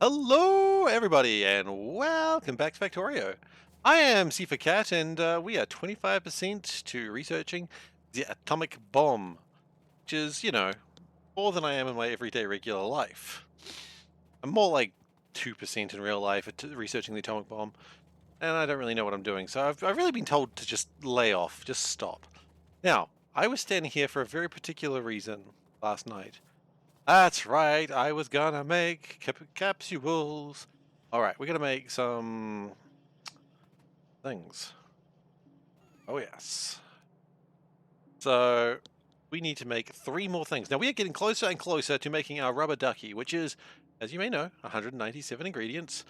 Hello, everybody, and welcome back to Factorio. I am SeiferKatt, and we are 25% to researching the atomic bomb, which is, more than I am in my everyday regular life. I'm more like 2% in real life at researching the atomic bomb, and I don't really know what I'm doing, so I've really been told to just lay off, just stop. Now, I was standing here for a very particular reason last night. That's right, I was gonna make capsules. Alright, we're gonna make some things. Oh yes. So, we need to make 3 more things. Now we are getting closer and closer to making our rubber ducky, which is, as you may know, 197 ingredients.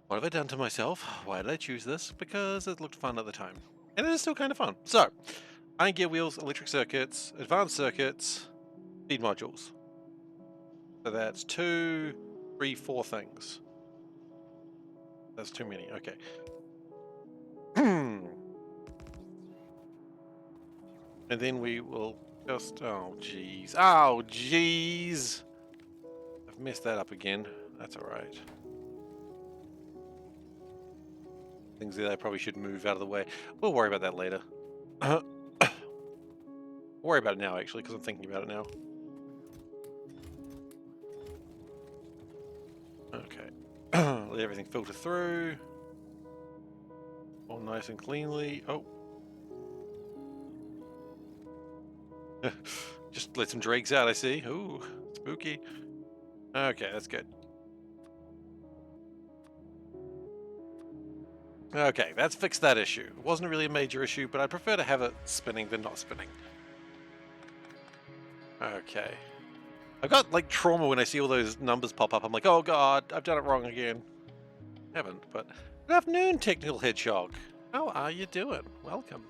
What have I done to myself? Why did I choose this? Because it looked fun at the time. And it is still kind of fun. So, iron gear wheels, electric circuits, advanced circuits, speed modules. So that's 2, 3, 4 things. That's too many. Okay. And then we will just... Oh, jeez. Oh, jeez. I've messed that up again. That's alright. Things that I probably should move out of the way. We'll worry about that later. Worry about it now, actually, because I'm thinking about it now. Okay. Let everything filter through. All nice and cleanly. Oh. Just let some dregs out, I see. Ooh, spooky. Okay, that's good. Okay, that's fixed that issue. It wasn't really a major issue, but I prefer to have it spinning than not spinning. Okay. I've got, like, trauma when I see all those numbers pop up. I'm like, oh god, I've done it wrong again. Haven't, but... Good afternoon, Technical Hedgehog. How are you doing? Welcome.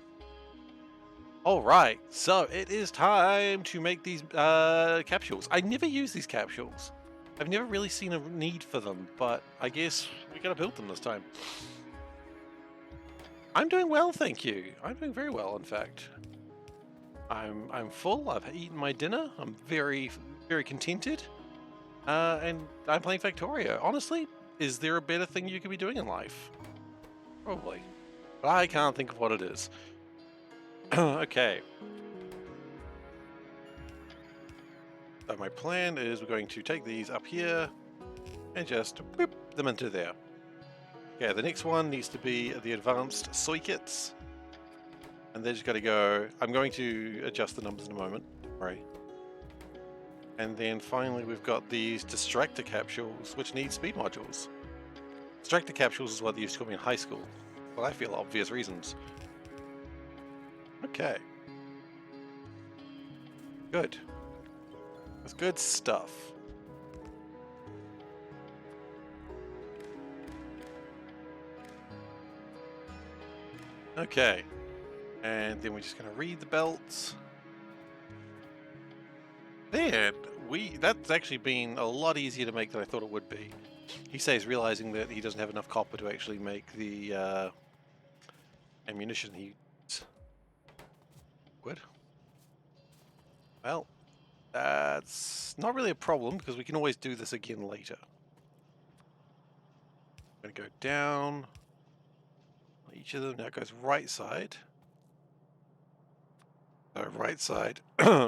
Alright, so it is time to make these capsules. I never use these capsules. I've never really seen a need for them, but I guess we gotta build them this time. I'm doing well, thank you. I'm doing very well, in fact. I'm full. I've eaten my dinner. I'm very contented. And I'm playing Factorio. Honestly, is there a better thing you could be doing in life? Probably. But I can't think of what it is. Okay. So my plan is we're going to take these up here and just boop them into there. Okay, the next one needs to be the advanced soy kits. And they're just got to go... I'm going to adjust the numbers in a moment. Right. And then finally we've got these distractor capsules, which need speed modules. Distractor capsules is what they used to call me in high school. Well, I feel obvious reasons. Okay. Good. That's good stuff. Okay. And then we're just going to read the belts. Then that's actually been a lot easier to make than I thought it would be. He says realizing that he doesn't have enough copper to actually make the ammunition he would. Well, that's not really a problem because we can always do this again later. I'm going to go down each of them. Now it goes right side. So right side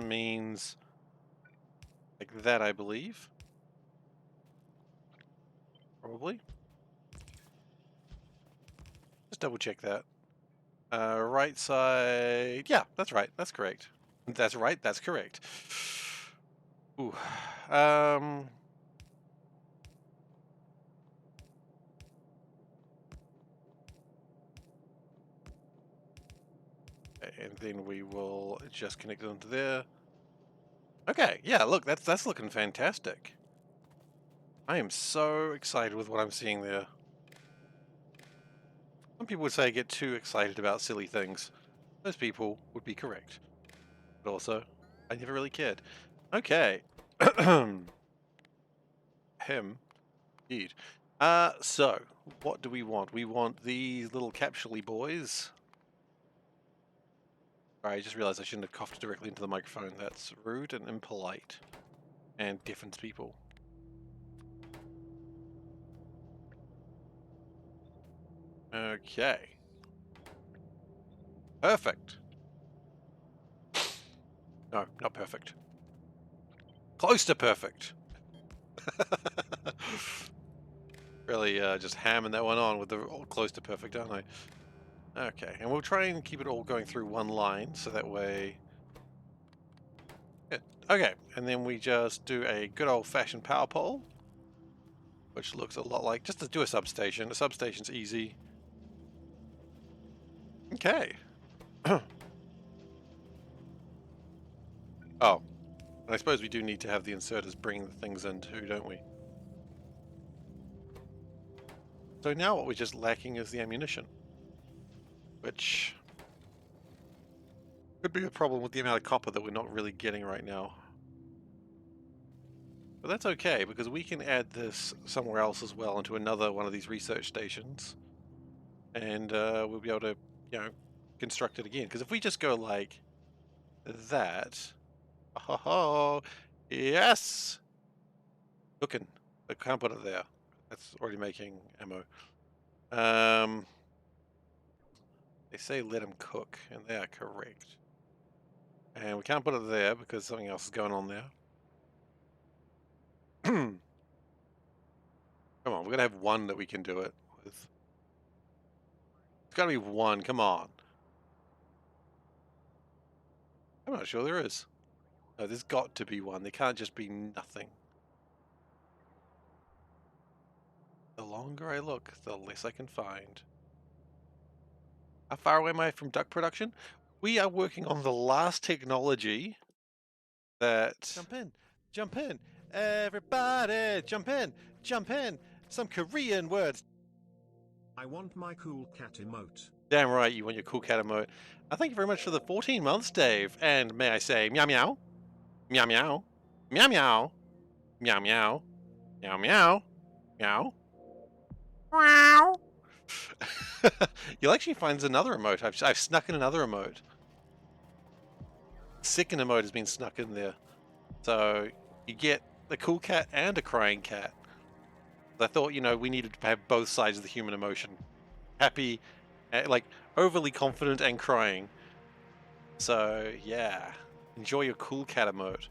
means like that, I believe. Probably. Just double check that. Right side. Yeah, that's right. That's correct. That's right. That's correct. Ooh. And then we will just connect it onto there. Okay, yeah, look, that's looking fantastic. I am so excited with what I'm seeing there. Some people would say I get too excited about silly things. Those people would be correct. But also, I never really cared. Okay. Him. Indeed. So, what do we want? We want these little capsule-y boys. I just realized I shouldn't have coughed directly into the microphone. That's rude and impolite. And deafens people. Okay. Perfect. No, not perfect. Close to perfect. Really just hamming that one on with the close to perfect, aren't I? Okay, and we'll try and keep it all going through one line, so that way... Yeah. Okay, and then we just do a good old-fashioned power pole, which looks a lot like... Just to do a substation. A substation's easy. Okay. Oh, and I suppose we do need to have the inserters bring the things in too, don't we? So now what we're just lacking is the ammunition, which could be a problem with the amount of copper that we're not really getting right now. But that's okay, because we can add this somewhere else as well, into another one of these research stations, and we'll be able to, you know, construct it again. Because if we just go like that, oh, yes, cooking. I can't put it there. That's already making ammo. They say let them cook, and they are correct. And we can't put it there because something else is going on there. Come on, we're gonna have one that we can do it with. It's gotta be one, come on. I'm not sure there is. No, there's got to be one. There can't just be nothing. The longer I look, the less I can find. How far away am I from duck production? We are working on the last technology that... Jump in, jump in. Everybody, jump in, jump in. Some Korean words. I want my cool cat emote. Damn right, you want your cool cat emote. Thank you very much for the 14 months, Dave. And may I say, meow meow, meow meow, meow meow, meow meow, meow meow, meow. Meow. You'll actually find another emote. I've snuck in another emote. Second emote has been snuck in there. So you get a cool cat and a crying cat. I thought, you know, we needed to have both sides of the human emotion. Happy, like overly confident and crying. So yeah, enjoy your cool cat emote.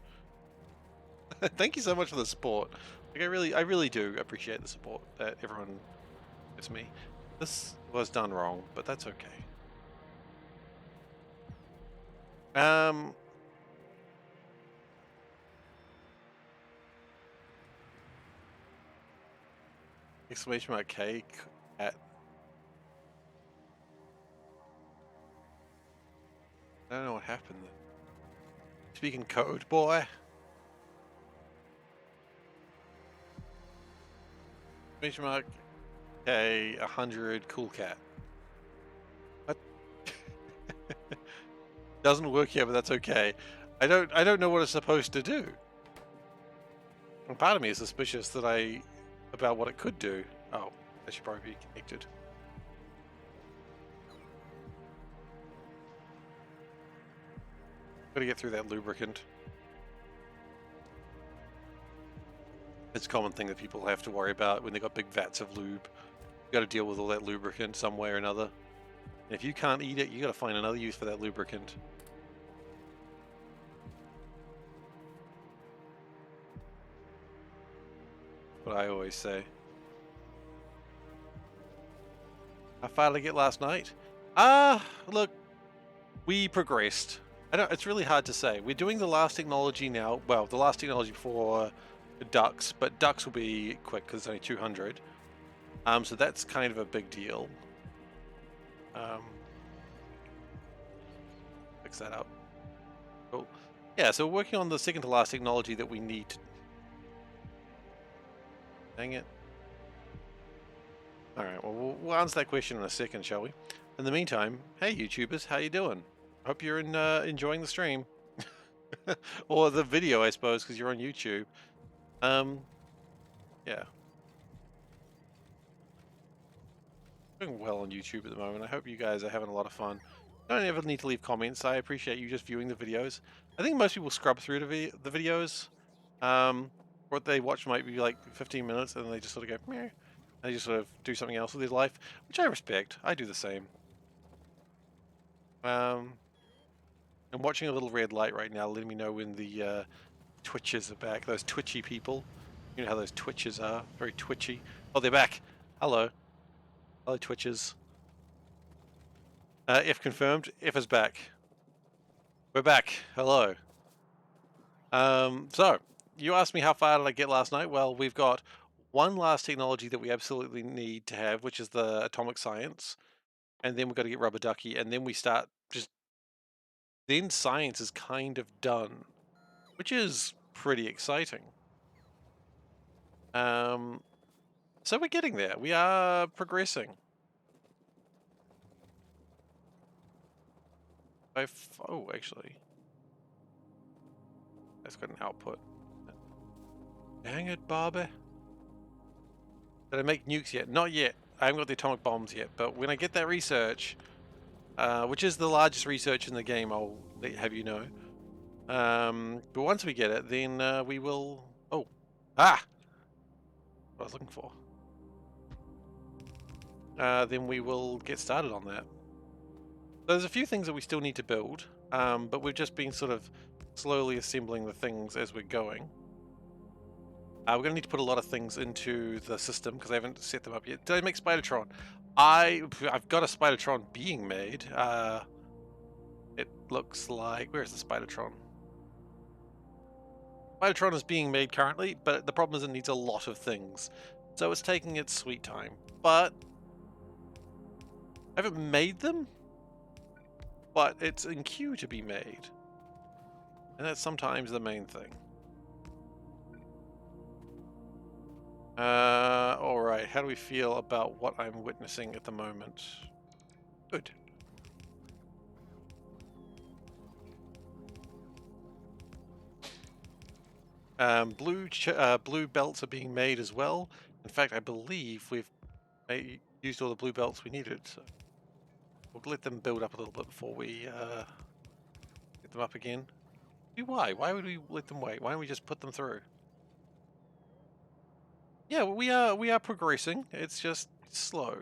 Thank you so much for the support. Like I really do appreciate the support that everyone gives me. This was done wrong, but that's okay. Exclamation mark K at... I don't know what happened there. Speaking code, boy. Exclamation mark K 100 cool cat. What? Doesn't work here, but that's okay. I don't know what it's supposed to do. And part of me is suspicious that about what it could do. Oh, that should probably be connected. Gotta get through that lubricant. It's a common thing that people have to worry about when they got big vats of lube. You gotta deal with all that lubricant some way or another. And if you can't eat it, you gotta find another use for that lubricant. What I always say. How far did I get last night? Look, we progressed. It's really hard to say. We're doing the last technology now. Well, the last technology before ducks, but ducks will be quick because it's only 200. So that's kind of a big deal. Fix that up. Cool. Yeah, so we're working on the second to last technology that we need. Dang it. All right, well, we'll answer that question in a second, shall we? In the meantime, hey YouTubers, how you doing? Hope you're enjoying the stream. Or the video, I suppose, because you're on YouTube. Yeah. Doing well on YouTube at the moment. I hope you guys are having a lot of fun. Don't ever need to leave comments. I appreciate you just viewing the videos. I think most people scrub through the videos. What they watch might be like 15 minutes and they just sort of go, meh. They just sort of do something else with their life, which I respect. I do the same. I'm watching a little red light right now, letting me know when the twitches are back. Those twitchy people. You know how those twitches are. Very twitchy. Oh, they're back. Hello. Hello, twitches. If confirmed. If is back. We're back. Hello. So, you asked me how far did I get last night? Well, we've got one last technology that we absolutely need to have, which is the atomic science. And then we've got to get rubber ducky. And then we start just... Then science is kind of done, which is pretty exciting. So we're getting there. We are progressing. Oh, actually, that's got an output. Dang it, Barbie. Did I make nukes yet? Not yet. I haven't got the atomic bombs yet, but when I get that research, which is the largest research in the game, I'll have you know. But once we get it, then we will... Oh. Ah! What I was looking for. Then we will get started on that. There's a few things that we still need to build, but we've just been sort of slowly assembling the things as we're going. We're going to need to put a lot of things into the system because I haven't set them up yet. Did I make Spidertron? I've got a Spidertron being made. It looks like... Where's the Spidertron? Spidertron is being made currently, but the problem is it needs a lot of things. So it's taking its sweet time. But I haven't made them, but it's in queue to be made. And that's sometimes the main thing. Alright, how do we feel about what I'm witnessing at the moment? Good. Blue belts are being made as well. In fact, I believe we've used all the blue belts we needed. So we'll let them build up a little bit before we get them up again. Why? Why would we let them wait? Why don't we just put them through? Yeah, we are progressing. It's just slow.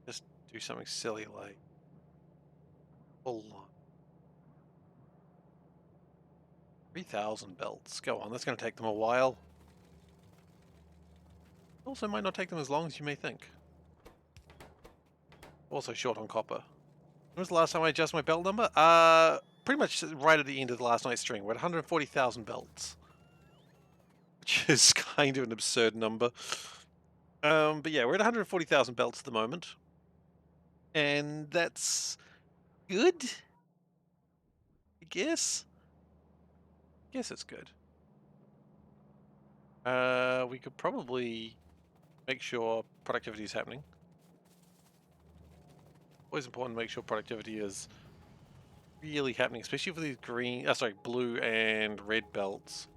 Just do something silly like full on. 3,000 belts. Go on, that's going to take them a while. Also might not take them as long as you may think. Also short on copper. When was the last time I adjusted my belt number? Pretty much right at the end of the last night's stream. We're at 140,000 belts. Which is kind of an absurd number. But yeah, we're at 140,000 belts at the moment. And that's good, I guess. Guess it's good. We could probably make sure productivity is happening. Always important to make sure productivity is really happening, especially for these blue and red belts,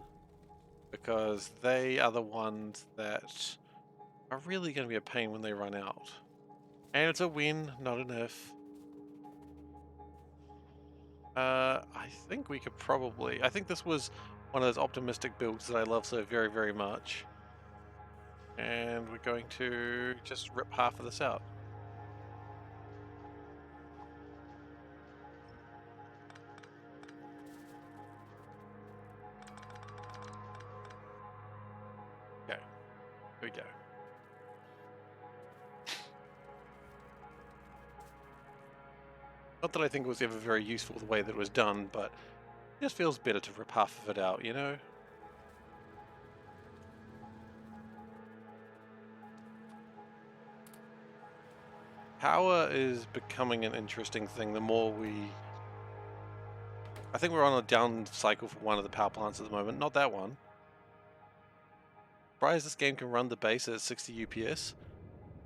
because they are the ones that are really going to be a pain when they run out. And it's a win, not an if. I think we could probably... I think this was one of those optimistic builds that I love so very, very much. And we're going to just rip half of this out. Okay, here we go. Not that I think it was ever very useful the way that it was done, but it just feels better to rip half of it out, you know? Power is becoming an interesting thing the more we... I think we're on a down cycle for one of the power plants at the moment, not that one. Surprised this game can run the base at 60 UPS.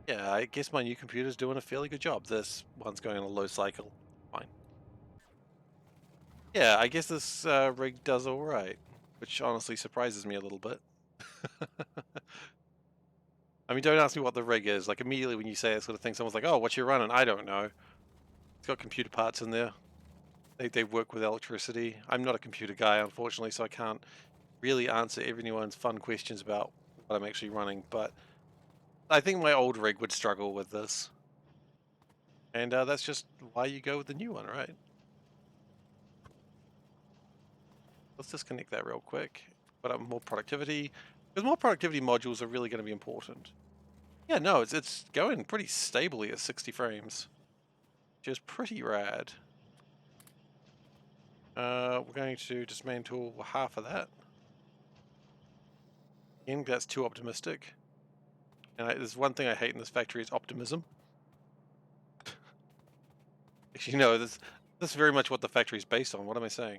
Yeah, I guess my new computer's doing a fairly good job. This one's going on a low cycle. Fine. Yeah, I guess this rig does alright, which honestly surprises me a little bit. I mean, don't ask me what the rig is. Like, immediately when you say that sort of thing, someone's like, oh, what you running? I don't know. It's got computer parts in there. They work with electricity. I'm not a computer guy, unfortunately, so I can't really answer everyone's fun questions about what I'm actually running, but I think my old rig would struggle with this. And that's just why you go with the new one, right? Let's disconnect that real quick. Put up more productivity, because more productivity modules are really going to be important. Yeah, no, it's going pretty stably at 60 frames, which is pretty rad. We're going to dismantle half of that. Again, that's too optimistic. And there's one thing I hate in this factory is optimism. Actually, no, this is very much what the factory is based on. What am I saying?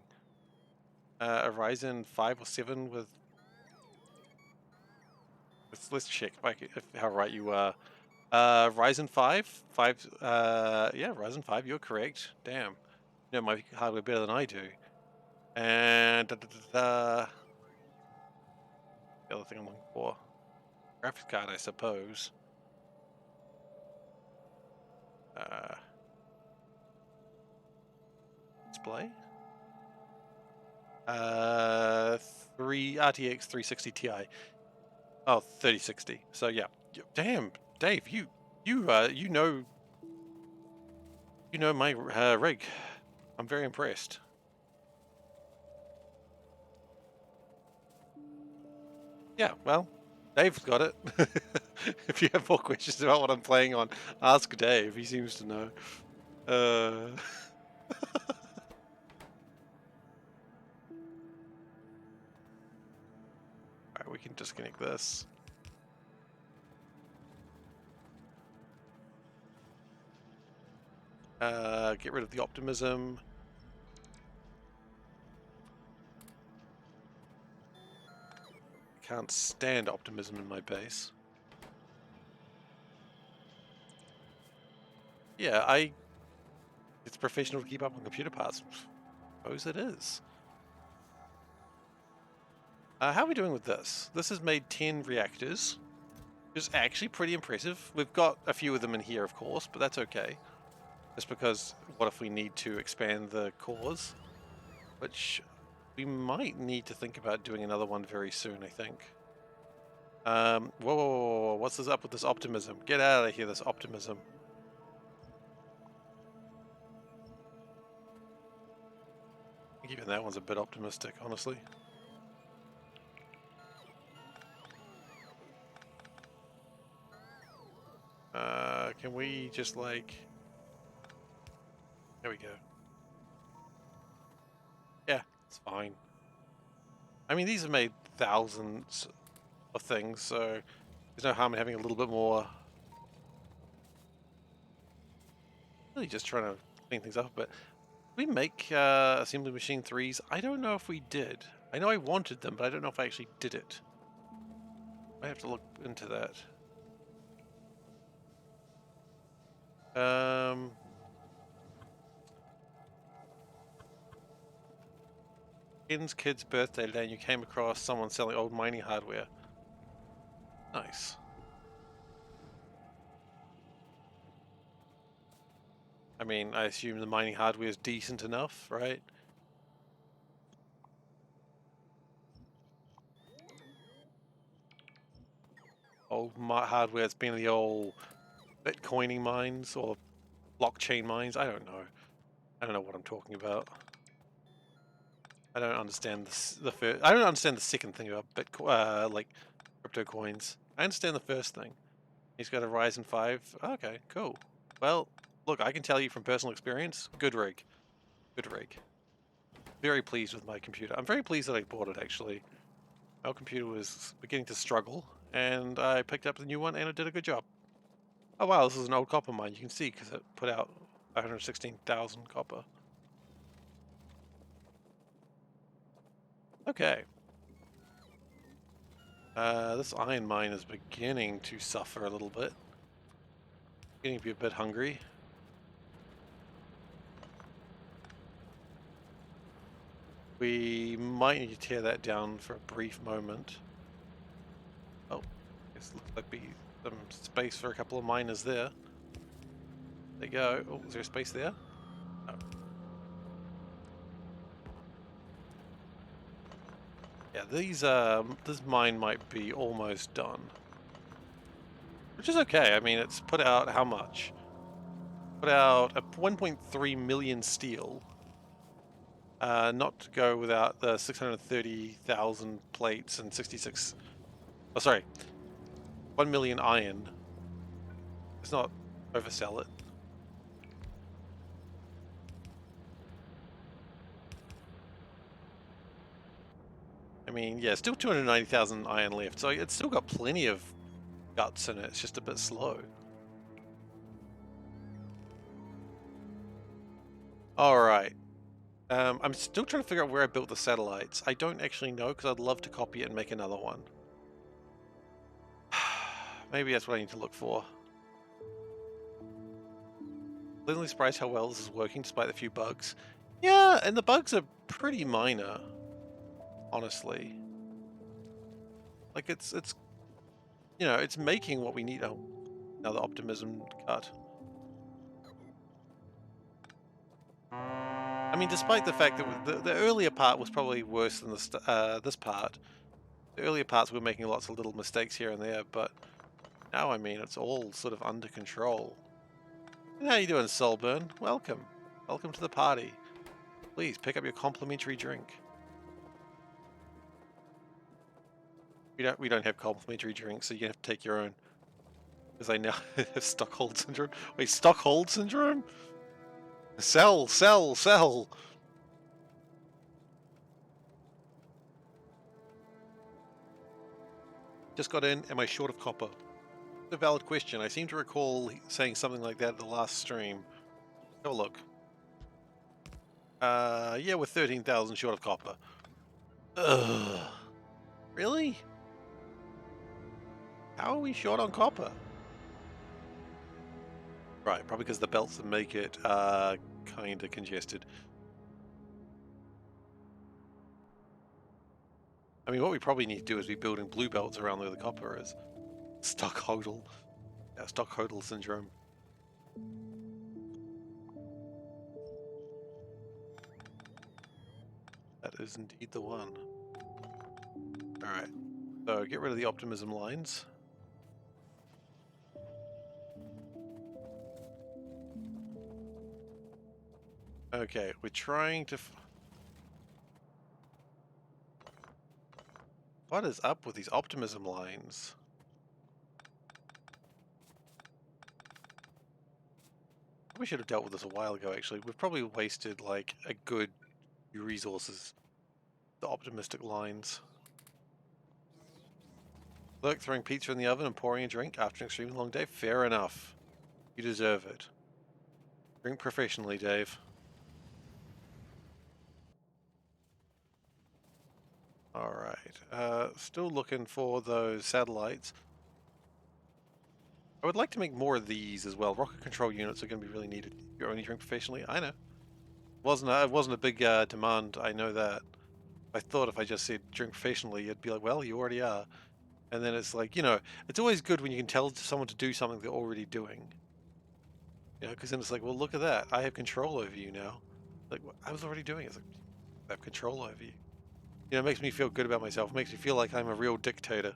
A Ryzen 5 or 7 with... Let's check if how right you are. Ryzen 5? Yeah, Ryzen 5, you're correct. Damn. You know my hardware better than I do. And... the other thing I'm looking for. Graphics card, I suppose. Display? 3 RTX 360 Ti. Oh, 3060. So yeah. Damn, Dave, you know my rig. I'm very impressed. Yeah, well, Dave's got it. If you have more questions about what I'm playing on, ask Dave. He seems to know. Alright, we can disconnect this. Get rid of the optimism. Can't stand optimism in my base. Yeah, it's professional to keep up on computer parts. Suppose it is. How are we doing with this? This has made 10 reactors, which is actually pretty impressive. We've got a few of them in here, of course, but that's okay. Just because, what if we need to expand the cores? Which we might need to think about doing another one very soon, I think. Whoa, what's this up with this optimism? Get out of here, this optimism. I think even that one's a bit optimistic, honestly. Can we just like... There we go. Yeah, it's fine. I mean, these have made thousands of things, so there's no harm in having a little bit more. Really just trying to clean things up, but we make assembly machine 3s. I don't know if we did. I know I wanted them, but I don't know if I actually did it. I have to look into that. Ken's kid's birthday today, and you came across someone selling old mining hardware. Nice. I mean, I assume the mining hardware is decent enough, right? Old hardware that's been in the old Bitcoining mines or blockchain mines. I don't know. I don't know what I'm talking about. I don't understand the first. I don't understand the second thing about Bitcoin, like crypto coins. I understand the first thing. He's got a Ryzen 5. Okay, cool. Well, look, I can tell you from personal experience, good rig. Good rig. Very pleased with my computer. I'm very pleased that I bought it, actually. My computer was beginning to struggle, and I picked up the new one, and it did a good job. Oh wow, this is an old copper mine. You can see, because it put out 116,000 copper. Okay. This iron mine is beginning to suffer a little bit. Getting to be a bit hungry. We might need to tear that down for a brief moment. Oh, guess it looks like be some space for a couple of miners there. There you go. Oh, is there space there? No. Yeah, this mine might be almost done. Which is okay. I mean, it's put out how much? Put out a 1.3 million steel. Not to go without the 630,000 plates and 66. Oh, sorry, 1 million iron. Let's not oversell it. I mean, yeah, still 290,000 iron left, so it's still got plenty of guts in it. It's just a bit slow. All right. I'm still trying to figure out where I built the satellites. I don't actually know because I'd love to copy it and make another one. Maybe that's what I need to look for. Pleasantly surprised how well this is working despite the few bugs. Yeah, and the bugs are pretty minor, honestly. Like it's you know, it's making what we need. Oh, another optimism cut. I mean, despite the fact that the earlier part was probably worse than this part. The earlier parts we were making lots of little mistakes here and there, but now, I mean, it's all sort of under control. And how you doing, Solburn? Welcome. Welcome to the party. Please pick up your complimentary drink. We don't have complimentary drinks, so you have to take your own. Because I now have Stockholm syndrome. Wait, Stockholm syndrome? Sell, sell, sell. Just got in. Am I short of copper? A valid question. I seem to recall saying something like that at the last stream. Have a look. Yeah, we're 13,000 short of copper. Ugh. Really? How are we short on copper? Right, probably because the belts that make it are kind of congested. I mean, what we probably need to do is be building blue belts around where the copper is. Stockhodl. Yeah, Stockhodl syndrome. That is indeed the one. Alright, so get rid of the optimism lines. Okay, we're trying to... What is up with these optimism lines? We should have dealt with this a while ago, actually. We've probably wasted, like, a good few resources. The optimistic lines. Look, throwing pizza in the oven and pouring a drink after an extremely long day? Fair enough. You deserve it. Drink professionally, Dave. Alright, still looking for those satellites. I would like to make more of these as well. Rocket control units are going to be really needed. You only drink professionally? I know. It wasn't a big demand, I know that. I thought if I just said drink professionally, you'd be like, well, you already are. And then it's like, you know, it's always good when you can tell someone to do something they're already doing. You know, because then it's like, well, look at that. I have control over you now. Like, I was already doing it. It's like, I have control over you. You know, it makes me feel good about myself. It makes me feel like I'm a real dictator.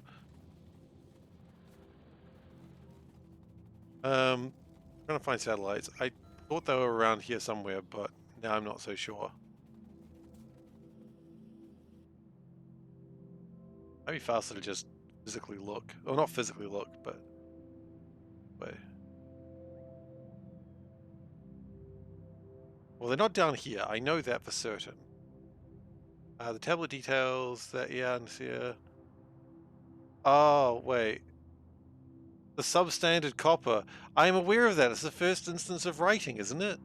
Trying to find satellites. I thought they were around here somewhere, but now I'm not so sure. Might be faster to just physically look. Well, not physically look, but wait. Well, they're not down here. I know that for certain. The tablet details that, yeah, and here. Oh, wait. The substandard copper. I am aware of that. It's the first instance of writing, isn't it?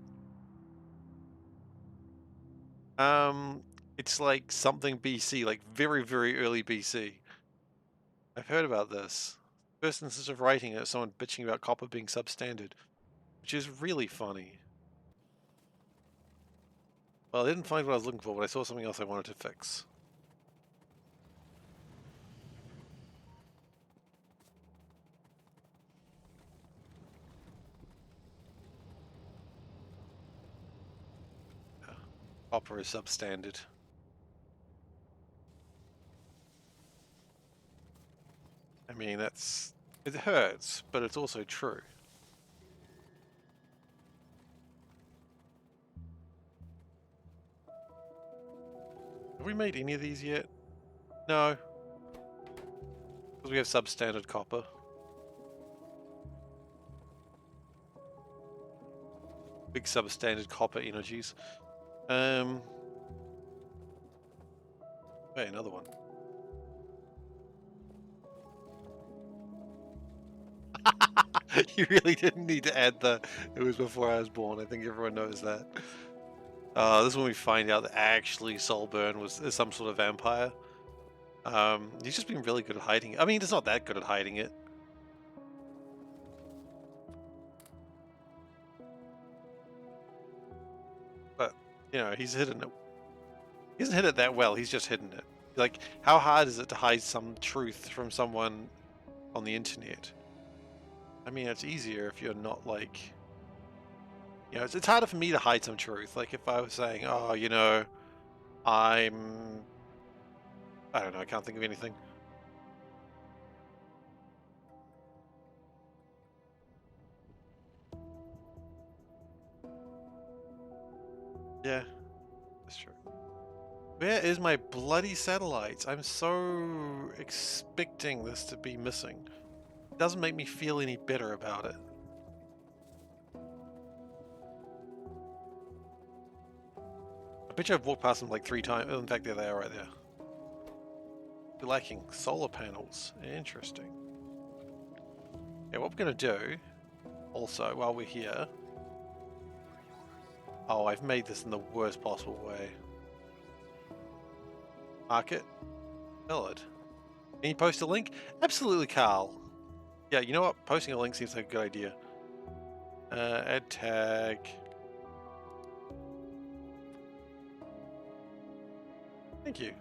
It's like something BC, like very, very early BC. I've heard about this. First instance of writing it, someone bitching about copper being substandard, which is really funny. Well, I didn't find what I was looking for, but I saw something else I wanted to fix. Yeah. Copper is substandard. mean, it hurts, but it's also true. Have we made any of these yet? No. Because we have substandard copper. Big substandard copper energies. Wait, another one. You really didn't need to add the it was before I was born. I think everyone knows that. This is when we find out that actually Solburn is some sort of vampire. He's just been really good at hiding it. I mean, he's not that good at hiding it. But, you know, he's hidden it. He hasn't hid it that well, he's just hidden it. Like, how hard is it to hide some truth from someone on the internet? I mean, it's easier if you're not like... You know, it's harder for me to hide some truth. Like, if I was saying, oh, you know, I don't know, I can't think of anything. Yeah, that's true. Where is my bloody satellites? I'm so expecting this to be missing. It doesn't make me feel any better about it. I bet you I've walked past them like 3 times. In fact, there they are right there. We're lacking solar panels. Interesting. Yeah, what we're going to do, also, while we're here... Oh, I've made this in the worst possible way. Market. Valid. Can you post a link? Absolutely, Carl. Yeah, you know what? Posting a link seems like a good idea. Add tag. Thank you.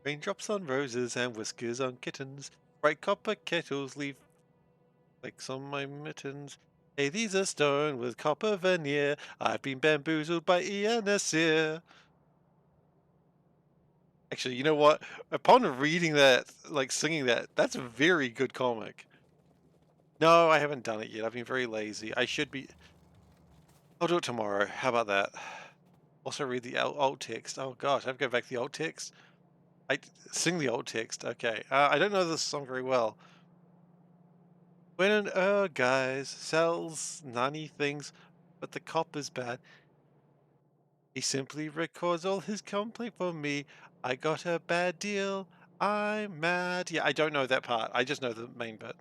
Raindrops on roses and whiskers on kittens. Bright copper kettles leave flakes on my mittens. Hey, these are stone with copper veneer. I've been bamboozled by Ian Nasir. Actually, you know what? Upon reading that, like singing that, that's a very good comic. No, I haven't done it yet. I've been very lazy. I should be. I'll do it tomorrow. How about that? Also read the alt text. Oh gosh, I have to go back to the alt text. I sing the alt text. Okay. I don't know this song very well. When an guys sells nanny things, but the cop is bad. He simply records all his complaint for me. I got a bad deal. I'm mad. Yeah, I don't know that part. I just know the main bit.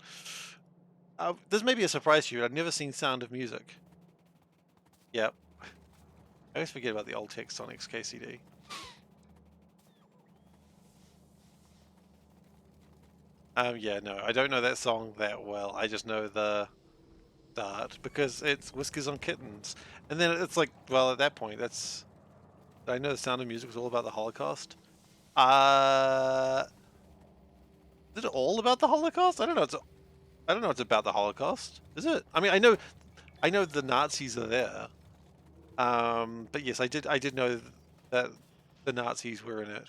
This may be a surprise to you. I've never seen Sound of Music. Yep. I always forget about the old text on XKCD. Yeah, no, I don't know that song that well. I just know the start because it's Whiskers on Kittens. And then it's like, well, at that point, I know the Sound of Music was all about the Holocaust. Is it all about the Holocaust? I don't know. I don't know. It's about the Holocaust. Is it? I mean, I know the Nazis are there. But yes, I did know that the Nazis were in it.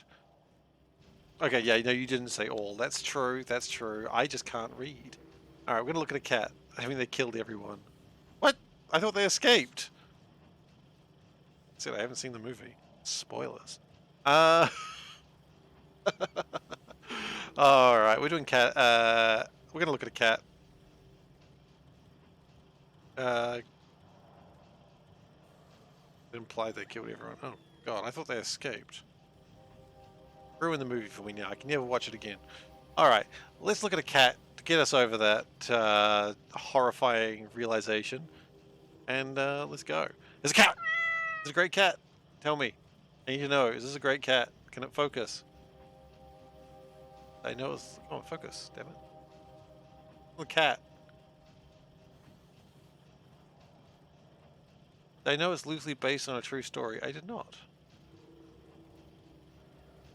Okay, yeah, no, you didn't say all. That's true. That's true. I just can't read. All right, we're gonna look at a cat. I mean, they killed everyone. What? I thought they escaped. Said I haven't seen the movie. Spoilers. Uh. All right, we're doing cat. We're gonna look at a cat. Uh. It implied they killed everyone. Oh God, I thought they escaped. Ruin the movie for me now. I can never watch it again. All right, let's look at a cat to get us over that horrifying realization, and let's go. There's a cat. It's a great cat. Tell me. I need to know. Is this a great cat? Can it focus? I know it's. Oh, focus. Damn it. The cat. I know it's loosely based on a true story. I did not.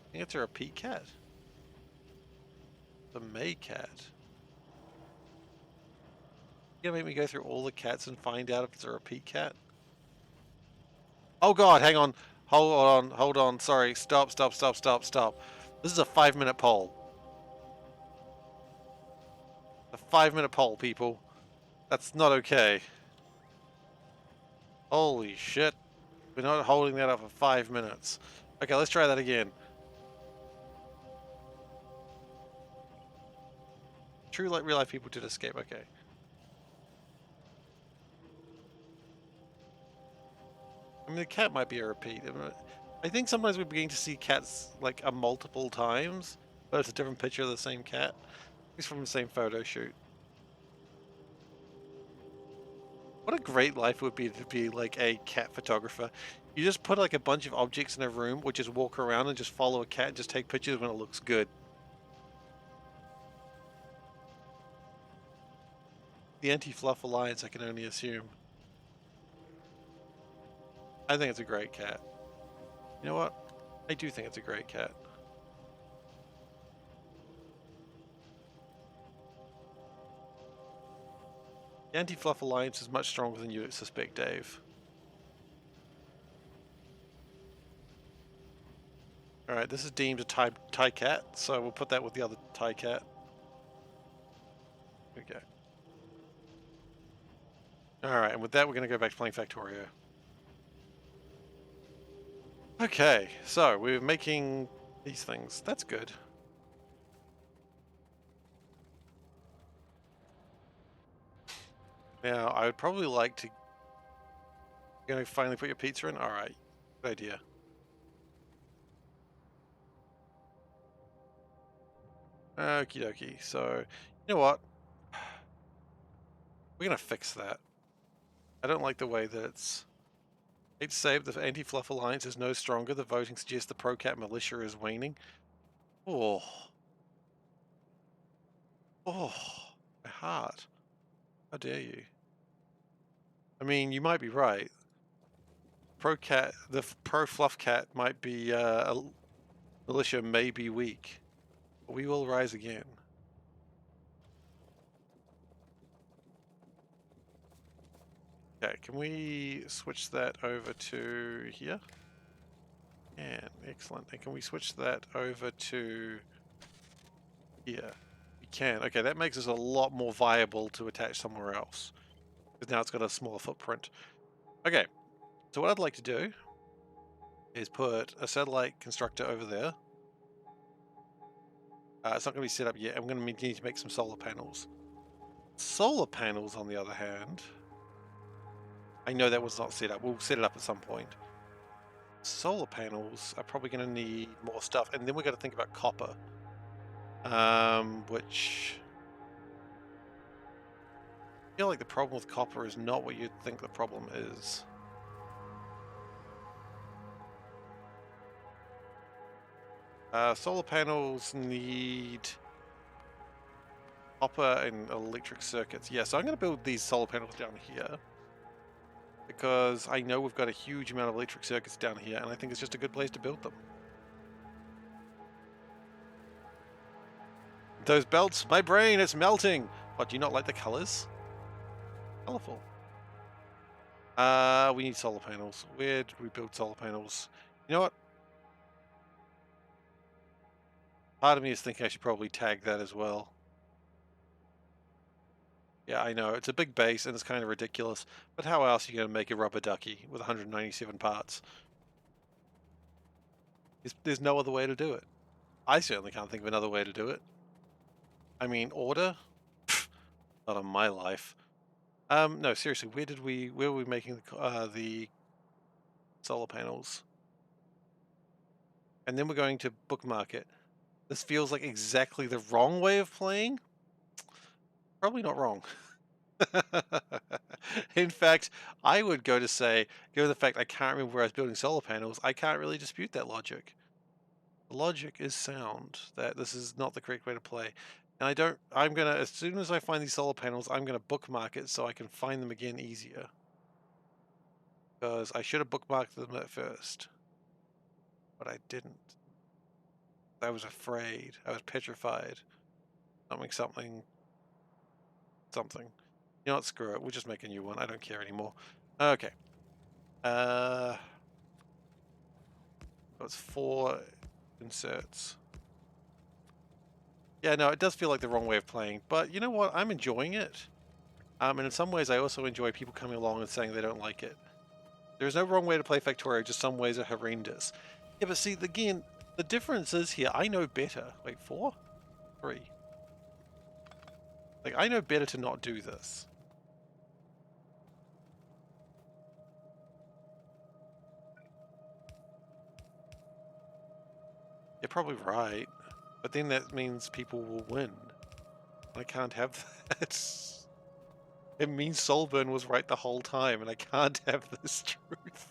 I think it's a repeat cat. The May cat. You gonna make me go through all the cats and find out if it's a repeat cat? Oh god, hang on. Hold on. Sorry. Stop. This is a 5-minute poll. A 5-minute poll, people. That's not okay. Holy shit. We're not holding that up for 5 minutes. Okay, let's try that again. True, like real life people did escape. Okay. I mean, the cat might be a repeat. I think sometimes we're beginning to see cats like a multiple times, but it's a different picture of the same cat. It's from the same photo shoot. What a great life it would be to be like a cat photographer. You just put like a bunch of objects in a room, or just walk around and just follow a cat and just take pictures when it looks good. The Anti-Fluff Alliance, I can only assume. I think it's a great cat. You know what? I do think it's a great cat. The Anti-Fluff Alliance is much stronger than you suspect, Dave. Alright, this is deemed a Thai cat, so we'll put that with the other Thai cat. Okay. Alright, and with that we're going to go back to playing Factorio. Okay, so we're making these things. That's good. Now, I would probably like to... You're going to finally put your pizza in? Alright, good idea. Okie dokie, so, you know what? We're going to fix that. I don't like the way that it's... Hate to say, the Anti-Fluff Alliance is no stronger. The voting suggests the Pro-Cat militia is waning. Oh. Oh. My heart. How dare you? I mean, you might be right. Pro-Cat, the Pro-Fluff Cat might be, militia may be weak. But we will rise again. Okay, can we switch that over to here? And excellent. And can we switch that over to here? We can. Okay, that makes us a lot more viable to attach somewhere else. Because now it's got a smaller footprint. Okay, so what I'd like to do is put a satellite constructor over there. It's not going to be set up yet. I'm going to need to make some solar panels. Solar panels, on the other hand, I know that was not set up. We'll set it up at some point. Solar panels are probably going to need more stuff, and then we've got to think about copper, which I feel like the problem with copper is not what you'd think the problem is. Solar panels need copper and electric circuits. Yeah, so I'm going to build these solar panels down here because I know we've got a huge amount of electric circuits down here, and I think it's just a good place to build them. Those belts, my brain, it's melting. What, do you not like the colors? Colorful. We need solar panels. Where did we build solar panels? You know what? Part of me is thinking I should probably tag that as well. Yeah, I know. It's a big base and it's kind of ridiculous. But how else are you going to make a rubber ducky with 197 parts? There's no other way to do it. I certainly can't think of another way to do it. I mean, order? Pfft, not on my life. No, seriously, where were we making the solar panels? And then we're going to bookmark it. This feels like exactly the wrong way of playing. Probably not wrong. In fact, I would go to say, given the fact I can't remember where I was building solar panels, I can't really dispute that logic. The logic is sound, that this is not the correct way to play. And I'm gonna, as soon as I find these solar panels, I'm gonna bookmark it so I can find them again easier. Because I should have bookmarked them at first. But I didn't. I was afraid. I was petrified. Something, something, something. You know what? Screw it. We'll just make a new one. I don't care anymore. Okay. It's 4 inserts. Yeah, no, it does feel like the wrong way of playing, but you know what? I'm enjoying it. And in some ways, I also enjoy people coming along and saying they don't like it. There's no wrong way to play Factorio, just some ways are horrendous. Yeah, but see, again, the difference is here, I know better. Wait, 4? 3. Like, I know better to not do this. You're probably right, but then that means people will win. I can't have that. It means Solburn was right the whole time, and I can't have this truth.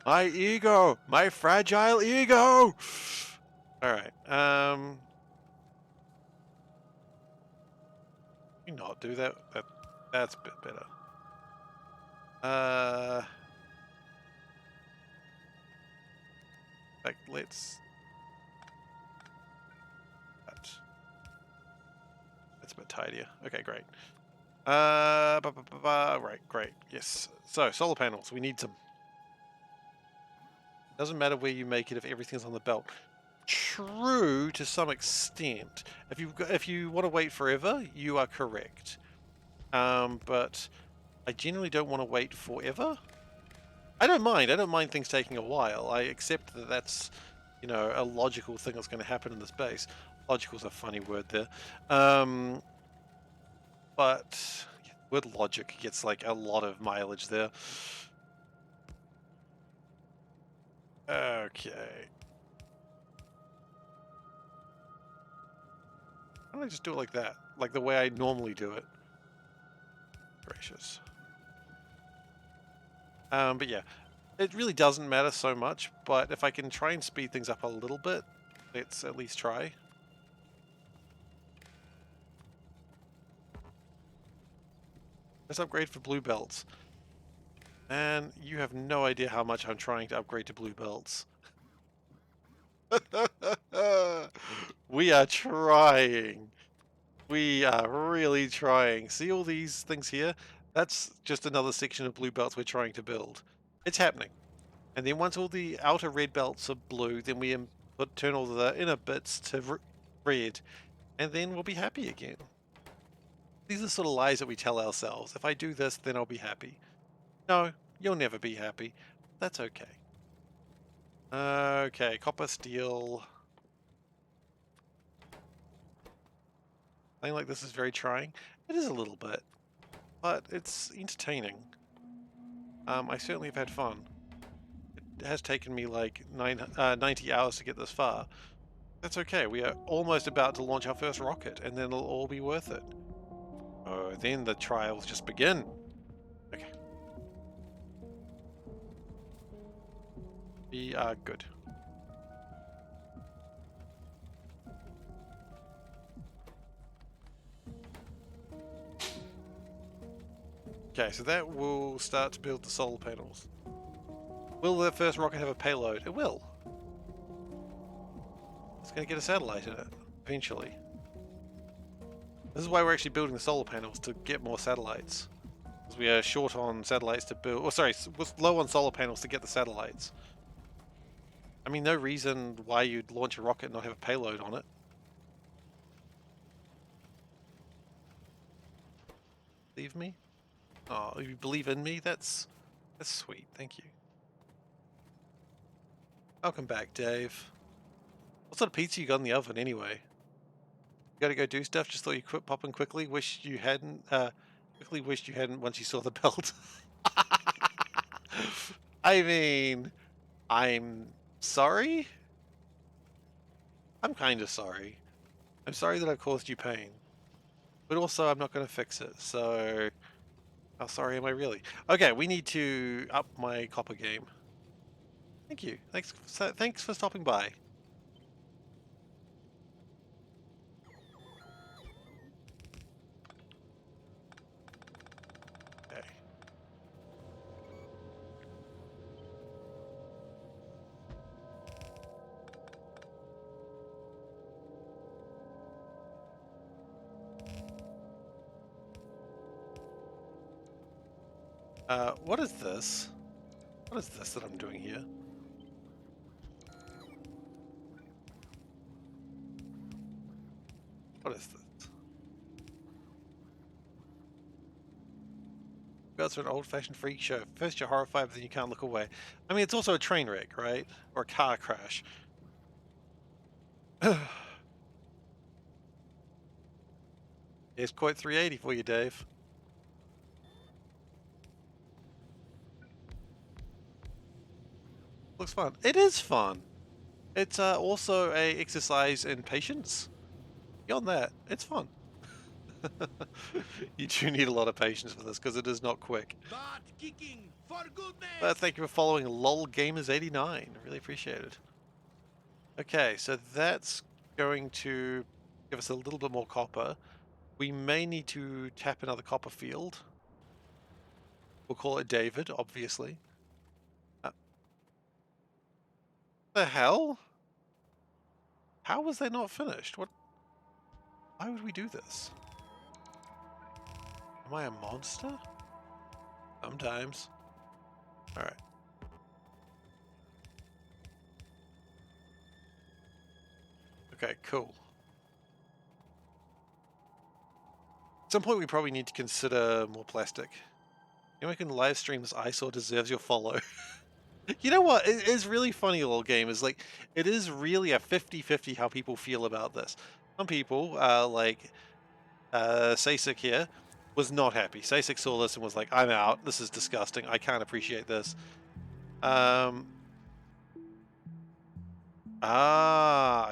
My ego! My fragile ego! Alright, you not do that? That's a bit better. Like, let's... That's a bit tidier. Okay, great. Right, great. Yes. So, solar panels. We need some. Doesn't matter where you make it if everything's on the belt. True to some extent. If you want to wait forever, you are correct. But I generally don't want to wait forever. I don't mind. I don't mind things taking a while. I accept that that's, you know, a logical thing that's going to happen in this base. Logical's a funny word there. But with logic gets like a lot of mileage there. Okay. Why don't I just do it like that? Like the way I normally do it. Gracious. But yeah, it really doesn't matter so much, but if I can try and speed things up a little bit, let's at least try. Let's upgrade for blue belts. And you have no idea how much I'm trying to upgrade to blue belts. We are trying. We are really trying. See all these things here? That's just another section of blue belts we're trying to build. It's happening. And then once all the outer red belts are blue, then we turn all the inner bits to red. And then we'll be happy again. These are sort of lies that we tell ourselves. If I do this, then I'll be happy. No, you'll never be happy. That's okay. Okay, copper, steel. Something like this is very trying. It is a little bit, but it's entertaining. I certainly have had fun. It has taken me like 90 hours to get this far. That's okay, we are almost about to launch our first rocket, and then it'll all be worth it. Oh, then the trials just begin. Okay. We are good. Okay, so that will start to build the solar panels. Will the first rocket have a payload? It will. It's going to get a satellite in it, eventually. This is why we're actually building the solar panels, to get more satellites. Because we are short on satellites to build... Oh, sorry, we're low on solar panels to get the satellites. I mean, no reason why you'd launch a rocket and not have a payload on it. Believe me? Oh, you believe in me? That's sweet, thank you. Welcome back, Dave. What sort of pizza you got in the oven, anyway? You gotta go do stuff? Just thought you quit popping quickly? Wished you hadn't, quickly wished you hadn't once you saw the belt. I mean, I'm sorry? I'm kinda sorry. I'm sorry that I've caused you pain. But also, I'm not gonna fix it, so... How sorry am I really? Okay, we need to up my copper game. Thank you. Thanks for stopping by. Okay. What is this? What is this that I'm doing here? What is this? Goes for an old-fashioned freak show. First you're horrified, but then you can't look away. I mean, it's also a train wreck, right? Or a car crash. Here's quote 380 for you, Dave. Looks fun. It is fun. It's also a exercise in patience. Beyond that, it's fun. You do need a lot of patience for this because it is not quick. Start kicking for goodness! But thank you for following lolgamers89. Really appreciate it. Okay, so that's going to give us a little bit more copper. We may need to tap another copper field. We'll call it David, obviously. The hell? How was they not finished? What? Why would we do this? Am I a monster? Sometimes. Alright. Okay, cool. At some point we probably need to consider more plastic. Anyone can live stream this eyesore deserves your follow. You know what? It is really funny, little game. Is like, it is really a 50-50 how people feel about this. Some people, like Sasek here, was not happy. Sasek saw this and was like, I'm out. This is disgusting. I can't appreciate this. I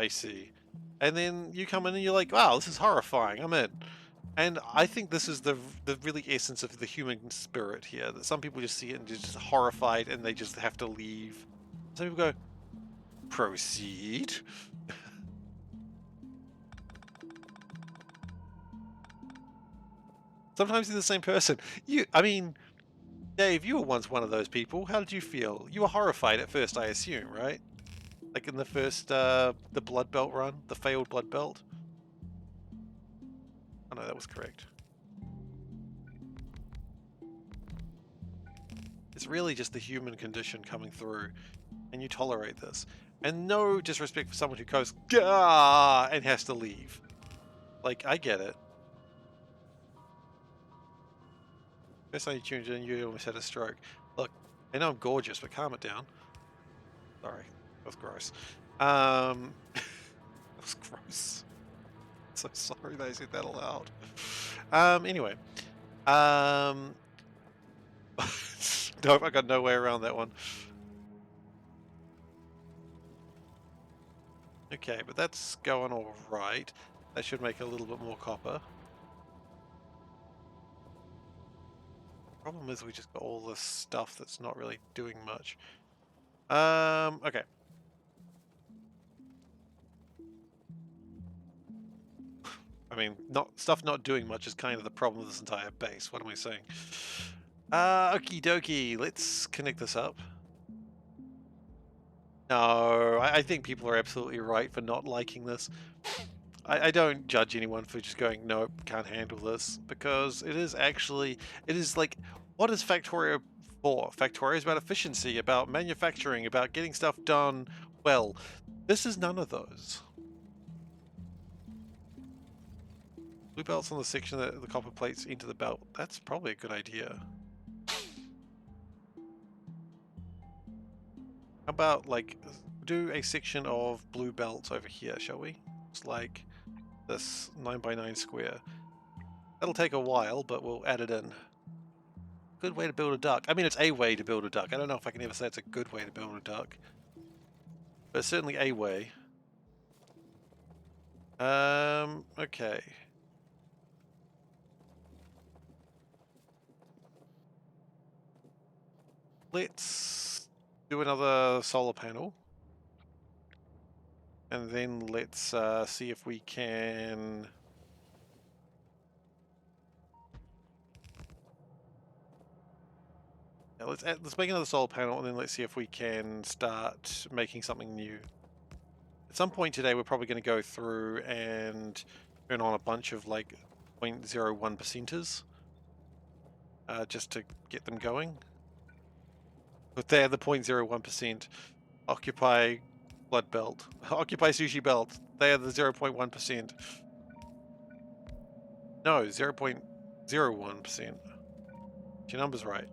see. And then you come in and you're like, wow, this is horrifying. I'm in. And I think this is the really essence of the human spirit here. That some people just see it and they're just horrified and they just have to leave. Some people go, proceed. Sometimes you're the same person. I mean, Dave, you were once one of those people. How did you feel? You were horrified at first, I assume, right? Like in the first, the Blood Belt run, the failed Blood Belt. Oh no, that was correct. It's really just the human condition coming through, and you tolerate this. And no disrespect for someone who goes, gah, and has to leave. Like, I get it. First time you tuned in, you almost had a stroke. Look, I know I'm gorgeous, but calm it down. Sorry, that was gross. That was gross. So sorry that I said that aloud. Anyway. Nope, I got no way around that one. Okay, but that's going all right. That should make a little bit more copper. Problem is we just got all this stuff that's not really doing much. Okay. I mean, stuff not doing much is kind of the problem with this entire base. What am I saying? Okie dokie. Let's connect this up. No, I think people are absolutely right for not liking this. I don't judge anyone for just going, nope, can't handle this, because it is actually, it is like, what is Factorio for? Factorio is about efficiency, about manufacturing, about getting stuff done well. This is none of those. Blue belts on the section that the copper plates into the belt. That's probably a good idea. How about, like, do a section of blue belts over here, shall we? It's like this 9x9 square. That'll take a while, but we'll add it in. Good way to build a duck. I mean, it's a way to build a duck. I don't know if I can ever say it's a good way to build a duck. But it's certainly a way. Okay. Let's do another solar panel. And then let's see if we can... Yeah, let's make another solar panel, and then let's see if we can start making something new. At some point today, we're probably going to go through and turn on a bunch of like 0.01 percenters. just to get them going. But they're the 0.01%. Occupy blood belt. Occupy sushi belt. They are the 0.1%. No, 0.01%. Your number's right.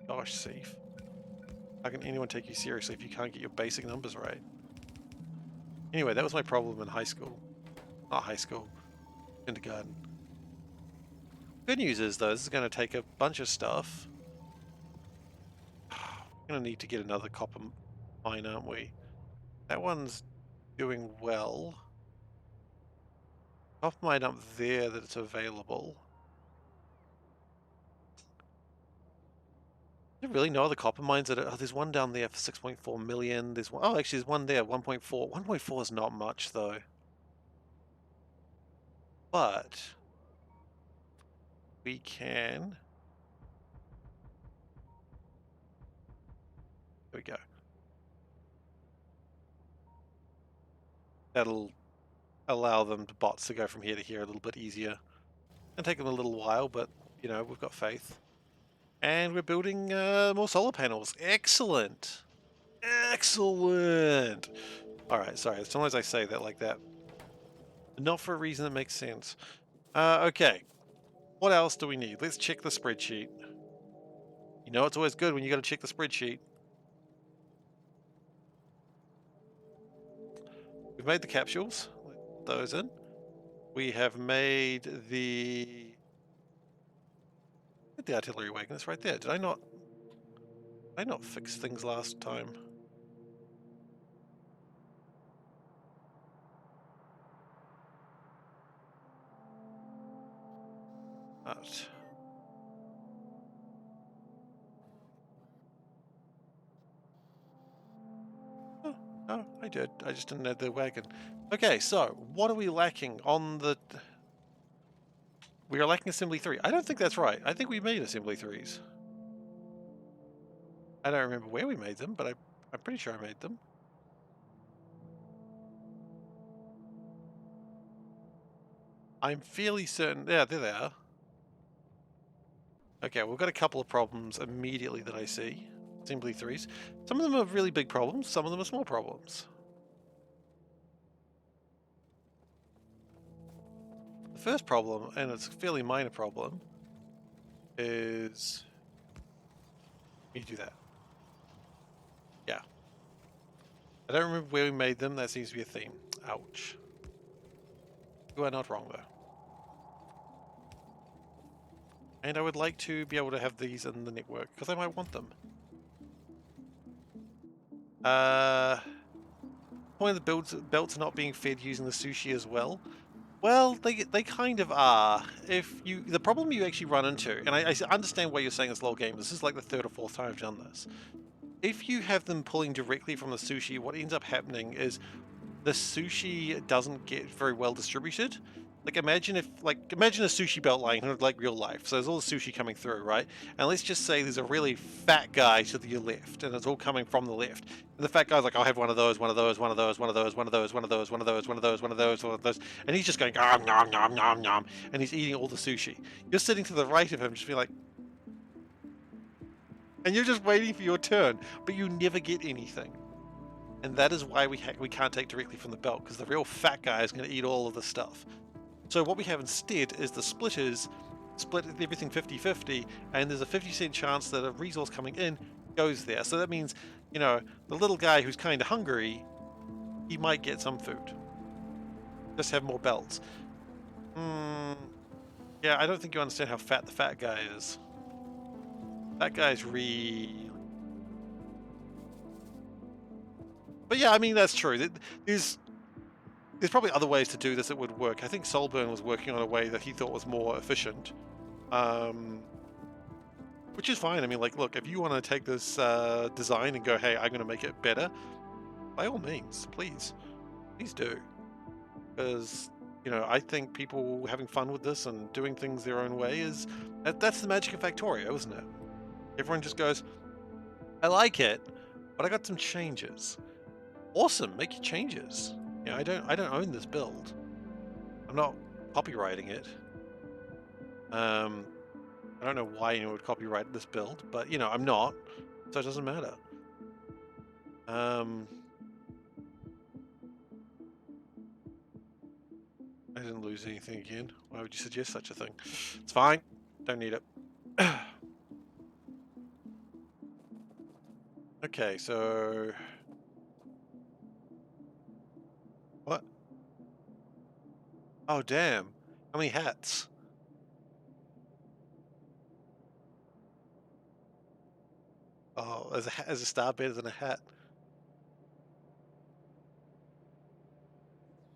Gosh, Seif. How can anyone take you seriously if you can't get your basic numbers right? Anyway, that was my problem in high school. Not high school. Kindergarten. Good news is, though, this is going to take a bunch of stuff. We're going to need to get another copper mine, aren't we? That one's doing well. Copper mine up there that it's available. There really no other copper mines that are, oh, there's one down there for 6.4 million. There's one, oh, actually, there's one there, 1.4. 1.4 is not much, though. But we can. There we go. That'll allow them, the bots, to go from here to here a little bit easier. It'll take them a little while, but, you know, we've got faith. And we're building more solar panels. Excellent! Excellent! Alright, sorry, sometimes I say that like that. Not for a reason that makes sense. Okay. What else do we need? Let's check the spreadsheet. You know it's always good when you got to check the spreadsheet. We've made the capsules. Let those in. We have made the artillery wagon. It's right there. Did I not fix things last time? But oh, I did. I just didn't add the wagon. Okay, so what are we lacking on the? We are lacking assembly 3. I don't think that's right. I think we made assembly 3s. I don't remember where we made them, but I'm pretty sure I made them. I'm fairly certain. Yeah, there they are. Okay, we've got a couple of problems immediately that I see. Assembly 3s. Some of them are really big problems, some of them are small problems. The first problem, and it's a fairly minor problem, is you do that. Yeah. I don't remember where we made them, that seems to be a theme. Ouch. You are not wrong though. And I would like to be able to have these in the network, because I might want them. Point of the belts are not being fed using the sushi as well. Well, they kind of are. The problem you actually run into, and I understand why you're saying it's low game. This is like the third or fourth time I've done this. If you have them pulling directly from the sushi, what ends up happening is the sushi doesn't get very well distributed. Like imagine a sushi belt line, like real life. So there's all the sushi coming through, right? And let's just say there's a really fat guy to your left, and it's all coming from the left. And the fat guy's like, I'll have one of those, one of those, one of those, one of those, one of those, one of those, one of those, one of those, one of those, one of those, and he's just going nom nom nom nom nom, and he's eating all the sushi. You're sitting to the right of him, just be like, and you're just waiting for your turn, but you never get anything. And that is why we can't take directly from the belt, because the real fat guy is going to eat all of the stuff. So what we have instead is the splitters split everything 50-50, and there's a 50% chance that a resource coming in goes there. So that means, you know, the little guy who's kind of hungry, he might get some food. Just have more belts. Yeah, I don't think you understand how fat the fat guy is. That guy's really... But yeah, I mean, that's true. There's probably other ways to do this that would work. I think Solburn was working on a way that he thought was more efficient. Which is fine. I mean, like, look, if you want to take this design and go, hey, I'm going to make it better, by all means, please do. Because, you know, I think people having fun with this and doing things their own way that's the magic of Factorio, isn't it? Everyone just goes, I like it, but I got some changes. Awesome, make your changes. You know, I don't own this build. I'm not copywriting it. I'm I don't know why anyone would copyright this build, but you know, I'm not, so it doesn't matter. I didn't lose anything again. Why would you suggest such a thing? It's fine. Don't need it. Okay, so... What? Oh, damn. How many hats? Oh, is a star better than a hat?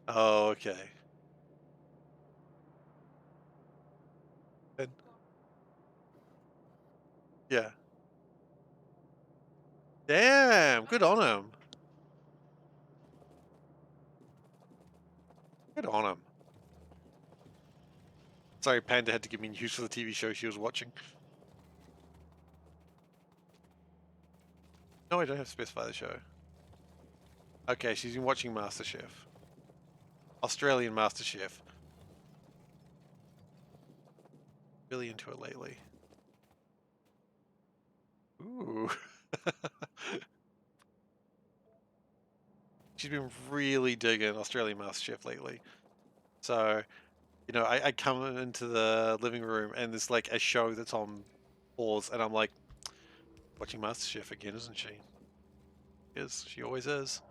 Oh, okay. And, yeah. Damn, good on him. Good on him. Sorry, Panda had to give me news for the TV show she was watching. No, I don't have to specify the show. Okay, she's been watching MasterChef. Australian MasterChef. Really into it lately. Ooh. She's been really digging Australian MasterChef lately. So, you know, I come into the living room and there's like a show that's on pause, and I'm like, watching MasterChef again, isn't she? Yes, she always is.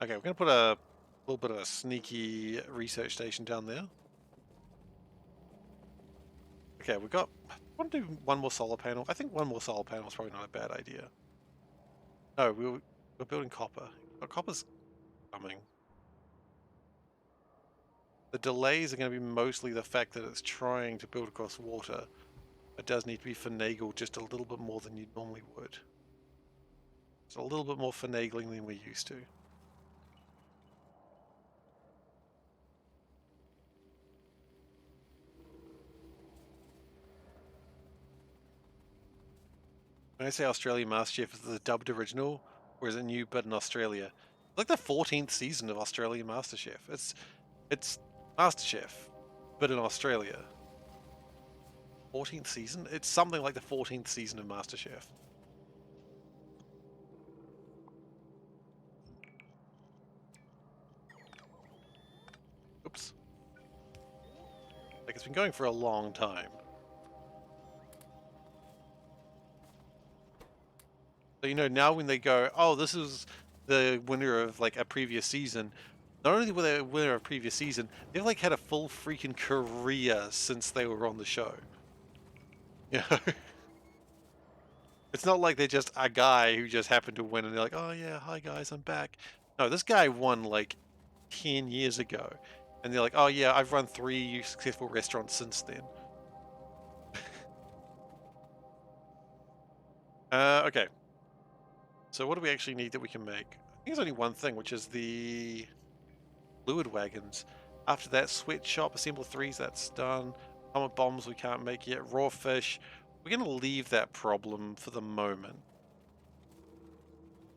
Okay, we're gonna put a little bit of a sneaky research station down there. Okay, we got. I want to do one more solar panel. I think one more solar panel is probably not a bad idea. No, we're building copper. Oh, copper's coming. The delays are going to be mostly the fact that it's trying to build across water. It does need to be finagled just a little bit more than you normally would. It's a little bit more finagling than we're used to. When I say Australian MasterChef, is the dubbed original, or is it new but in Australia? It's like the 14th season of Australian MasterChef. It's MasterChef, but in Australia. 14th season? It's something like the 14th season of MasterChef. Oops. Like, it's been going for a long time. So, you know, now when they go, oh, this is the winner of, like, a previous season, not only were they a winner of a previous season, they've, like, had a full freaking career since they were on the show. You know? It's not like they're just a guy who just happened to win and they're like, oh, yeah, hi, guys, I'm back. No, this guy won, like, 10 years ago. And they're like, oh, yeah, I've run 3 successful restaurants since then. Okay. So what do we actually need that we can make? I think there's only one thing, which is the fluid wagons. After that, sweatshop, assemble threes, that's done. Atomic bombs we can't make yet. Raw fish. We're going to leave that problem for the moment.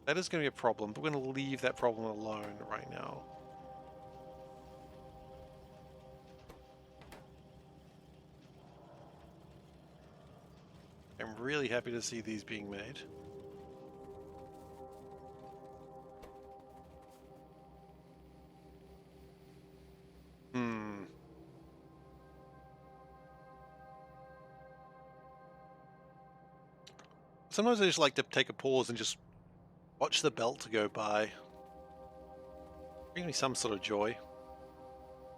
That is going to be a problem, but we're going to leave that problem alone right now. I'm really happy to see these being made. Sometimes I just like to take a pause and just watch the belt go by. Bring me some sort of joy.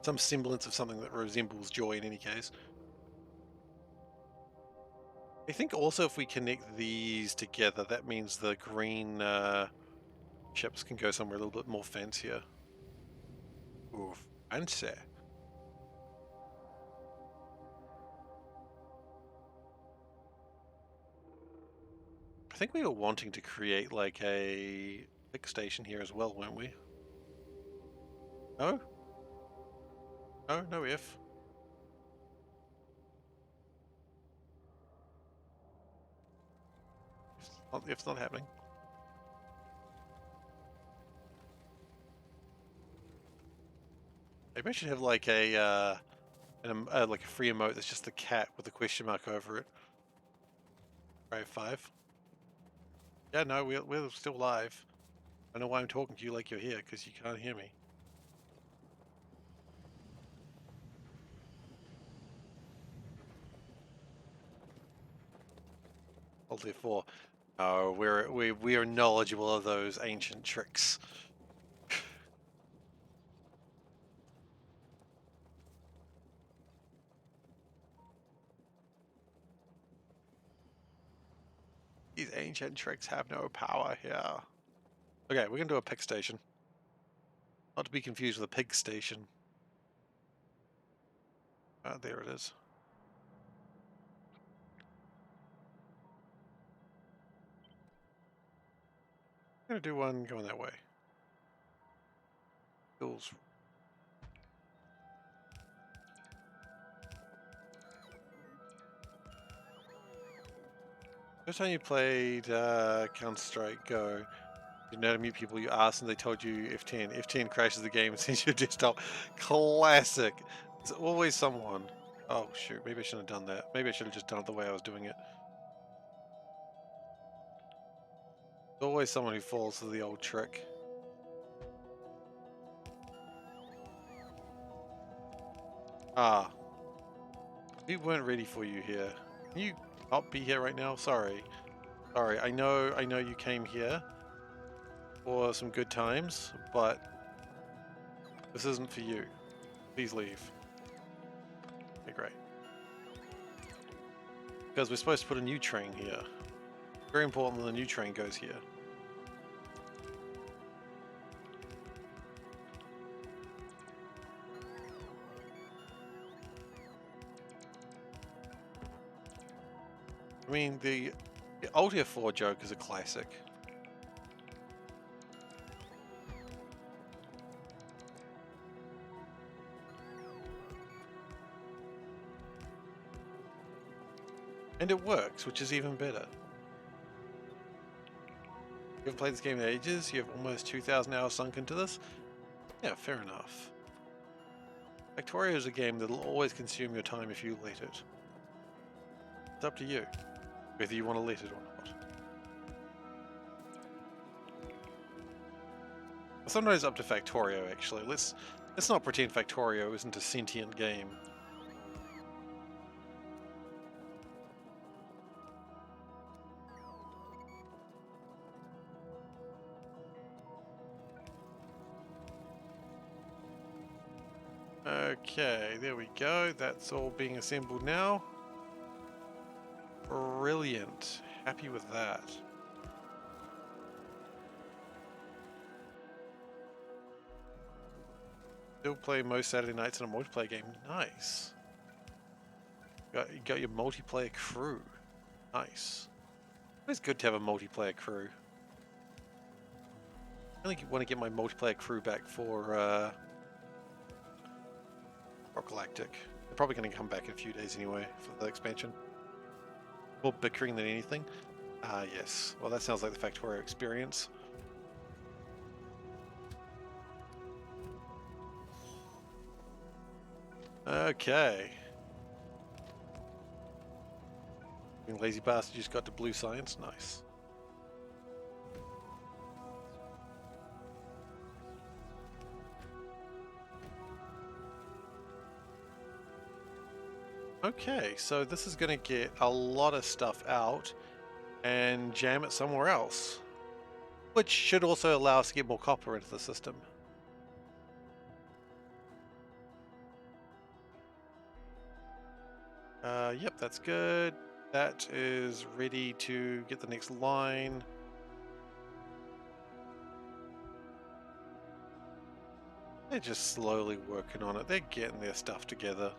Some semblance of something that resembles joy in any case. I think also if we connect these together, that means the green ships can go somewhere a little bit more fancier. Ooh, fancy. I think we were wanting to create like a pick station here as well, weren't we? No? No, no if. If's not happening. Maybe I should have like a like a free emote that's just the cat with a question mark over it. Right, 5. Yeah, no, we're still live. I know why I'm talking to you like you're here, because you can't hear me. Alt F4. No, we are knowledgeable of those ancient tricks. These ancient tricks have no power here. Okay, we're gonna do a pick station. Not to be confused with a pig station. There it is. I'm gonna do one going that way. Feels. First time you played Counter-Strike Go, you know how to mute people, you asked and they told you F10. F10 crashes the game and sends your desktop. Classic. There's always someone. Oh shoot, maybe I shouldn't have done that. Maybe I should have just done it the way I was doing it. There's always someone who falls to the old trick. Ah, we weren't ready for you here. Can you not be here right now? Sorry. Sorry, I know you came here for some good times, but this isn't for you. Please leave. Okay, great. Because we're supposed to put a new train here. Very important that the new train goes here. I mean, the Alt F4 joke is a classic. And it works, which is even better. You haven't played this game in ages, you have almost 2,000 hours sunk into this? Yeah, fair enough. Factorio is a game that'll always consume your time if you let it. It's up to you, whether you want to let it or not. Sometimes up to Factorio, actually. Let's not pretend Factorio isn't a sentient game. Okay, there we go. That's all being assembled now. Brilliant. Happy with that. Still play most Saturday nights in a multiplayer game. Nice. You got your multiplayer crew. Nice. It's good to have a multiplayer crew. I really want to get my multiplayer crew back for Galactic. They're probably going to come back in a few days anyway for the expansion. More bickering than anything. Ah, yes. Well, that sounds like the Factorio experience. Okay. You lazy bastard just got to blue science. Nice. Okay, so this is going to get a lot of stuff out and jam it somewhere else, which should also allow us to get more copper into the system. Yep, that's good. That is ready to get the next line. They're just slowly working on it. They're getting their stuff together.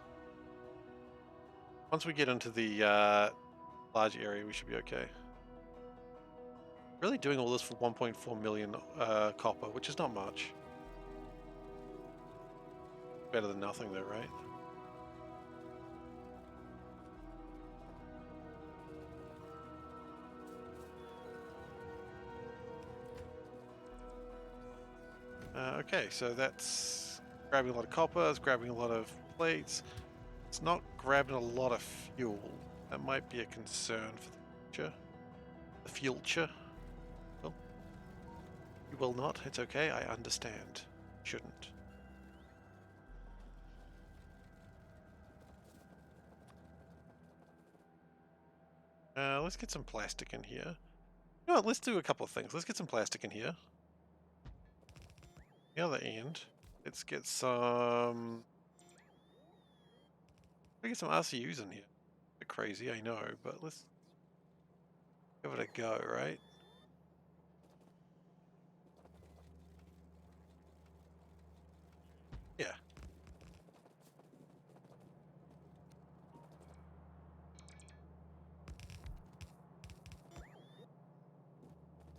Once we get into the large area, we should be okay. Really doing all this for 1.4 million copper, which is not much. Better than nothing though, right? Okay, so that's grabbing a lot of copper, it's grabbing a lot of plates. It's not grabbing a lot of fuel. That might be a concern for the future. the future. Well, you will not. It's okay. I understand. Shouldn't. Let's get some plastic in here. You know what, let's do a couple of things. Let's get some plastic in here. The other end, let's get some... Let's get some RCUs in here. A bit crazy, I know, but let's give it a go, right? Yeah.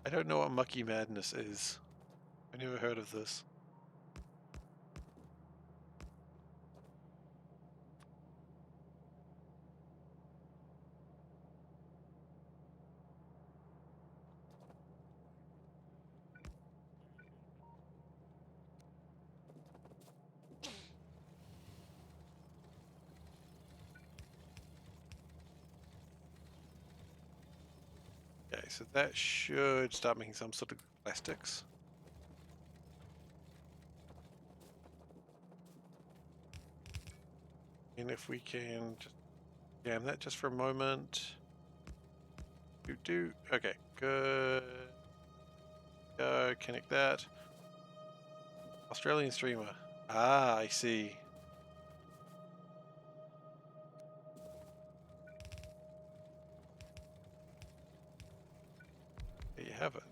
I don't know what Mucky Madness is. I never heard of this. Okay, so that should start making some sort of plastics. And if we can just jam that just for a moment. Okay, good. Go, connect that. Australian streamer. Ah, I see. There you have it.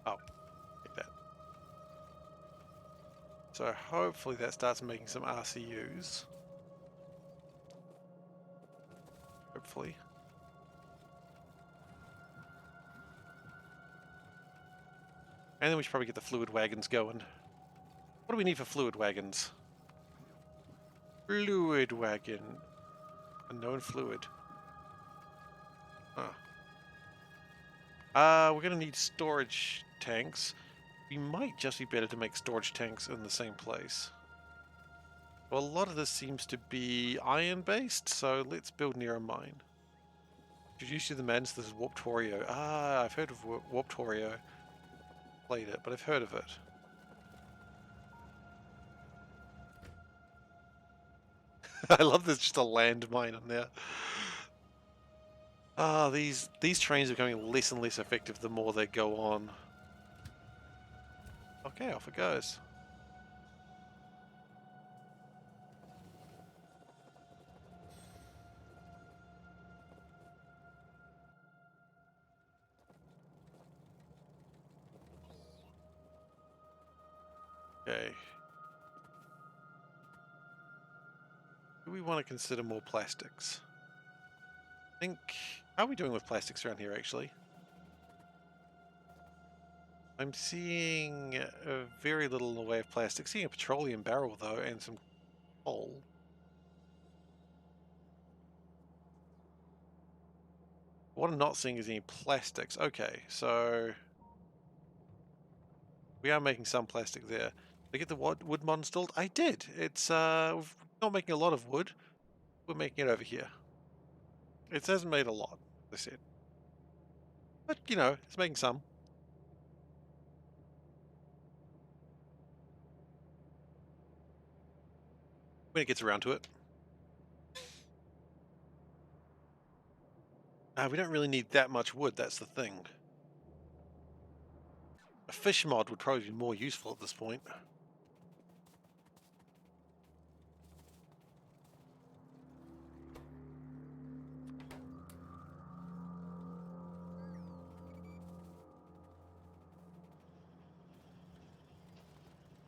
Oh, like that. So hopefully that starts making some RCUs. Hopefully. And then we should probably get the fluid wagons going. What do we need for fluid wagons? Fluid wagon. Unknown fluid. Huh. We're gonna need storage tanks. We might just be better to make storage tanks in the same place. Well, a lot of this seems to be iron-based, so let's build near a mine. Introduce you to the madness, this is Warptorio. Ah, I've heard of Warptorio. Played it, but I've heard of it. I love there's just a landmine in there. Ah, these trains are becoming less and less effective the more they go on. Okay, off it goes. Okay. Do we want to consider more plastics? I think... How are we doing with plastics around here, actually? I'm seeing very little in the way of plastic. Seeing a petroleum barrel, though, and some coal. What I'm not seeing is any plastics. Okay, so... We are making some plastic there. Did I get the wood mod installed? I did! It's, we're not making a lot of wood. We're making it over here. It hasn't made a lot, as I said. But, you know, it's making some. When it gets around to it. We don't really need that much wood, that's the thing. A fish mod would probably be more useful at this point.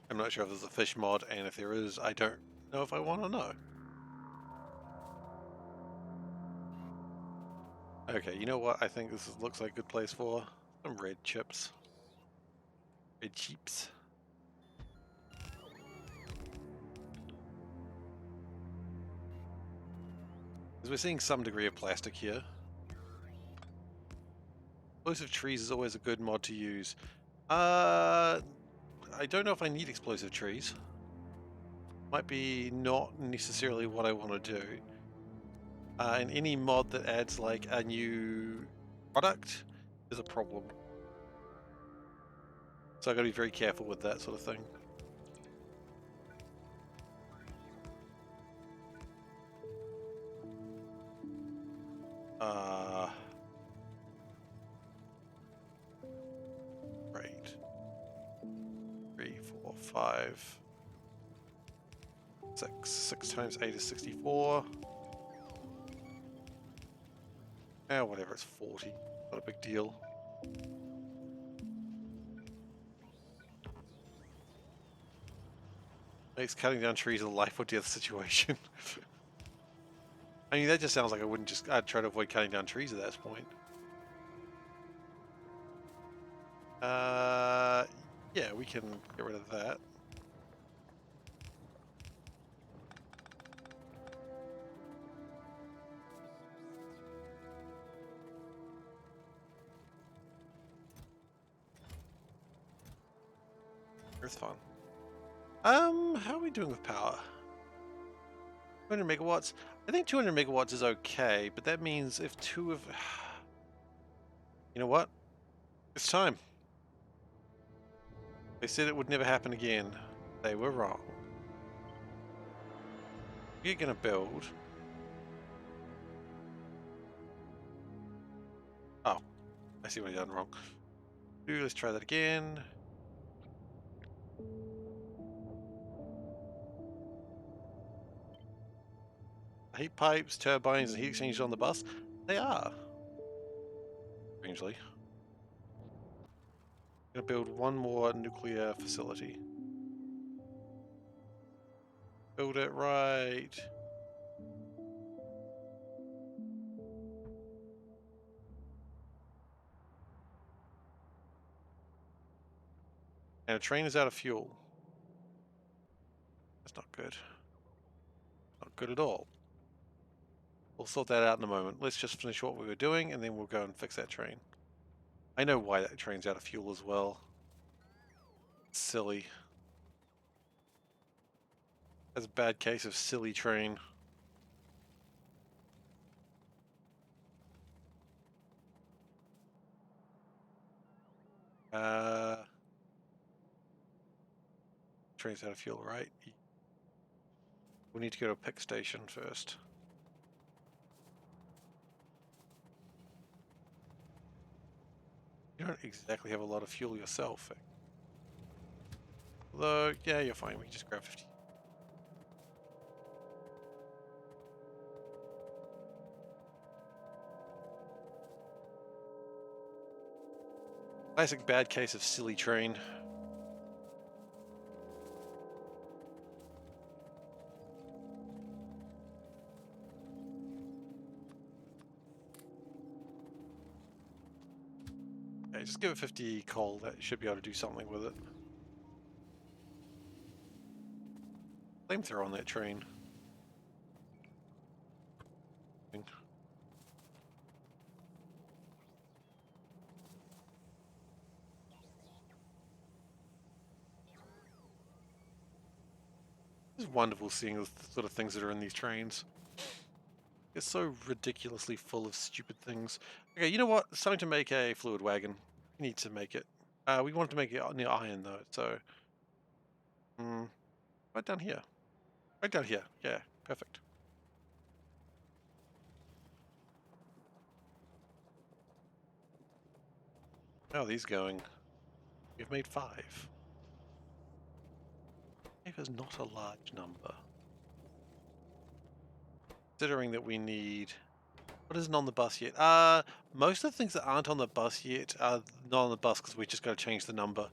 I'm not sure if there's a fish mod, and if there is, I don't know if I want to know. Okay, you know what? I think looks like a good place for some red chips. Red chips. Because we're seeing some degree of plastic here. Explosive trees is always a good mod to use. I don't know if I need explosive trees. might be not necessarily what I want to do. And any mod that adds like a new product is a problem. So I've got to be very careful with that sort of thing. Right. 3, 4, 5, 6. 6 times 8 is 64. Whatever, it's 40. Not a big deal. Makes cutting down trees a life or death situation. I mean, that just sounds like I'd try to avoid cutting down trees at that point. Yeah, we can get rid of that. Earth fun. How are we doing with power? 200 megawatts? I think 200 megawatts is okay, but that means if two of... You know what? It's time. They said it would never happen again. They were wrong. We're gonna build... Oh, I see what I've done wrong. Let's try that again. Heat pipes, turbines, and heat exchangers on the bus? They are. Strangely. I'm gonna build one more nuclear facility. Build it right. And a train is out of fuel. That's not good. Not good at all. We'll sort that out in a moment. Let's just finish what we were doing and then we'll go and fix that train. I know why that train's out of fuel as well. It's silly. That's a bad case of silly train. Train's out of fuel, right? We need to go to a pick station first. You don't exactly have a lot of fuel yourself. Although, yeah, you're fine. We can just grab 50. Classic bad case of silly train. Okay, just give it 50 coal. That should be able to do something with it. Flamethrower on that train. It's wonderful seeing the sort of things that are in these trains. It's so ridiculously full of stupid things. Okay, you know what? It's time to make a fluid wagon. We need to make it. We wanted to make it near iron though, so... right down here. Right down here. Yeah, perfect. How are these going? We've made 5. 5 is not a large number. Considering that we need... What isn't on the bus yet? Most of the things that aren't on the bus yet are not on the bus because we just got to change the number.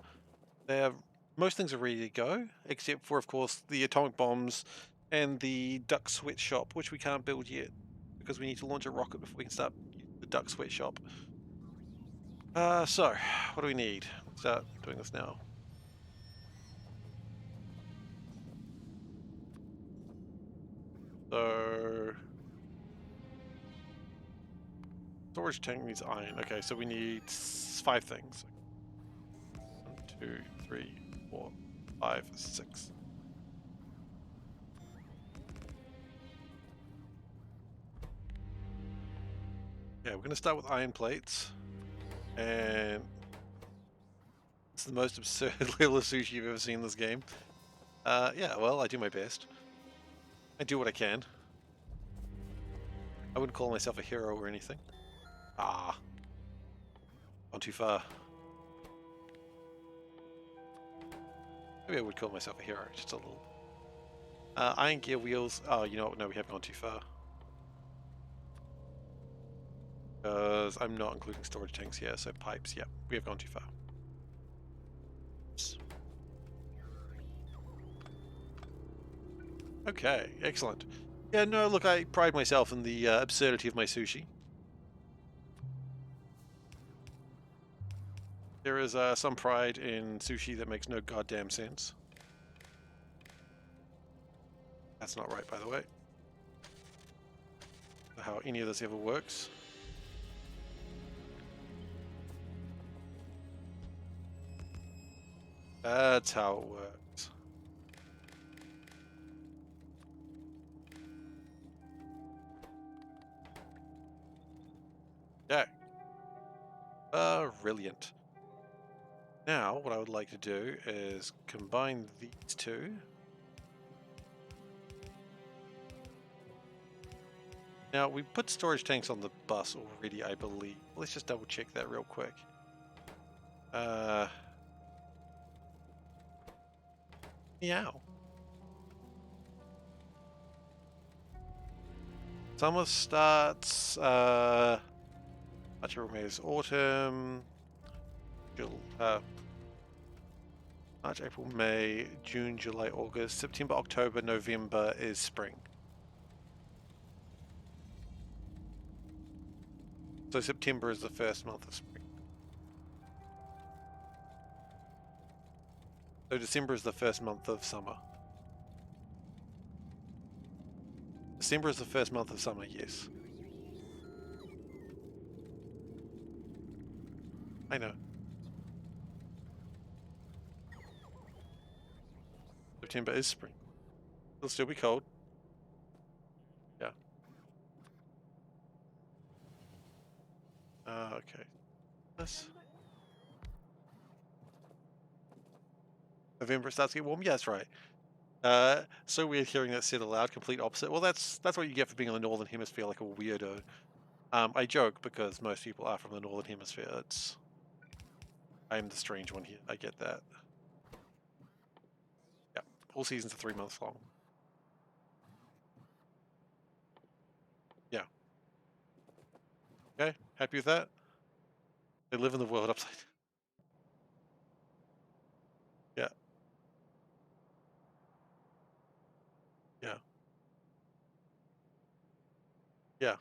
Most things are ready to go, except for, of course, the atomic bombs and the duck sweatshop, which we can't build yet because we need to launch a rocket before we can start the duck sweatshop. So, what do we need? Start doing this now. So... Storage tank needs iron. Okay, so we need 5 things. 1, 2, 3, 4, 5, 6. Yeah, we're going to start with iron plates. And it's the most absurd level of sushi you've ever seen in this game. Yeah, well, I do my best. I do what I can. I wouldn't call myself a hero or anything. Ah, gone too far. Maybe I would call myself a hero, just a little. Iron gear wheels. Oh, you know what? No, we have gone too far. Because I'm not including storage tanks here, so pipes, yeah, we have gone too far. Oops. Okay, excellent. Yeah, no, look, I pride myself in the absurdity of my sushi. There is some pride in sushi that makes no goddamn sense. That's not right, by the way. How any of this ever works. That's how it works. Yeah. Brilliant. Now, what I would like to do is combine these two. Now, we put storage tanks on the bus already, I believe. Let's just double check that real quick. Meow. Summer starts, March, April, May is autumn. March, April, May, June, July, August, September, October, November is spring. So September is the first month of spring. So December is the first month of summer. December is the first month of summer, yes. I know. September is spring. It'll still be cold. Yeah. Okay. This. November it starts to get warm. Yeah, that's right. So weird hearing that said aloud, complete opposite. Well, that's what you get for being in the Northern Hemisphere like a weirdo. I joke because most people are from the Northern Hemisphere. I'm the strange one here. I get that. Yeah, all seasons are 3 months long. Yeah. Okay, happy with that? They live in the world upside down. Yeah. Yeah.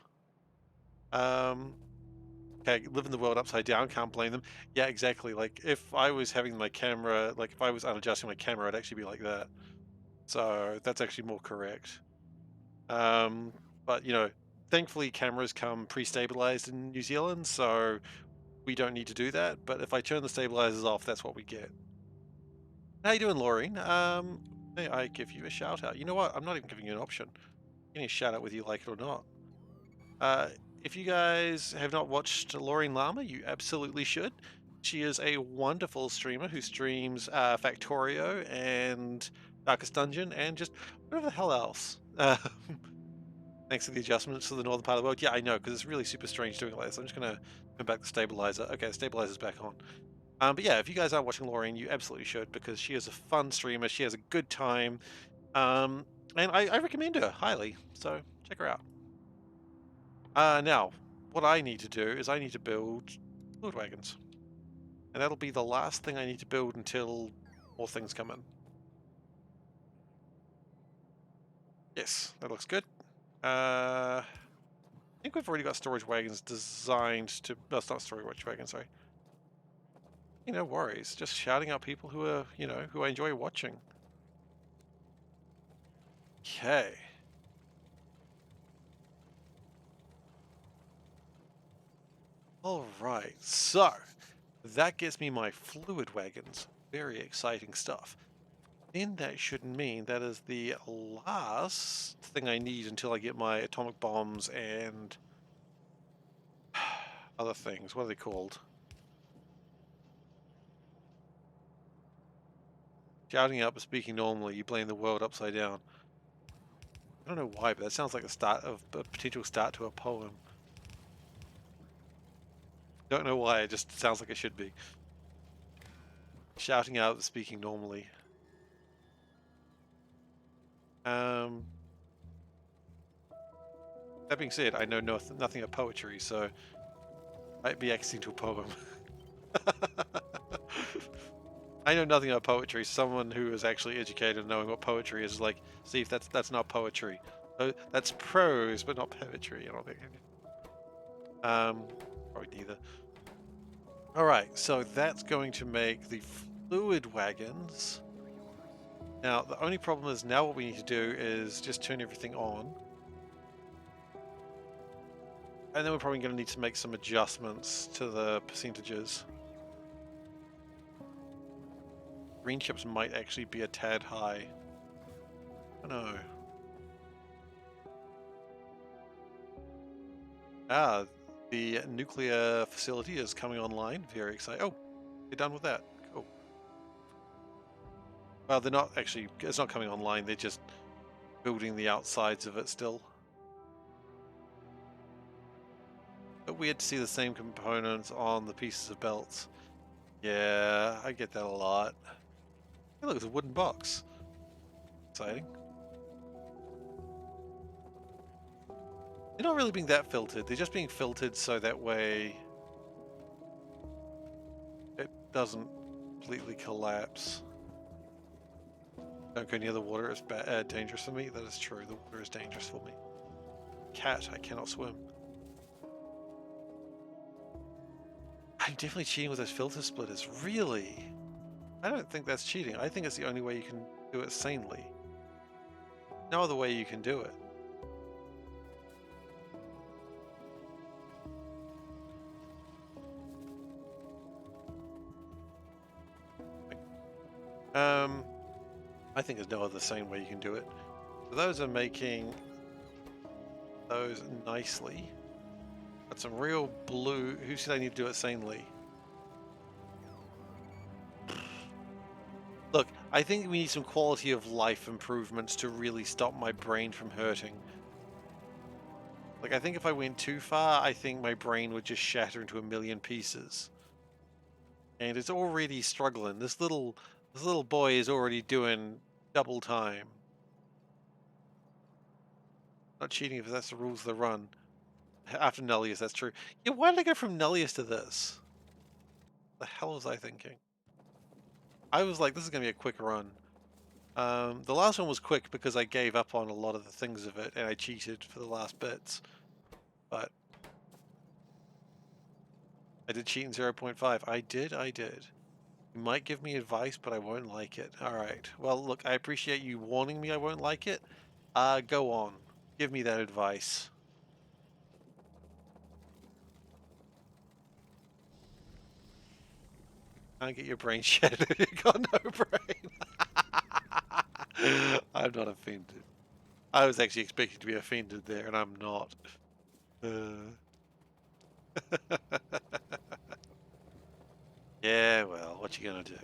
Yeah. Okay, live in the world upside down, can't blame them. Yeah, exactly. Like, if I was having my camera, like, if I was unadjusting my camera, I'd actually be like that. So, that's actually more correct. Um, but, you know, thankfully cameras come pre-stabilized in New Zealand, so we don't need to do that. But if I turn the stabilizers off, that's what we get. How you doing, Laureen? May I give you a shout out? You know what? I'm not even giving you an option. I'm getting a shout out whether you like it or not. If you guys have not watched Laureen Lama, you absolutely should. She is a wonderful streamer who streams Factorio and Darkest Dungeon and just whatever the hell else. Thanks to the adjustments to the northern part of the world. Yeah, I know, because it's really super strange doing it like this. I'm just going to come back the stabilizer. Okay, the stabilizer's back on. But yeah, if you guys aren't watching Laureen, you absolutely should, because she is a fun streamer. She has a good time. And I recommend her highly. So check her out. Now, what I need to do is I need to build fluid wagons. And that'll be the last thing I need to build until more things come in. Yes, that looks good. I think we've already got storage wagons designed to... No, it's not storage wagons, sorry. Hey, no worries. Just shouting out people who are, you know, who I enjoy watching. Okay. Alright, so that gets me my fluid wagons. Very exciting stuff. Then that should mean that is the last thing I need until I get my atomic bombs and other things. What are they called? Shouting up, speaking normally, you blame the world upside down. I don't know why, but that sounds like the start of a potential start to a poem. Don't know why, it just sounds like it should be. Shouting out, speaking normally. That being said, I know nothing of poetry, so I'd be accessing to a poem. I know nothing about poetry. Someone who is actually educated knowing what poetry is like, Steve, that's not poetry. That's prose, but not poetry. I don't think. Probably neither. All right, so that's going to make the fluid wagons. Now, the only problem is now what we need to do is just turn everything on. And then we're probably going to need to make some adjustments to the percentages. Green chips might actually be a tad high. I don't know. Ah, the nuclear facility is coming online. Very exciting. Oh, they're done with that. Cool. Well, they're not actually, it's not coming online. They're just building the outsides of it still. But weird to see the same components on the pieces of belts. Yeah, I get that a lot. Hey, look, it's a wooden box. Exciting. They're not really being that filtered. They're just being filtered so that way it doesn't completely collapse. Don't go near the water, it's dangerous for me. That is true, the water is dangerous for me. Cat, I cannot swim. I'm definitely cheating with those filter splitters, really? I don't think that's cheating. I think it's the only way you can do it sanely. No other way you can do it. I think there's no other sane way you can do it. So those are making those nicely. Got some real blue. Who said I need to do it sanely? Look, I think we need some quality of life improvements to really stop my brain from hurting. Like, I think if I went too far, I think my brain would just shatter into a million pieces. And it's already struggling. This little boy is already doing double time. Not cheating if that's the rules of the run. After Nullius, that's true. Yeah, why did I go from Nullius to this? The hell was I thinking? I was like, this is going to be a quick run. The last one was quick because I gave up on a lot of the things of it and I cheated for the last bits. But I did cheat in 0.5. I did. You might give me advice, but I won't like it. Alright. Well, look, I appreciate you warning me I won't like it. Go on. Give me that advice. Can't get your brain shattered. You got no brain. I'm not offended. I was actually expecting to be offended there, and I'm not. Yeah, well, what you gonna do?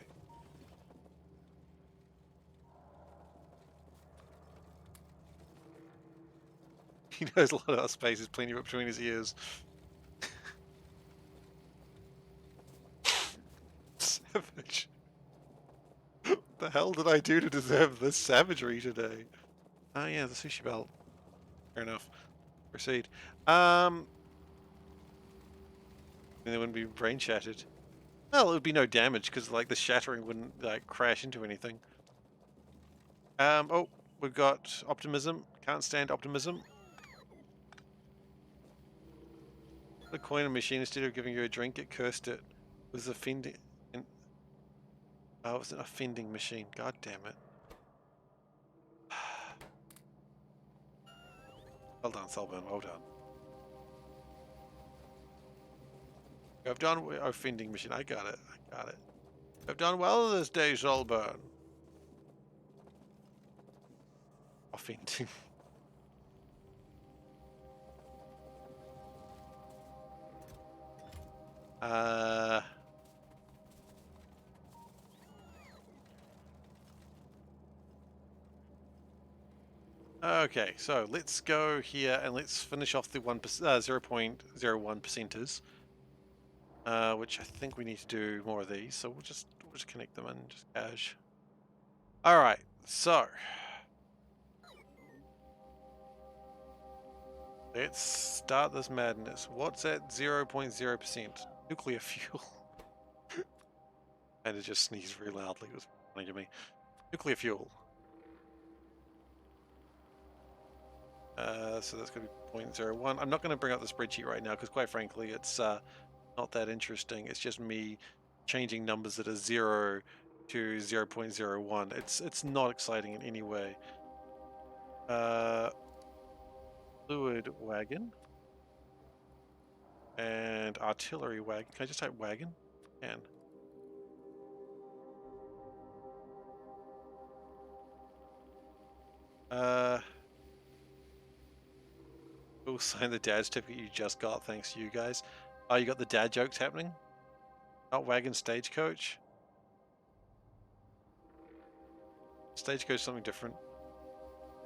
He knows a lot about space. There's plenty of it between his ears. Savage. What the hell did I do to deserve this savagery today? Oh yeah, the sushi belt. Fair enough. Proceed. And there wouldn't be brain shattered. Well, it would be no damage because like the shattering wouldn't like crash into anything. Oh, we've got optimism. Can't stand optimism. The coin machine, instead of giving you a drink, it cursed it. It was offending. Oh, it was an offending machine. God damn it. Well done, Solburn. Well done. I've done offending machine. I got it. I've done well this day, Solburn. Offending. Uh, okay, so let's go here and let's finish off the 0.01 percenters, which I think we need to do more of these. So we'll just connect them in, just cash. All right, so let's start this madness. What's at 0.0%? Nuclear fuel. And it just sneezed very loudly. It was funny to me. Nuclear fuel. So that's going to be 0.01. I'm not going to bring up the spreadsheet right now because, quite frankly, it's not that interesting. It's just me changing numbers that are 0 to 0.01. It's not exciting in any way. Fluid wagon and artillery wagon. Can I just type wagon? Can. We'll sign the dad certificate you just got. Thanks to you guys. Oh, you got the dad jokes happening? Not wagon, stagecoach. Stagecoach something different.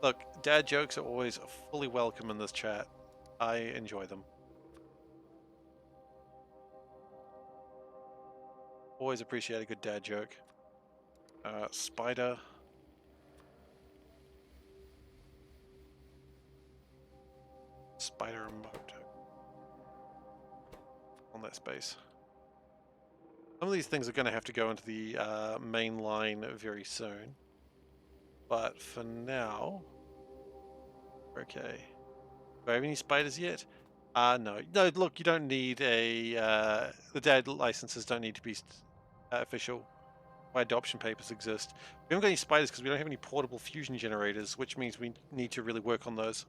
Look, dad jokes are always fully welcome in this chat. I enjoy them. Always appreciate a good dad joke. Spider. Spider remote. On that space. Some of these things are going to have to go into the main line very soon. But for now... Okay. Do I have any spiders yet? No. No, look, you don't need a... the dad licenses don't need to be official. My adoption papers exist. We haven't got any spiders because we don't have any portable fusion generators, which means we need to really work on those.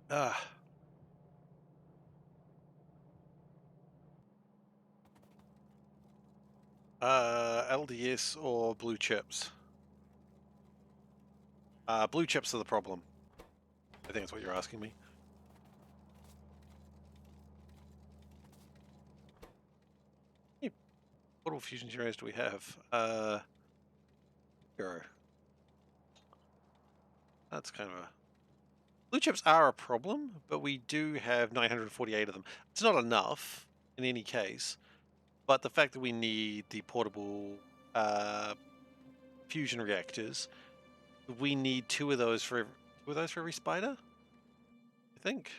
Ah. LDS or blue chips? Blue chips are the problem. I think that's what you're asking me. How many portable fusion generators do we have? Zero. That's kind of a... Blue chips are a problem, but we do have 948 of them. It's not enough in any case, but the fact that we need the portable fusion reactors, we need two of those for every spider, I think.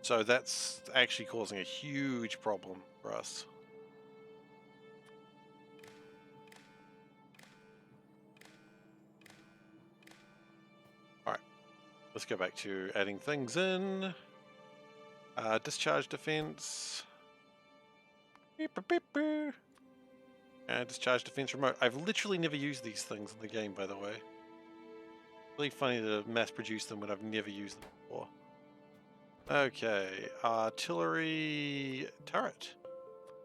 So that's actually causing a huge problem for us. All right, let's go back to adding things in. Discharge defense. Discharge defense remote. I've literally never used these things in the game, by the way. Really funny to mass produce them when I've never used them before. Okay, artillery turret.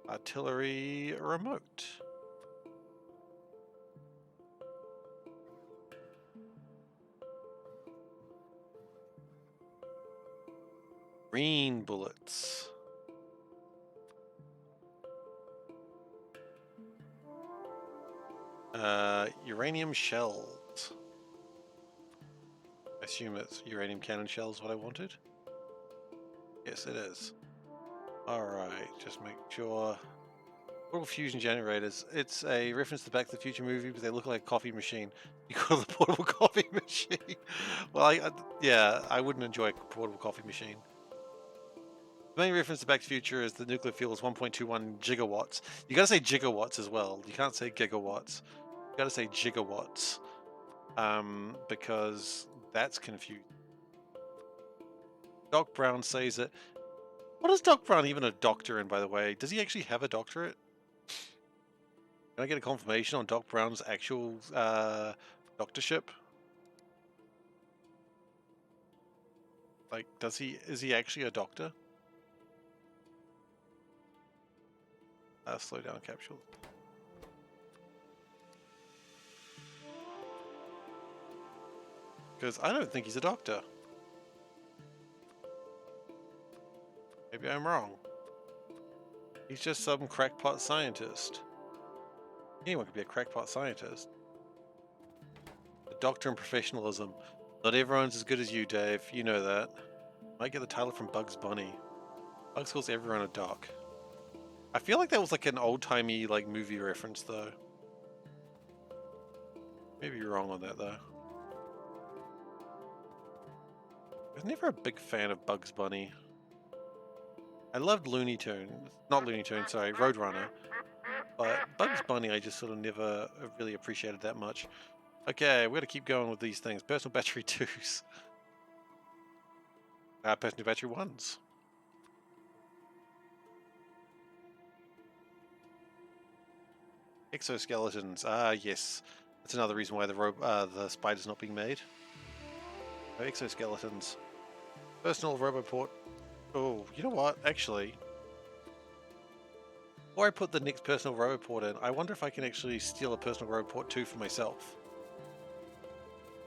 Artillery remote. Green bullets. Uranium shells. I assume it's uranium cannon shells what I wanted. Yes, it is. Alright, just make sure. Portable fusion generators. It's a reference to the Back to the Future movie, but they look like a coffee machine. You call it a portable coffee machine. Well, yeah, I wouldn't enjoy a portable coffee machine. The main reference to Back to the Future is the nuclear fuel is 1.21 gigawatts. You gotta say gigawatts as well. You can't say gigawatts. You gotta say gigawatts. Because that's confusing. Doc Brown says it. What is Doc Brown even a doctor in, by the way? Does he actually have a doctorate? Can I get a confirmation on Doc Brown's actual doctorship? Like, is he actually a doctor? Slow down capsule. Because I don't think he's a doctor. Maybe I'm wrong. He's just some crackpot scientist. Anyone could be a crackpot scientist. A doctor in professionalism. Not everyone's as good as you, Dave. You know that. Might get the title from Bugs Bunny. Bugs calls everyone a doc. I feel like that was like an old-timey like movie reference though. Maybe you're wrong on that though. I was never a big fan of Bugs Bunny. I loved Looney Tunes. Not Looney Tunes, sorry, Roadrunner. But Bugs Bunny I just sort of never really appreciated that much. Okay, we're gonna keep going with these things. Personal battery 2s. Personal battery 1s. Exoskeletons. Ah, yes. That's another reason why the spider's not being made. No exoskeletons. Personal roboport. Oh, you know what? Actually, before I put the next personal roboport in, I wonder if I can actually steal a personal roboport 2 for myself.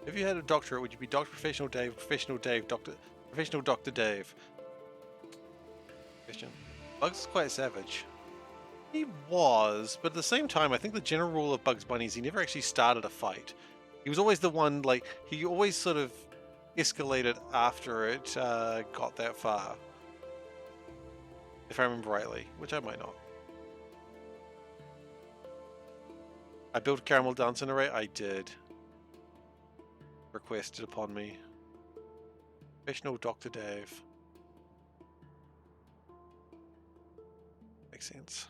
If you had a doctorate, would you be Dr. Professional Dave, Professional Dr. Dave? Question. Bugs is quite savage. He was, but at the same time, I think the general rule of Bugs Bunny is he never actually started a fight. He was always the one, like, he always sort of escalated after it got that far. If I remember rightly, which I might not. I built a caramel dancing array? I did. Requested upon me. Professional Dr. Dave. Makes sense.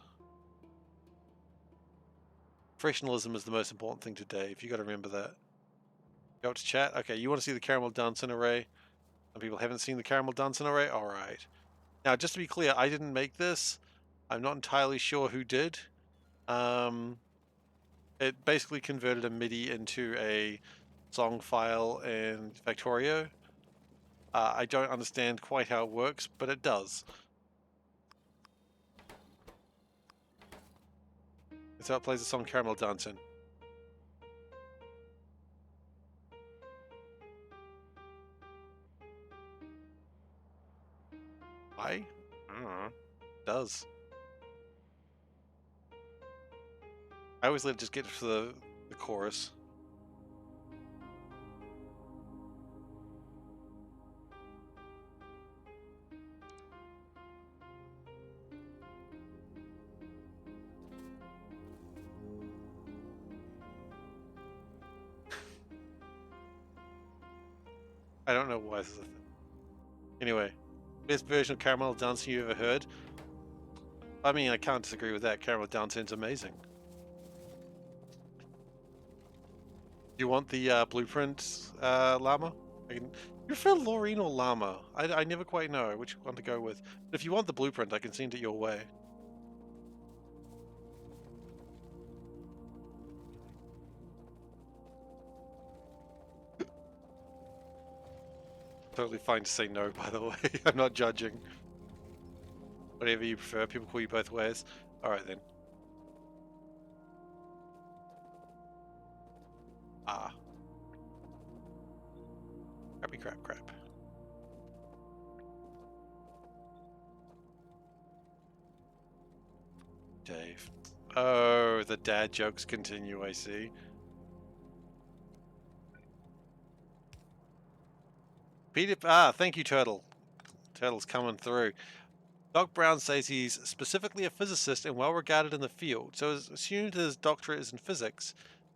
Professionalism is the most important thing to Dave. You gotta remember that. Go up to chat. Okay, you want to see the caramel dancing array? Some people haven't seen the caramel dancing array? Alright. Now, just to be clear, I didn't make this. I'm not entirely sure who did. It basically converted a MIDI into a song file in Factorio. I don't understand quite how it works, but it does. It's how it plays the song Caramel Dancing. Why? I don't know. It does. I always let it just get to the chorus. I don't know why this is a thing. Anyway, best version of Caramel Dancing you ever heard? I mean, I can't disagree with that. Caramel Dancing's amazing. Do you want the blueprint, llama? You prefer Laureen or llama? I never quite know which one to go with. But if you want the blueprint, I can send it your way. Totally fine to say no, by the way. I'm not judging. Whatever you prefer, people call you both ways. Alright then. Ah. Crappy crap crap. Dave. Oh, the dad jokes continue, I see. Peter, thank you, Turtle. Turtle's coming through. Doc Brown says he's specifically a physicist and well regarded in the field, so it's assumed his doctorate is in physics.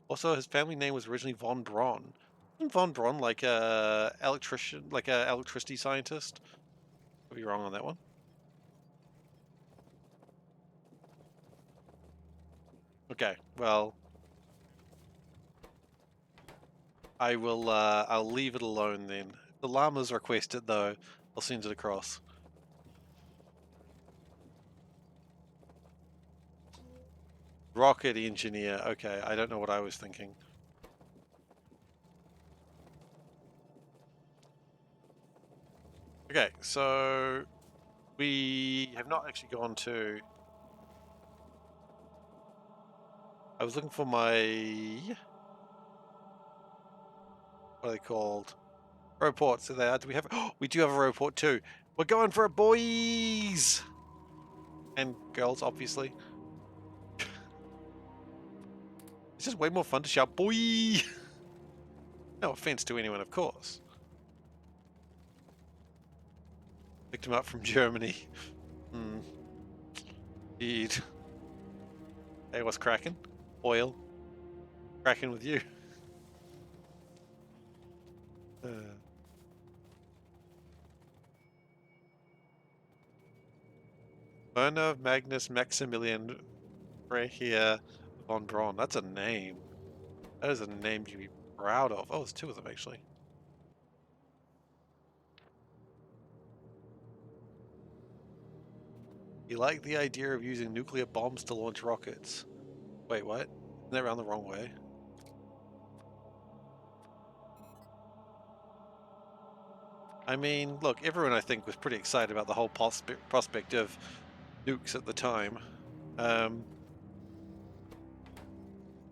Also, his family name was originally Von Braun. Isn't Von Braun like a electrician, like a electricity scientist? Could be wrong on that one. Okay, well, I will. I'll leave it alone then. If the llamas request it though, I'll send it across. Rocket engineer. Okay, I don't know what I was thinking. Okay, so we have not actually gone to. I was looking for my. what are they called? Roports. So they are. Do we have? Oh, we do have a roport too. We're going for it, boys and girls, obviously. It's just way more fun to shout, boy! No offense to anyone, of course. Picked him up from Germany. Hmm. Indeed. Hey, what's cracking? Oil. Cracking with you. Werner Magnus Maximilian Freya von Braun. That's a name. That is a name to be proud of. Oh, there's two of them, actually. You like the idea of using nuclear bombs to launch rockets. Wait, what? Isn't that around the wrong way? I mean, look, everyone I think was pretty excited about the whole prospect of nukes at the time. I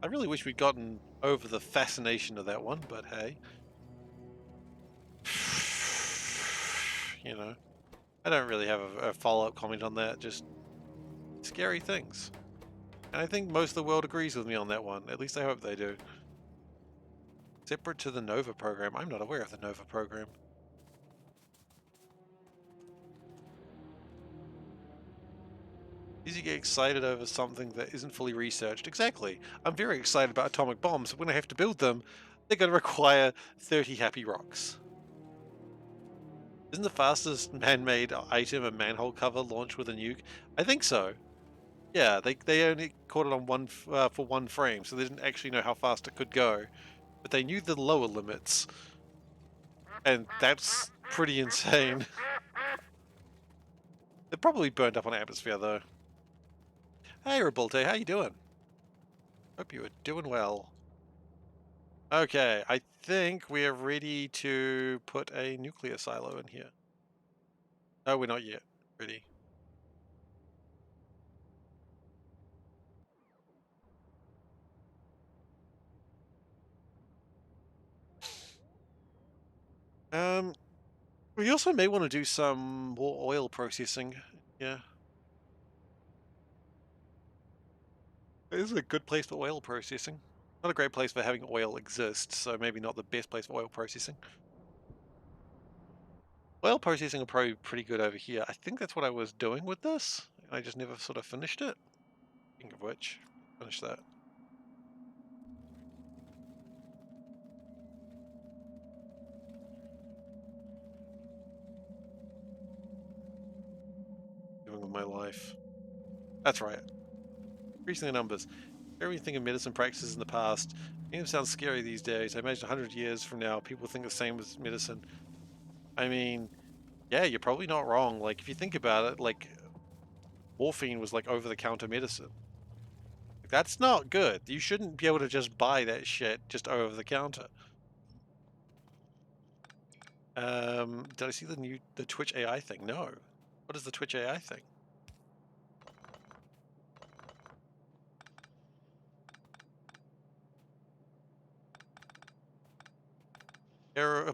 really wish we'd gotten over the fascination of that one, but hey. You know, I don't really have a follow-up comment on that, just scary things. And I think most of the world agrees with me on that one, at least I hope they do. Separate to the NOVA program, I'm not aware of the NOVA program. Easy to get excited over something that isn't fully researched. Exactly. I'm very excited about atomic bombs, but when I have to build them, they're going to require 30 happy rocks. Isn't the fastest man-made item a manhole cover launched with a nuke? I think so. Yeah, they only caught it on for one frame, so they didn't actually know how fast it could go. But they knew the lower limits. And that's pretty insane. They're probably burned up on atmosphere, though. Hey, Rabulte, how you doing? Hope you are doing well. Okay, I think we are ready to put a nuclear silo in here. No, we're not yet ready. We also may want to do some more oil processing. Yeah. This is a good place for oil processing. Not a great place for having oil exist, so maybe not the best place for oil processing. Oil processing will probably be pretty good over here. I think that's what I was doing with this. I just never sort of finished it. Speaking of which, finish that. Doing with my life. That's right. Increasing the numbers. Everything in medicine practices in the past. It sounds scary these days. I imagine 100 years from now, people think the same as medicine. I mean, yeah, you're probably not wrong. Like, if you think about it, like, morphine was like over-the-counter medicine. That's not good. You shouldn't be able to just buy that shit just over the counter. Did I see the Twitch AI thing? No. What is the Twitch AI thing?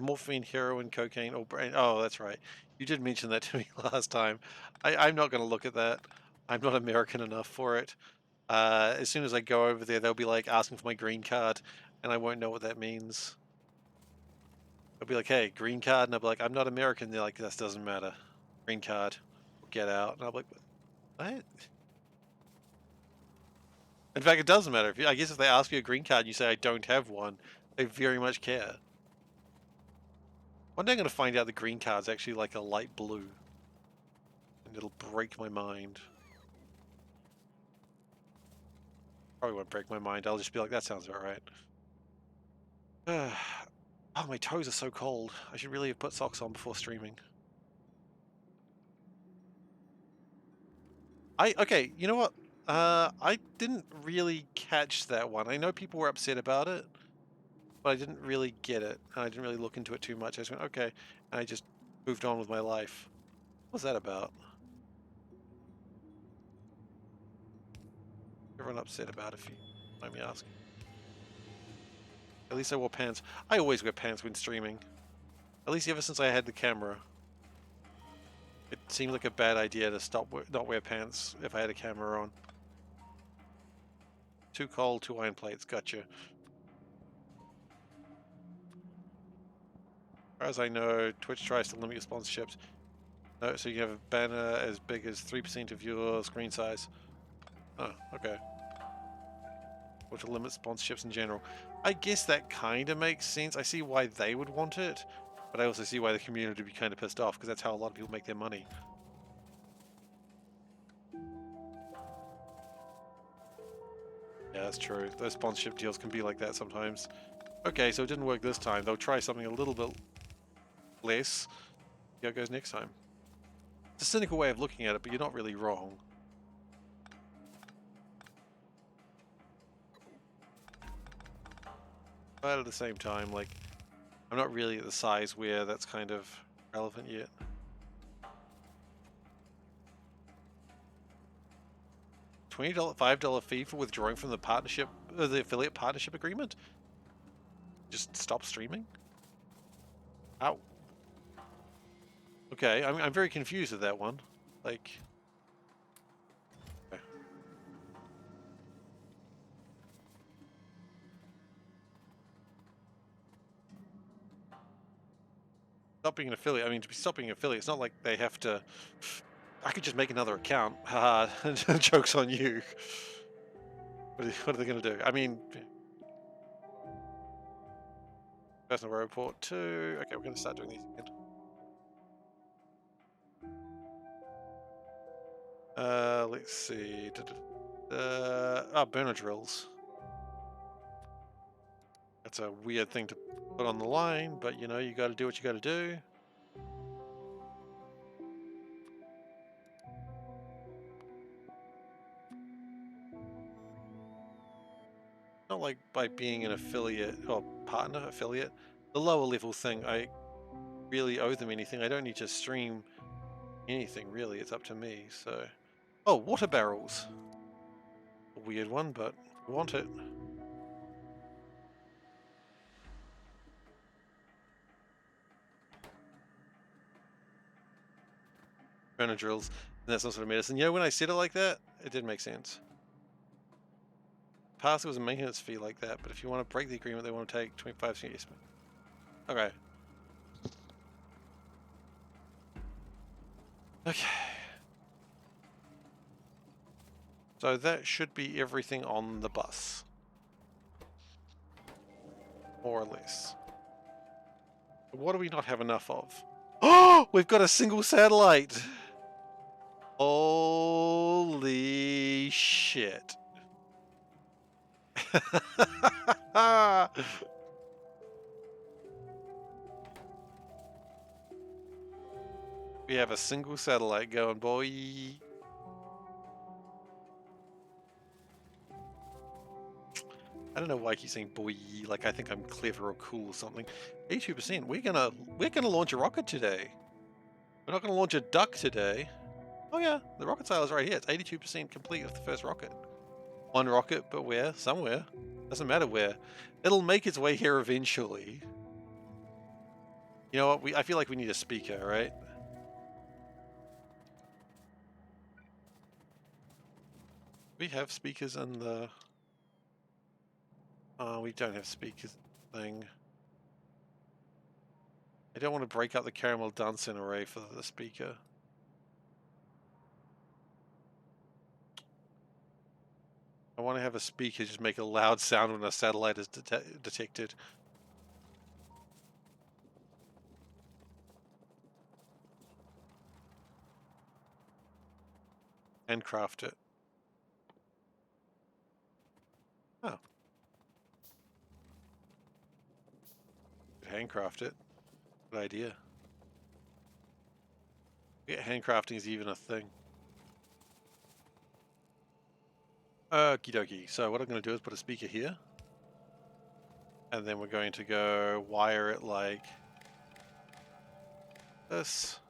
Morphine, heroin, cocaine, or brain. Oh, that's right. You did mention that to me last time. I'm not going to look at that. I'm not American enough for it. As soon as I go over there, they'll be like asking for my green card, and I won't know what that means. They'll be like, "Hey, green card," and I'll be like, "I'm not American." They're like, "This doesn't matter. Green card, get out." And I'll be like, "What?" In fact, it doesn't matter. I guess if they ask you a green card and you say I don't have one, they very much care. One day I'm going to find out the green card's actually like a light blue. And it'll break my mind. Probably won't break my mind. I'll just be like, that sounds about right. Oh, my toes are so cold. I should really have put socks on before streaming. Okay, you know what? I didn't really catch that one. I know people were upset about it, but I didn't really get it. And I didn't really look into it too much. I just went, okay, and I just moved on with my life. What's that about? Everyone upset about, if you mind me asking. At least I wore pants. I always wear pants when streaming. At least ever since I had the camera. It seemed like a bad idea to not wear pants if I had a camera on. Too cold, 2 iron plates. Gotcha. As far as I know, Twitch tries to limit your sponsorships. No, so you have a banner as big as 3% of your screen size. Oh, okay. Or to limit sponsorships in general. I guess that kind of makes sense. I see why they would want it, but I also see why the community would be kind of pissed off, because that's how a lot of people make their money. Yeah, that's true. Those sponsorship deals can be like that sometimes. Okay, so it didn't work this time. They'll try something a little bit less. See how it goes next time. It's a cynical way of looking at it, but you're not really wrong. But at the same time, like, I'm not really at the size where that's kind of relevant yet. $5 fee for withdrawing from the partnership, the affiliate partnership agreement. Just stop streaming. Ow. Okay, I'm very confused with that one. Like, okay. Stop being an affiliate. I mean, to be stop being an affiliate, it's not like they have to. I could just make another account. Haha, joke's on you. What are they going to do? I mean, personal report 2. Okay, we're going to start doing these again. Let's see. Burner drills. That's a weird thing to put on the line, but you know, you got to do what you got to do. Not like by being an affiliate or partner affiliate. The lower level thing, I really owe them anything. I don't need to stream anything really. It's up to me. So, oh, water barrels. A weird one, but I want it. Burner drills. And that's some sort of medicine. You know, when I said it like that, it did make sense. Past it was a maintenance fee like that, but if you want to break the agreement, they want to take 25% yes. Okay. Okay. So that should be everything on the bus. More or less. What do we not have enough of? Oh, we've got a single satellite. Holy shit. We have a single satellite going, boy. I don't know why I keep saying boy, like I think I'm clever or cool or something. 82%. We're gonna launch a rocket today. We're not gonna launch a duck today. Oh yeah, the rocket sail is right here. It's 82% complete of the first rocket. One rocket, but where? Somewhere. Doesn't matter where. It'll make its way here eventually. You know what? I feel like we need a speaker, right? We have speakers in the... Oh, we don't have speakers thing. I don't want to break up the caramel Dunsen array for the speaker. I want to have a speaker just make a loud sound when a satellite is detected. And craft it. Oh. Handcraft it. Good idea. Yeah, handcrafting is even a thing. Okie dokie. So what I'm going to do is put a speaker here. And then we're going to go wire it like this.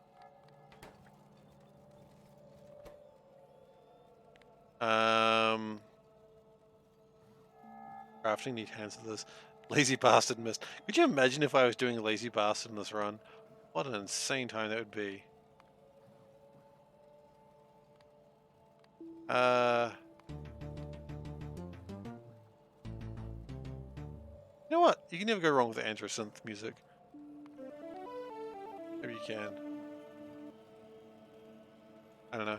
Crafting, need hands for this. Lazy bastard missed. Could you imagine if I was doing a lazy bastard in this run? What an insane time that would be. You know what? You can never go wrong with androsynth music. Maybe you can. I don't know.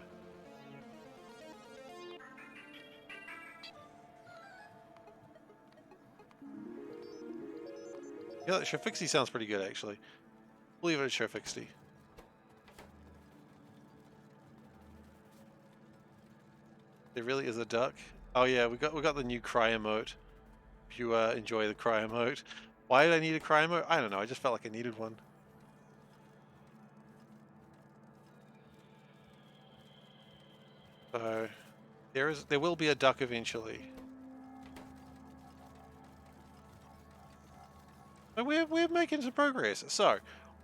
Yeah, that Shofixie sounds pretty good actually. Believe it, it's Shofixie. There really is a duck. Oh yeah, we got the new cry emote. If you enjoy the cry emote. Why did I need a cry emote? I don't know. I just felt like I needed one. So there will be a duck eventually. But we're making some progress. So,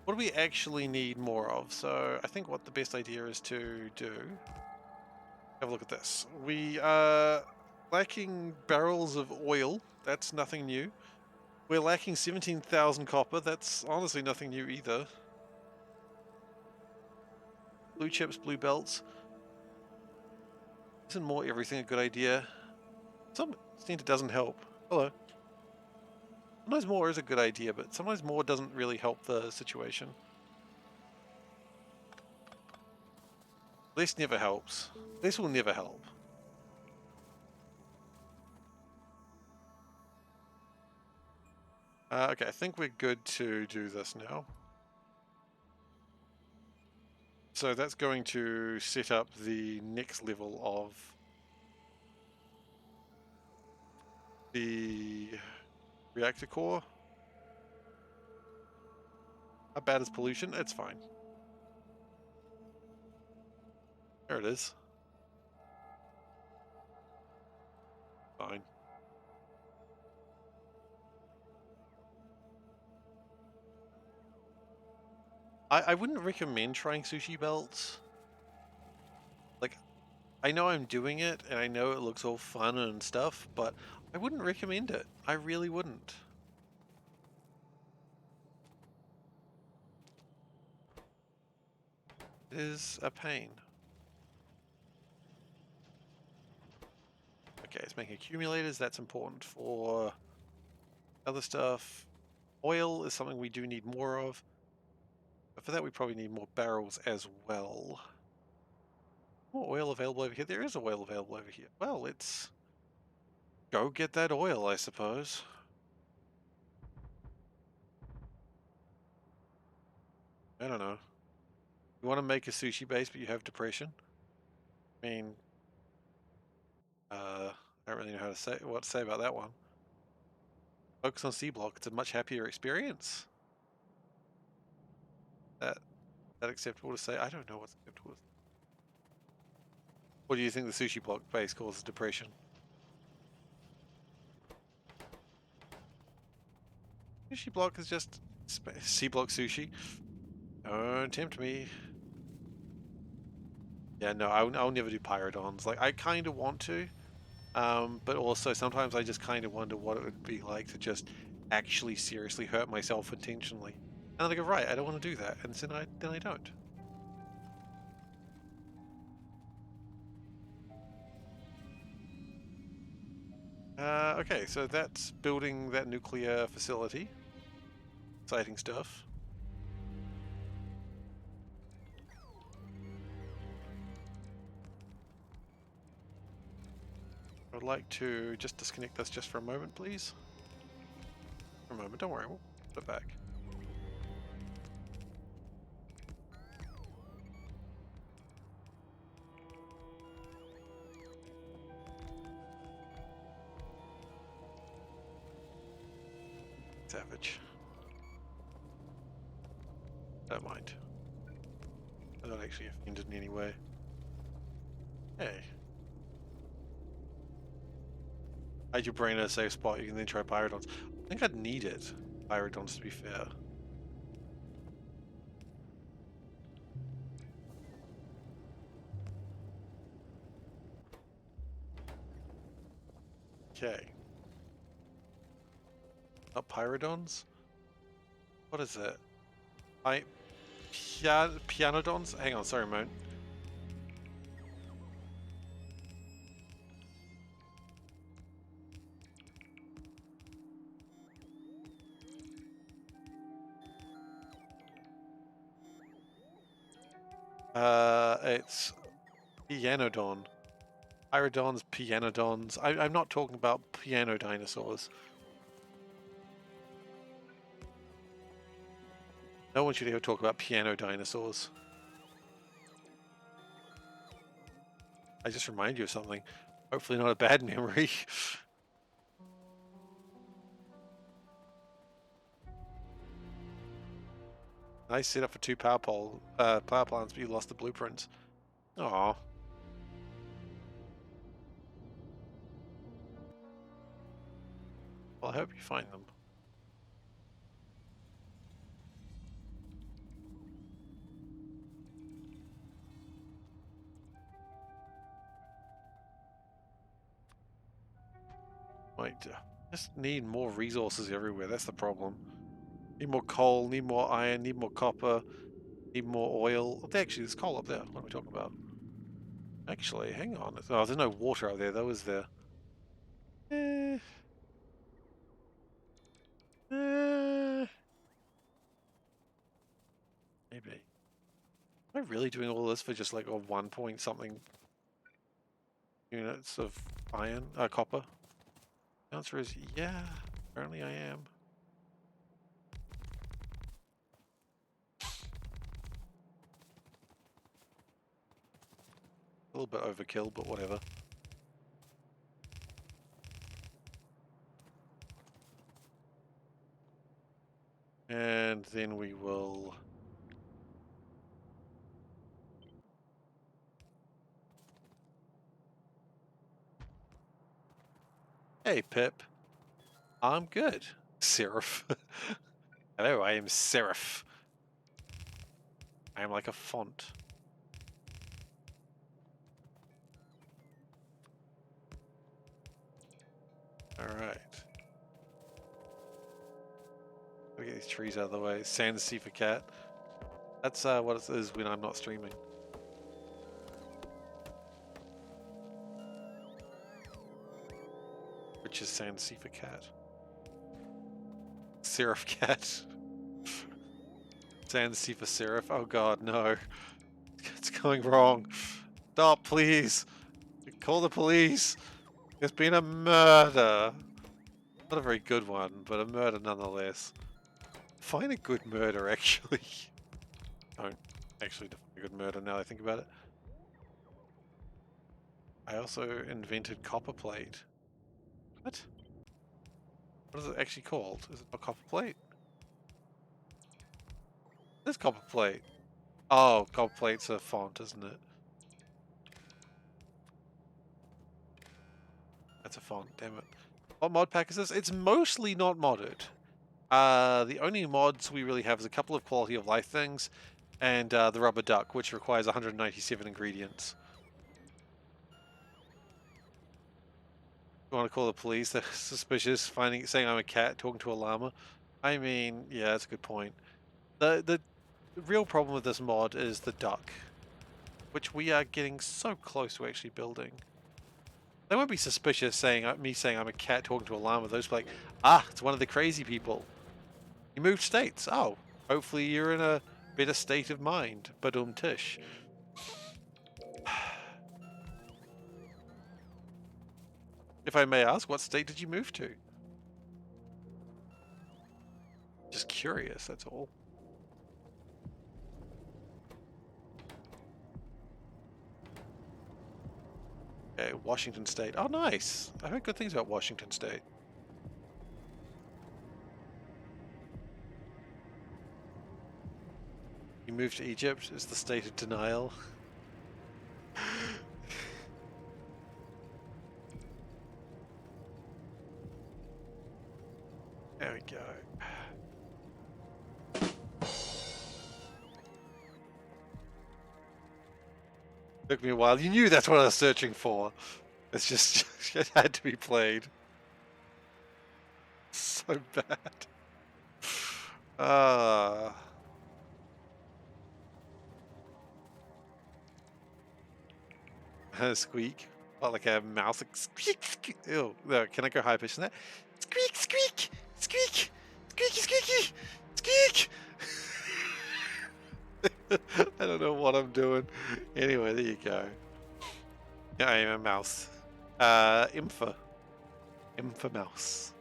what do we actually need more of? So I think what the best idea is to do. Have a look at this. We are lacking barrels of oil. That's nothing new. We're lacking 17,000 copper. That's honestly nothing new either. Blue chips, blue belts. Isn't more everything a good idea? Some extent it doesn't help. Hello. Sometimes more is a good idea, but sometimes more doesn't really help the situation. Less never helps. Less will never help. Okay, I think we're good to do this now. So that's going to set up the next level of the reactor core. How bad is pollution? It's fine. There it is. Fine. I wouldn't recommend trying sushi belts. Like, I know I'm doing it, and I know it looks all fun and stuff, but I wouldn't recommend it. I really wouldn't. It is a pain. Okay, it's making accumulators. That's important for other stuff. Oil is something we do need more of. But for that, we probably need more barrels as well. More oil available over here. There is oil available over here. Well, let's go get that oil, I suppose. I don't know. You want to make a sushi base, but you have depression? I mean, I don't really know how to say what to say about that one. Focus on C block. It's a much happier experience. That acceptable to say? I don't know what's acceptable to say. What do you think the sushi block base causes depression? Sushi block is just C block sushi. Don't tempt me. Yeah, no, I'll never do pyrodons. Like, I kind of want to, but also sometimes I just kind of wonder what it would be like to just actually seriously hurt myself intentionally. And then I go, right, I don't want to do that, and then I don't. Okay, so that's building that nuclear facility. Exciting stuff. I would like to just disconnect this just for a moment, please. For a moment, don't worry, we'll put it back. Savage. Don't mind. I'm not actually offended in any way. Hey. Hide your brain in a safe spot, you can then try pyrodons. I think I'd need it, pyrodons, to be fair. Okay. Not pyrodons? What is it? Pianodons? Hang on, sorry, Moon. It's Pianodon. Pyrodons, Pianodons. I'm not talking about piano dinosaurs. No one should ever talk about piano dinosaurs. I just remind you of something. Hopefully not a bad memory. Nice setup for 2 power plants, but you lost the blueprints. Aw. Well, I hope you find them. Might just need more resources everywhere. That's the problem. Need more coal, need more iron, need more copper, need more oil. Oh, actually, there's coal up there. What are we talking about? Actually, hang on. Oh, there's no water up there, though, is there? Eh. Maybe. Am I really doing all this for just like a 1 point something units of iron, copper? The answer is yeah. Apparently I am. A little bit overkill, but whatever. And then we will... Hey, Pip. I'm good. Seraph. Hello, I am Seraph. I am like a font. Alright. Gotta get these trees out of the way. Sans SeiferKatt. That's what it is when I'm not streaming. Which is Sans SeiferKatt. SerifKatt. Sans Seifer Seraph. Oh god, no. It's going wrong. Stop, please. Call the police. There's been a murder. Not a very good one, but a murder nonetheless. Find a good murder, actually. Don't actually define a good murder now that I think about it. I also invented copper plate. What? What is it actually called? Is it not copper plate? It is copper plate. Oh, copper plate's a font, isn't it? That's a font, damn it. What mod pack is this? It's mostly not modded. The only mods we really have is a couple of quality of life things and the rubber duck, which requires 197 ingredients. You want to call the police? They're suspicious, saying I'm a cat talking to a llama. I mean, yeah, that's a good point. The real problem with this mod is the duck, which we are getting so close to actually building. They won't be suspicious saying me saying I'm a cat talking to a llama. Those be like, ah, it's one of the crazy people. You moved states. Oh, hopefully you're in a better state of mind. Badum tish. If I may ask, what state did you move to? Just curious, that's all. Okay, Washington State. Oh, nice. I heard good things about Washington State. You moved to Egypt. It's the state of denial. There we go. Took me a while. You knew that's what I was searching for. It's just, it had to be played. So bad. Uh, squeak. Oh, like a mouse. Like, squeak, squeak. Ew. No, can I go high pitch in that? Squeak, squeak, squeak, squeaky, squeaky, squeak. I don't know what I'm doing. Anyway, there you go. Yeah, I am a mouse. Impha. Impha mouse.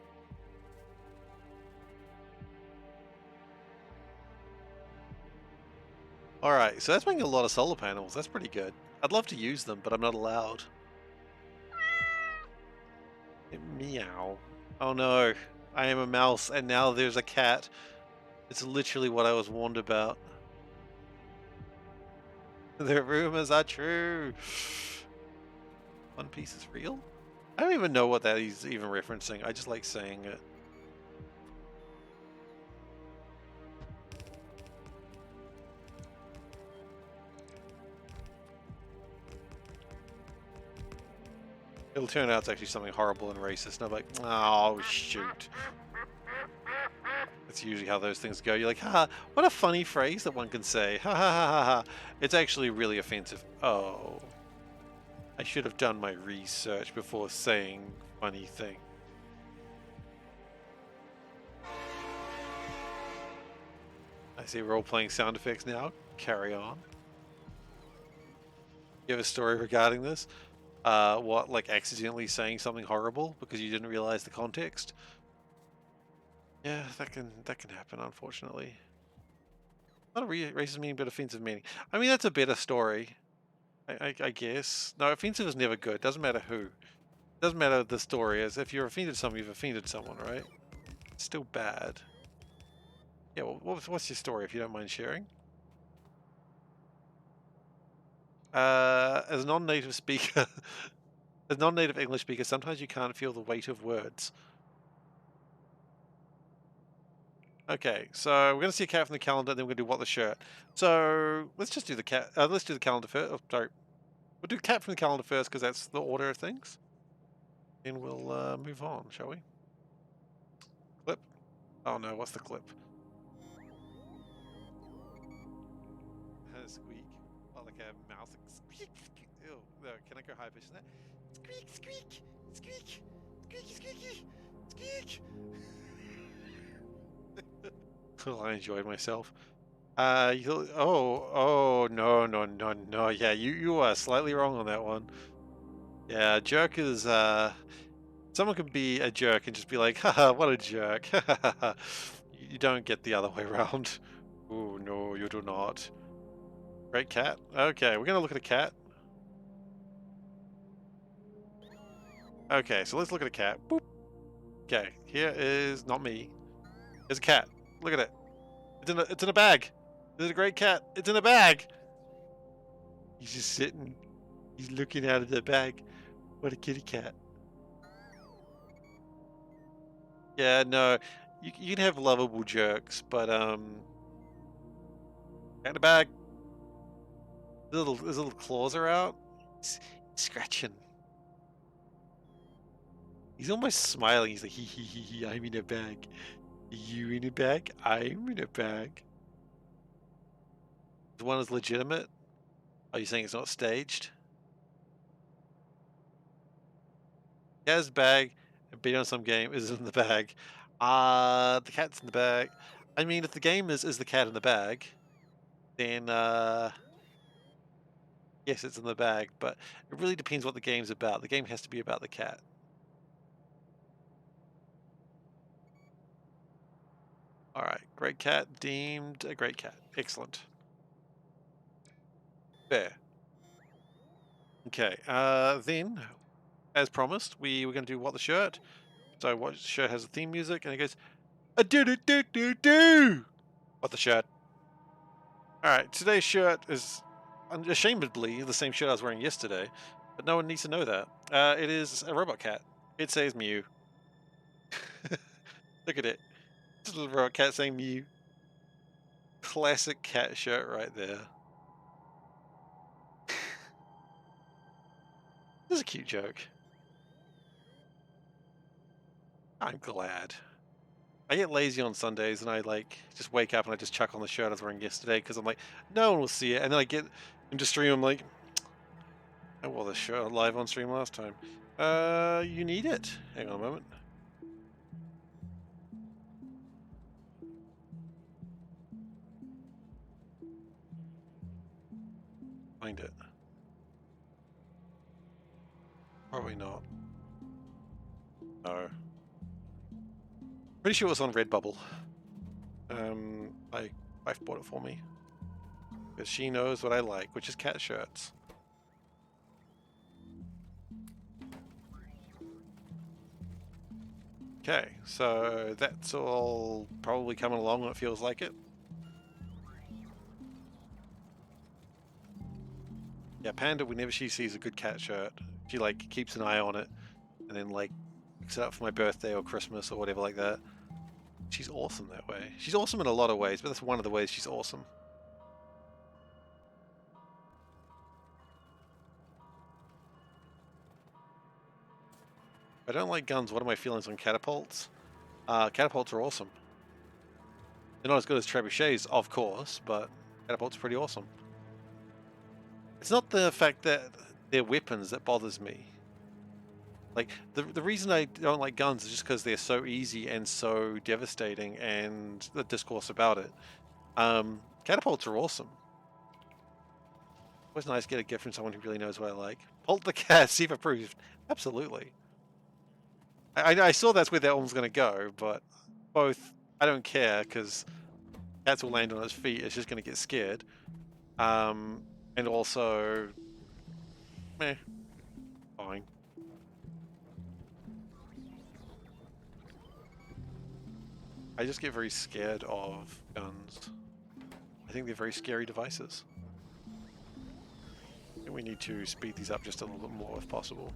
Alright, so that's making a lot of solar panels. That's pretty good. I'd love to use them, but I'm not allowed. Meow. Oh no. I am a mouse, and now there's a cat. It's literally what I was warned about. The rumors are true. One Piece is real? I don't even know what that is even referencing. I just like saying it. It'll turn out it's actually something horrible and racist, and I'm like, oh shoot. That's usually how those things go. You're like, haha, what a funny phrase that one can say. Ha ha ha ha ha. It's actually really offensive. Oh. I should have done my research before saying funny thing. I see role-playing sound effects now. Carry on. You have a story regarding this? What, like accidentally saying something horrible because you didn't realize the context? Yeah, that can happen, unfortunately. Not a racist meaning, but offensive meaning. I mean, that's a better story, I guess. No, offensive is never good. Doesn't matter who. Doesn't matter the story is. If you're offended someone, you've offended someone, right? It's still bad. Yeah, well, what's your story, if you don't mind sharing? As a non-native speaker, as a non-native English speaker, sometimes you can't feel the weight of words. Okay, so we're going to see a cat from the calendar, and then we're going to do what the shirt. So let's just do the cat. Let's do the calendar first. Oh, sorry, we'll do cat from the calendar first because that's the order of things. And we'll move on, shall we? Clip. Oh no, what's the clip? Squeak. Oh, like a mouse. Like, squeak, squeak. Ew. No, can I go high pitch in that? Squeak, squeak, squeak, squeaky, squeaky, squeak. Well, I enjoyed myself. Oh, no, no, no, no. Yeah, you are slightly wrong on that one. Yeah, jerk is, someone can be a jerk and just be like, haha, what a jerk. You don't get the other way around. Oh, no, you do not. Great cat. Okay, we're gonna look at a cat. Okay, so let's look at a cat. Boop. Okay, here is not me. There's a cat. Look at it. It's in a bag. This is a great cat. It's in a bag. He's just sitting. He's looking out of the bag. What a kitty cat. Yeah, no, you can have lovable jerks, but cat in a bag. His little claws are out. He's scratching. He's almost smiling. He's like, hee, I'm in a bag. You in a bag? I'm in a bag. The one is legitimate? Are you saying it's not staged? He has bag and beat on some game is in the bag. The cat's in the bag. I mean, if the game is the cat in the bag, then yes, it's in the bag, but it really depends what the game's about. The game has to be about the cat. Alright, great cat deemed a great cat. Excellent. Fair. Okay, then, as promised, we were going to do What the Shirt. So What the Shirt has a theme music, and it goes, a do do do do do! What the Shirt. Alright, today's shirt is unashamedly the same shirt I was wearing yesterday, but no one needs to know that. It is a robot cat. It says Mew. Look at it. Just a little robot cat saying Mew. Classic cat shirt right there. This is a cute joke. I'm glad. I get lazy on Sundays and I like just wake up and I just chuck on the shirt I was wearing yesterday because I'm like, no one will see it. And then I get into stream, I'm like, I wore this shirt live on stream last time. You need it. Hang on a moment. Find it. Probably not. No. Pretty sure it was on Redbubble. My wife bought it for me. Because she knows what I like, which is cat shirts. Okay, so that's all probably coming along when it feels like it. Yeah, Panda, whenever she sees a good cat shirt, she like keeps an eye on it and then like picks it up for my birthday or Christmas or whatever like that. She's awesome that way. She's awesome in a lot of ways, but that's one of the ways she's awesome. I don't like guns. What are my feelings on catapults? Catapults are awesome. They're not as good as trebuchets, of course, but catapults are pretty awesome. It's not the fact that they're weapons that bothers me. Like, the reason I don't like guns is just because they're so easy and so devastating and the discourse about it. Catapults are awesome. Always nice to get a gift from someone who really knows what I like. Pult the cat, see if approved. Absolutely. I saw that's where that one was going to go, but both, I don't care because cats will land on its feet. It's just going to get scared. And also, meh, fine. I just get very scared of guns. I think they're very scary devices. I think we need to speed these up just a little bit more if possible.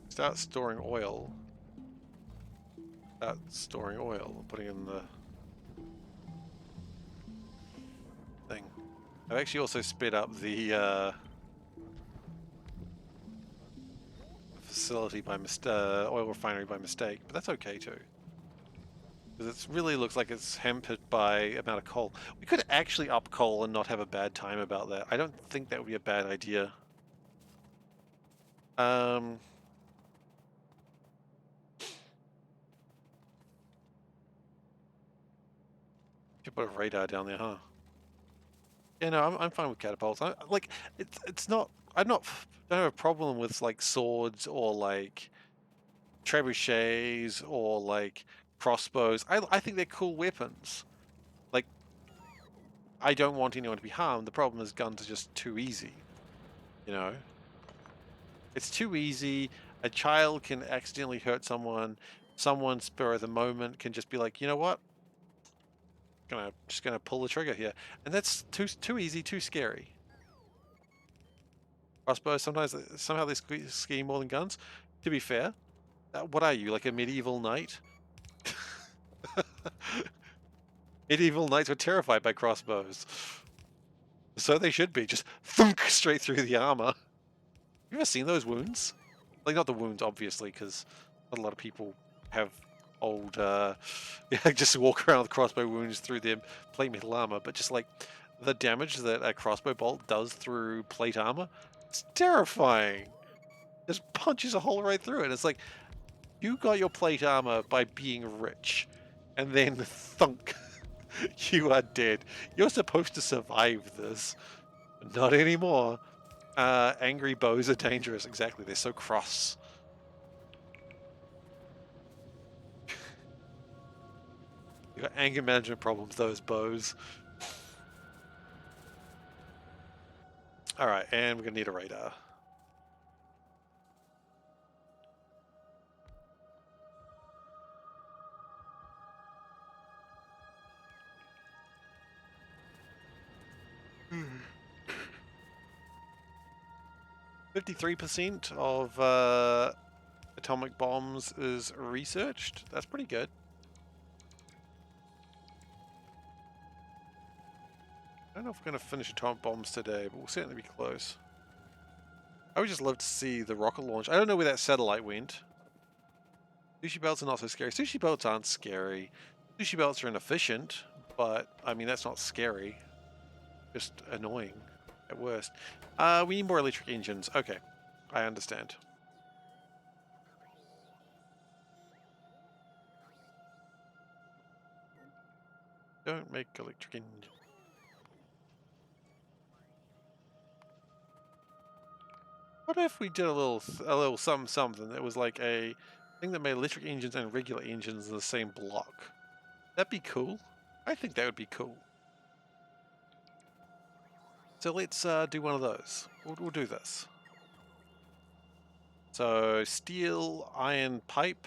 Start storing oil. Start storing oil. Putting in the thing. I've actually also sped up the facility by oil refinery by mistake, but that's okay too. Because it really looks like it's hampered by amount of coal. We could actually up coal and not have a bad time about that. I don't think that would be a bad idea. Should put a radar down there, huh? Yeah, no, I'm fine with catapults. Like, it's not. Don't have a problem with like swords or like trebuchets or like crossbows. I think they're cool weapons. Like, I don't want anyone to be harmed. The problem is guns are just too easy. You know, it's too easy. A child can accidentally hurt someone. Someone spur of the moment can just be like, you know what? Just gonna pull the trigger here, and that's too easy, too scary. Crossbows sometimes somehow they scheme more than guns. To be fair, what are you, like a medieval knight? Medieval knights were terrified by crossbows, so they should be. Just thunk straight through the armor. You ever seen those wounds? Like, not the wounds, obviously, because not a lot of people have old, yeah, just walk around with crossbow wounds through their plate metal armor, but just like the damage that a crossbow bolt does through plate armor, it's terrifying. Just punches a hole right through it. It's like, you got your plate armor by being rich, and then thunk, you are dead. You're supposed to survive this. Not anymore. Angry bows are dangerous. Exactly, they're so cross. You got anger management problems, those bows. Alright, and we're gonna need a radar. Hmm. 53% of atomic bombs is researched. That's pretty good. I don't know if we're going to finish atomic bombs today, but we'll certainly be close. I would just love to see the rocket launch. I don't know where that satellite went. Sushi belts are not so scary. Sushi belts aren't scary. Sushi belts are inefficient, but I mean, that's not scary. Just annoying at worst. We need more electric engines. Okay, I understand. Don't make electric engines. What if we did a little something that was like a thing that made electric engines and regular engines in the same block? That'd be cool. I think that would be cool. So let's do one of those. We'll do this. So steel, iron pipe,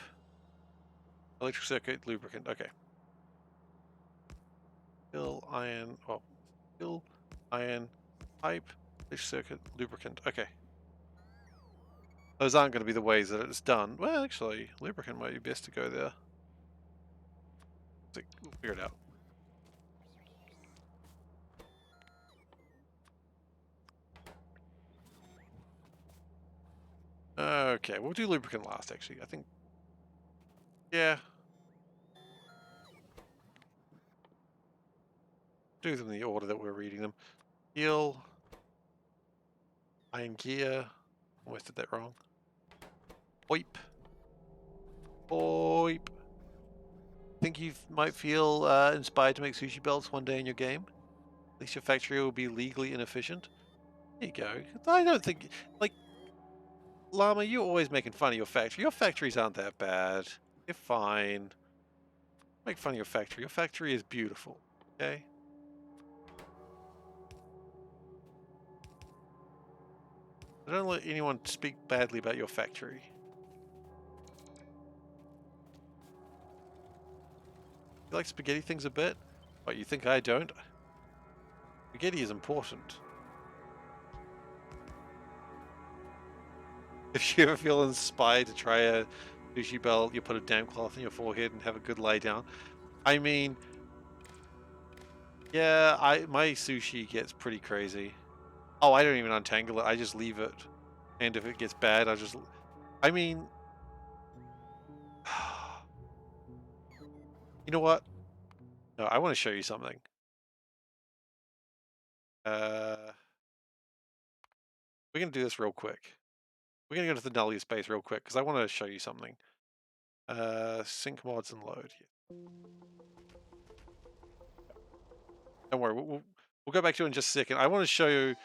electric circuit, lubricant. Okay. Steel, iron, oh, steel, iron, pipe, electric circuit, lubricant. Okay. Those aren't going to be the ways that it's done. Well, actually, lubricant might be best to go there. We'll figure it out. Okay, we'll do lubricant last, actually. I think, yeah. Do them in the order that we're reading them. Steel, iron gear. Almost did that wrong. Pipe. Pipe. Think you might feel inspired to make sushi belts one day in your game? At least your factory will be legally inefficient. There you go. I don't think, like, Llama, you're always making fun of your factory. Your factories aren't that bad. You're fine. Make fun of your factory. Your factory is beautiful. Okay? Don't let anyone speak badly about your factory. You like spaghetti things a bit? What, you think I don't? Spaghetti is important. If you ever feel inspired to try a sushi belt, you put a damp cloth on your forehead and have a good lay down. I mean, yeah, my sushi gets pretty crazy. Oh, I don't even untangle it. I just leave it. And if it gets bad, I mean, you know what? No, I want to show you something. We're going to do this real quick. We're going to go to the Nullia space real quick because I want to show you something. Sync mods and load. Yeah. Don't worry, we'll go back to it in just a second. I want to show you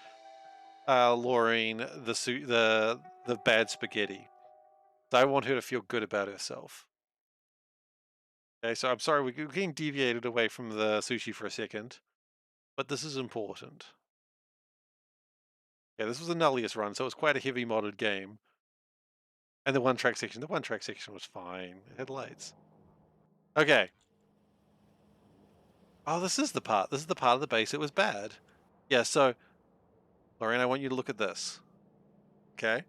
Laureen the bad spaghetti. I want her to feel good about herself. Okay, so I'm sorry we're getting deviated away from the sushi for a second, but this is important. Yeah, this was a Nullius run, so it was quite a heavy modded game. And the one-track section was fine. It had lights. Okay. Oh, this is the part. This is the part of the base that was bad. Yeah, so, Lorraine, I want you to look at this. Okay?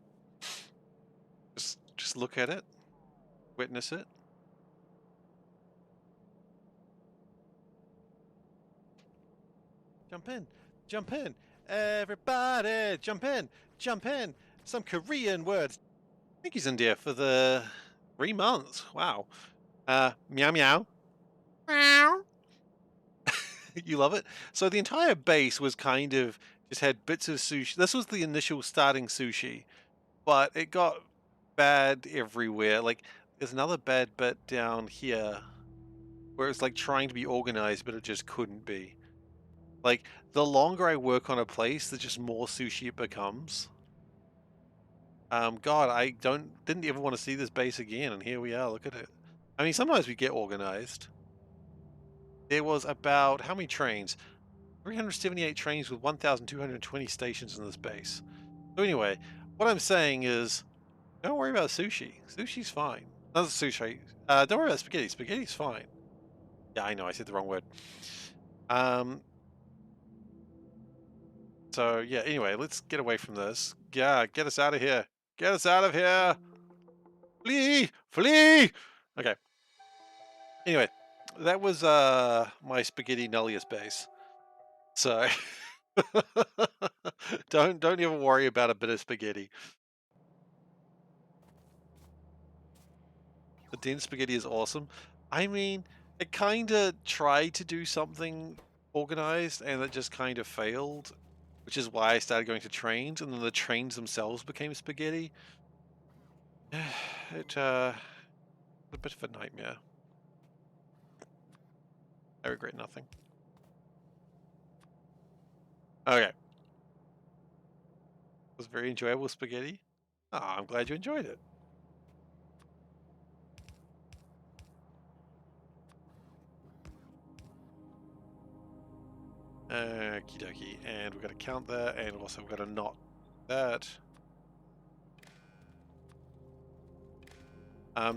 Just look at it. Witness it. Jump in. Jump in. Everybody, jump in. Jump in. Some Korean words. I think he's in there for the 3 months. Wow. Meow meow. Meow. You love it? So the entire base was kind of just had bits of sushi. This was the initial starting sushi, but it got bad everywhere. Like, there's another bad bit down here where it's like trying to be organized, but it just couldn't be. Like, the longer I work on a place, the just more sushi it becomes. God, I didn't ever want to see this base again, and here we are. Look at it. I mean, sometimes we get organized. There was about how many trains? 378 trains with 1,220 stations in this base. So anyway, what I'm saying is, don't worry about sushi. Sushi's fine. Not sushi. Don't worry about spaghetti. Spaghetti's fine. Yeah, I know. I said the wrong word. So yeah. Anyway, let's get away from this. Yeah, get us out of here. Get us out of here. Flee! Flee! Okay. Anyway, that was my spaghetti nullius base. So don't even worry about a bit of spaghetti. The dense spaghetti is awesome. I mean, it kind of tried to do something organized and it just kind of failed, which is why I started going to trains, and then the trains themselves became spaghetti. It a bit of a nightmare. I regret nothing. Okay. Was very enjoyable spaghetti. Ah, I'm glad you enjoyed it. Okie dokie. And we've got to count that, and also we've got to not that.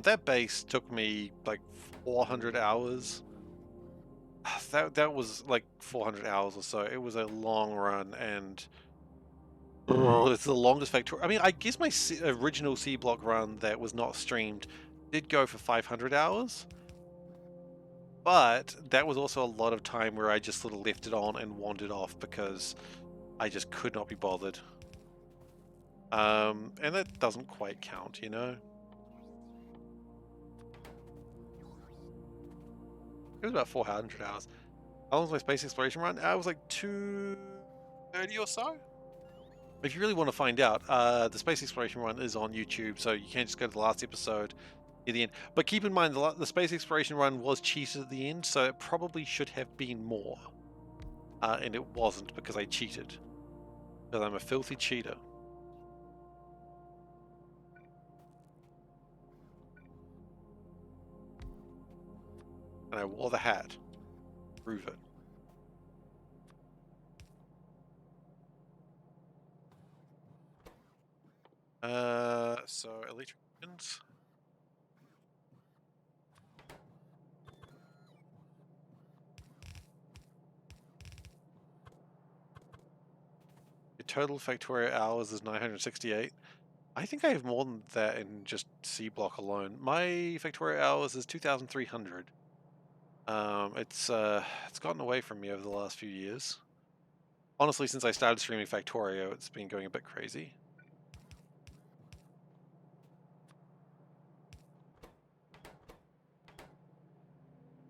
That base took me like 400 hours. That was like 400 hours or so. It was a long run, and it's the longest Factorio. I mean, I guess my original C block run that was not streamed did go for 500 hours, but that was also a lot of time where I just sort of left it on and wandered off because I just could not be bothered. And that doesn't quite count, you know? It was about 400 hours. How long was my space exploration run? I was like 230 or so. If you really want to find out, the space exploration run is on YouTube, so you can't just go to the last episode at the end. But keep in mind, the space exploration run was cheated at the end, so it probably should have been more. And it wasn't because I cheated. Because I'm a filthy cheater. And I wore the hat. Prove it. So electric engines. Your total Factorio hours is 968. I think I have more than that in just C block alone. My Factorio hours is 2,300. It's gotten away from me over the last few years. Honestly, since I started streaming Factorio, it's been going a bit crazy.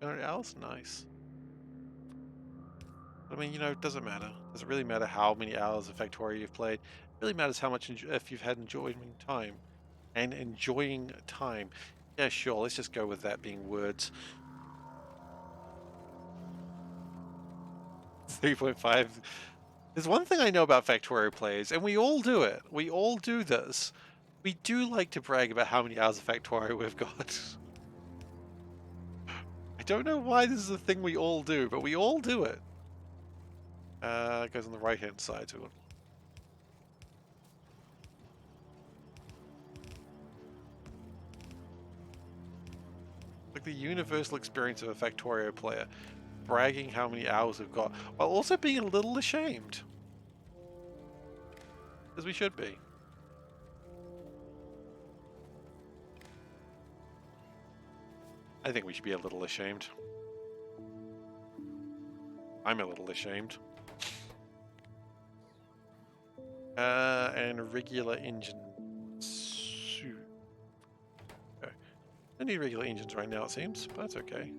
200 hours? Nice. I mean, you know, it doesn't matter. Does it really matter how many hours of Factorio you've played? It really matters how much if you've had enjoying time. And enjoying time. Yeah, sure, let's just go with that being words. 3.5. There's one thing I know about Factorio players, and we all do it. We all do this. We do like to brag about how many hours of Factorio we've got. I don't know why this is a thing we all do, but we all do it. It goes on the right-hand side, so like the universal experience of a Factorio player, bragging how many hours we've got, while also being a little ashamed. As we should be. I think we should be a little ashamed. I'm a little ashamed. And regular engines. Okay. I need regular engines right now, it seems, but that's okay.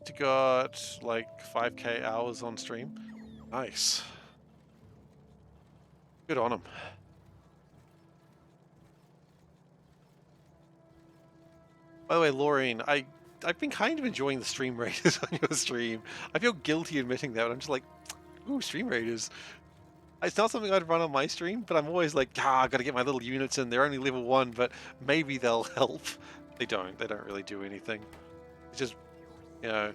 He got like 5k hours on stream. Nice. Good on him. By the way, Laureen, I've been kind of enjoying the stream raiders on your stream. I feel guilty admitting that, but I'm just like, ooh, stream raiders. It's not something I'd run on my stream, but I'm always like, I gotta get my little units in. They're only level 1, but maybe they'll help. They don't really do anything. It's just, you know,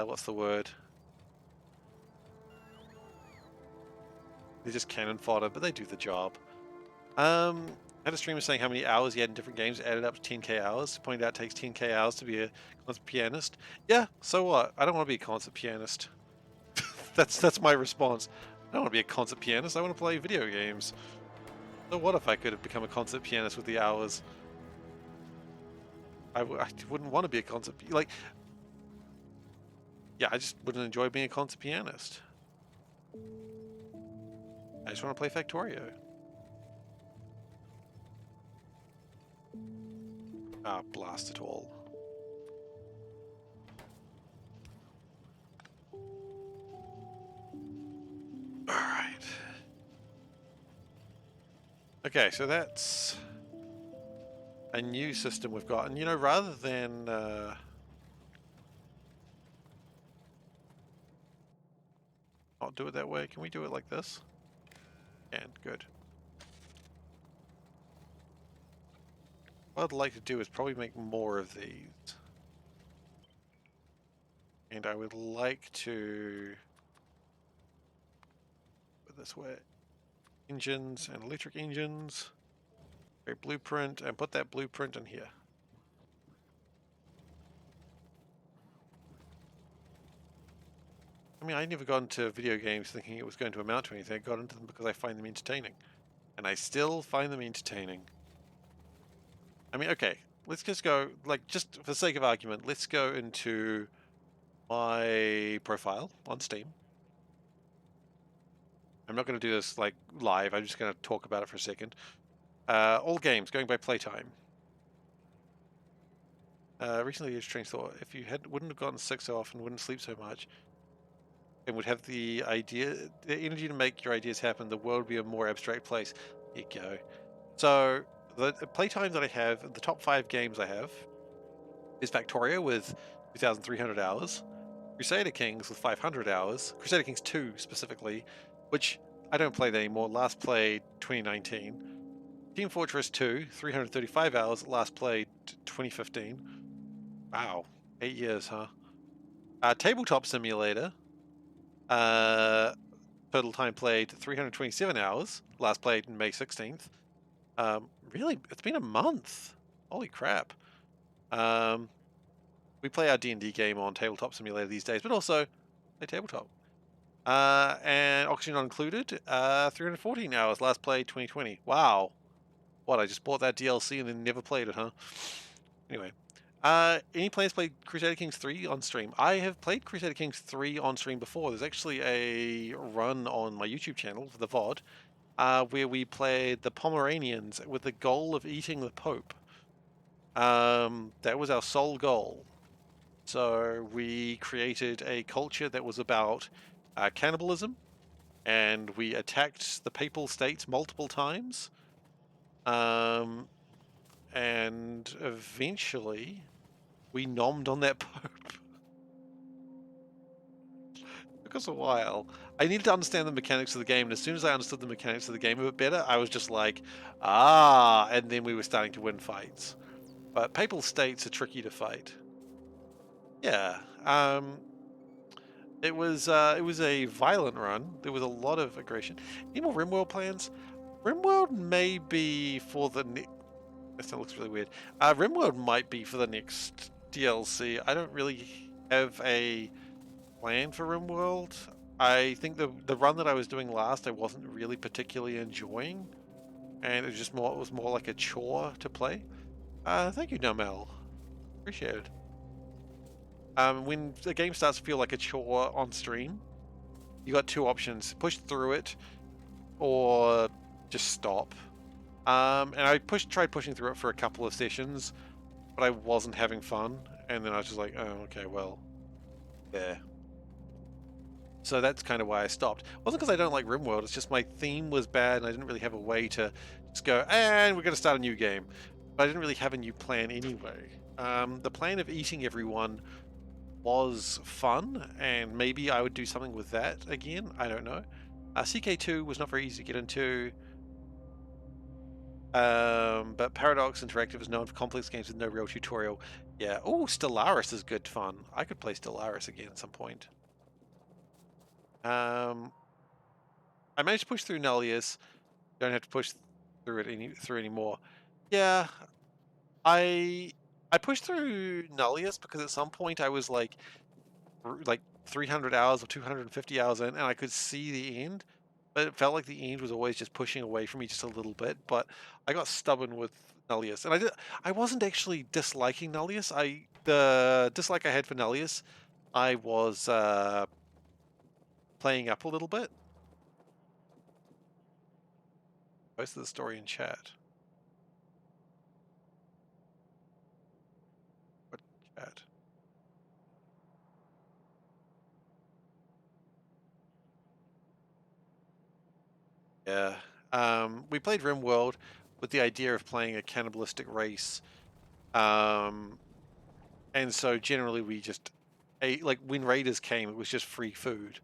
what's the word? They're just cannon fodder, but they do the job. I had a streamer saying how many hours he had in different games, added up to 10k hours. Pointed out it takes 10k hours to be a concert pianist. Yeah, so what? I don't want to be a concert pianist. That's my response. I don't want to be a concert pianist. I want to play video games. So what if I could have become a concert pianist with the hours? I wouldn't want to be a concert like. Yeah, I just wouldn't enjoy being a concert pianist. I just want to play Factorio. Ah, blast it all. Alright. Okay, so that's a new system we've got. And, you know, rather than... not do it that way, can we do it like this? And good. What I'd like to do is probably make more of these. And I would like to... put it this way. Engines and electric engines. A blueprint, and put that blueprint in here. I mean, I never got into video games thinking it was going to amount to anything. I got into them because I find them entertaining. And I still find them entertaining. I mean, okay, let's just go, like, just for the sake of argument, let's go into my profile on Steam. I'm not going to do this, like, live. I'm just going to talk about it for a second. All games, going by playtime. Recently, a strange thought. If you wouldn't have gotten sick so often, wouldn't sleep so much, and would have the energy to make your ideas happen, the world would be a more abstract place. Here you go. So, the playtime that I have, the top 5 games I have, is Factorio with 2,300 hours, Crusader Kings with 500 hours, Crusader Kings 2 specifically, which I don't play that anymore, last played 2019. Team Fortress 2, 335 hours, last played 2015. Wow, 8 years, huh? Tabletop Simulator, total time played 327 hours, last played May 16th. Really, it's been a month. Holy crap. We play our D&D game on Tabletop Simulator these days, but also play tabletop. And Oxygen Not Included, 314 hours, last played 2020. Wow. What, I just bought that DLC and then never played it, huh? Anyway. Any players played Crusader Kings 3 on stream? I have played Crusader Kings 3 on stream before. There's actually a run on my YouTube channel, for the VOD, where we played the Pomeranians with the goal of eating the Pope. That was our sole goal. So we created a culture that was about cannibalism, and we attacked the Papal States multiple times. And eventually we nommed on that Pope. Took us a while. I needed to understand the mechanics of the game, and as soon as I understood the mechanics of the game a bit better, I was just like, ah, and then we were starting to win fights. But Papal States are tricky to fight. Yeah. It was a violent run. There was a lot of aggression. Any more RimWorld plans? RimWorld may be for the next... That looks really weird. RimWorld might be for the next DLC. I don't really have a plan for RimWorld. I think the run that I was doing last, I wasn't really particularly enjoying, and it was just more. It was more like a chore to play. Thank you, Dumel. Appreciate it. When the game starts to feel like a chore on stream, you got 2 options: push through it, or just stop. And I tried pushing through it for a couple of sessions, but I wasn't having fun, and then I was just like, oh, okay, well, yeah. So that's kind of why I stopped. It wasn't because I don't like RimWorld, it's just my theme was bad, and I didn't really have a way to just go, and we're going to start a new game. But I didn't really have a new plan anyway. The plan of eating everyone was fun, and maybe I would do something with that again. I don't know. CK2 was not very easy to get into. But Paradox Interactive is known for complex games with no real tutorial. Yeah. Oh, Stellaris is good fun. I could play Stellaris again at some point. I managed to push through Nullius. Don't have to push through it anymore. Yeah. I pushed through Nullius because at some point I was like 300 hours or 250 hours in, and I could see the end, but it felt like the end was always just pushing away from me just a little bit. But I got stubborn with Nullius, and I wasn't actually disliking Nullius. The dislike I had for Nullius, I was playing up a little bit. Posted the story in chat. What chat? Yeah. We played RimWorld with the idea of playing a cannibalistic race. And so generally we just ate, like when raiders came, it was just free food,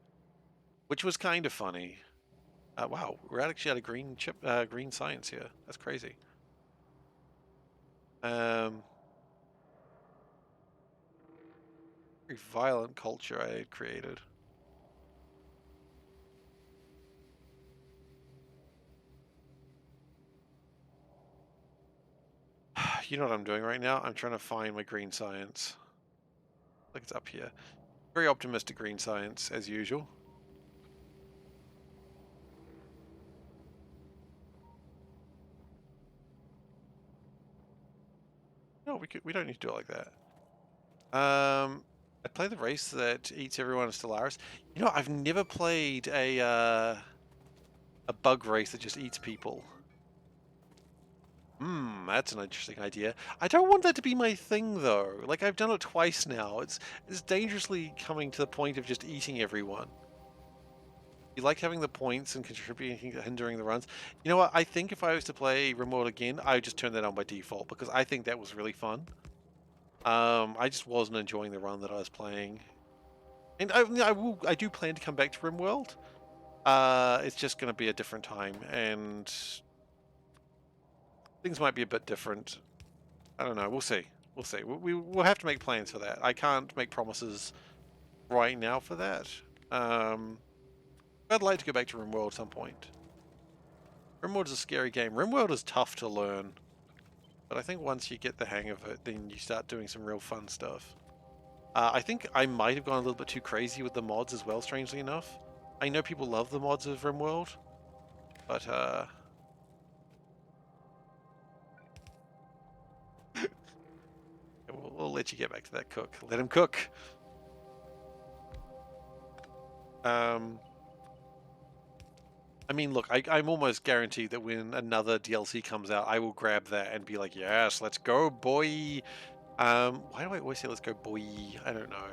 which was kind of funny. Wow, we're actually out of green science here. That's crazy. Very violent culture I had created. You know what I'm doing right now? I'm trying to find my green science. Like it's up here. Very optimistic green science, as usual. No, we don't need to do it like that. I play the race that eats everyone in Stellaris. You know, I've never played a bug race that just eats people. That's an interesting idea. I don't want that to be my thing though. Like I've done it twice now. It's dangerously coming to the point of just eating everyone. You like having the points and contributing, hindering the runs. You know what? I think if I was to play Remote again, I would just turn that on by default because I think that was really fun. I just wasn't enjoying the run that I was playing, and I do plan to come back to RimWorld. It's just going to be a different time, and things might be a bit different. I don't know. We'll see. We'll see. We'll have to make plans for that. I can't make promises right now for that. I'd like to go back to RimWorld at some point. RimWorld is a scary game. RimWorld is tough to learn, but I think once you get the hang of it, then you start doing some real fun stuff. I think I might have gone a little bit too crazy with the mods as well, strangely enough. I know people love the mods of RimWorld, but we'll let you get back to that cook. Let him cook. I mean, look, I'm almost guaranteed that when another DLC comes out, I will grab that and be like, yes, let's go, boy. Why do I always say let's go, boy? I don't know.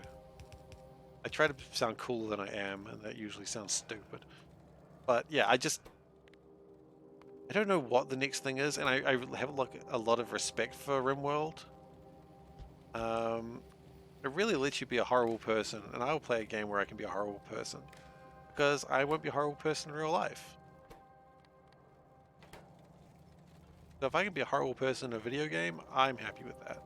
I try to sound cooler than I am, and that usually sounds stupid. But yeah, I don't know what the next thing is, and I have a lot of respect for RimWorld. It really lets you be a horrible person, and I will play a game where I can be a horrible person. Because I won't be a horrible person in real life. So if I can be a horrible person in a video game, I'm happy with that.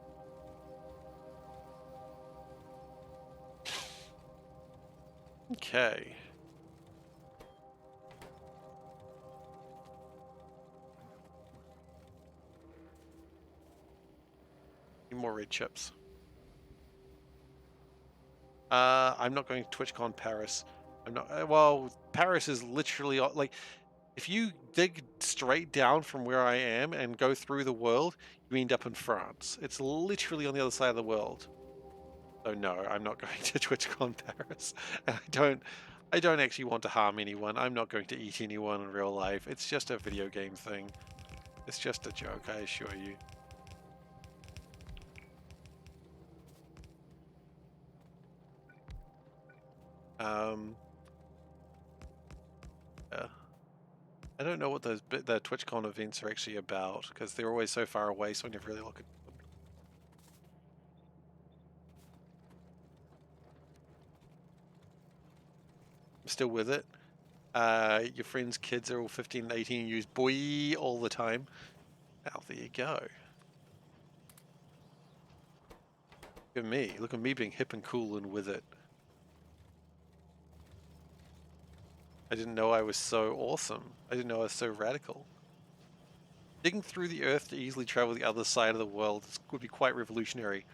Okay. Need more red chips. I'm not going to TwitchCon Paris. I'm not. Well, Paris is literally like, if you dig straight down from where I am and go through the world, you end up in France. It's literally on the other side of the world. So no, I'm not going to TwitchCon Paris. And I don't actually want to harm anyone. I'm not going to eat anyone in real life. It's just a video game thing. It's just a joke, I assure you. Yeah. I don't know what the TwitchCon events are actually about because they're always so far away, so I never really look at them. I'm still with it. Your friends' kids are all 15 and 18 and use boy all the time. Well, there you go. Look at me. Look at me being hip and cool and with it. I didn't know I was so awesome. I didn't know I was so radical. Digging through the earth to easily travel the other side of the world would be quite revolutionary.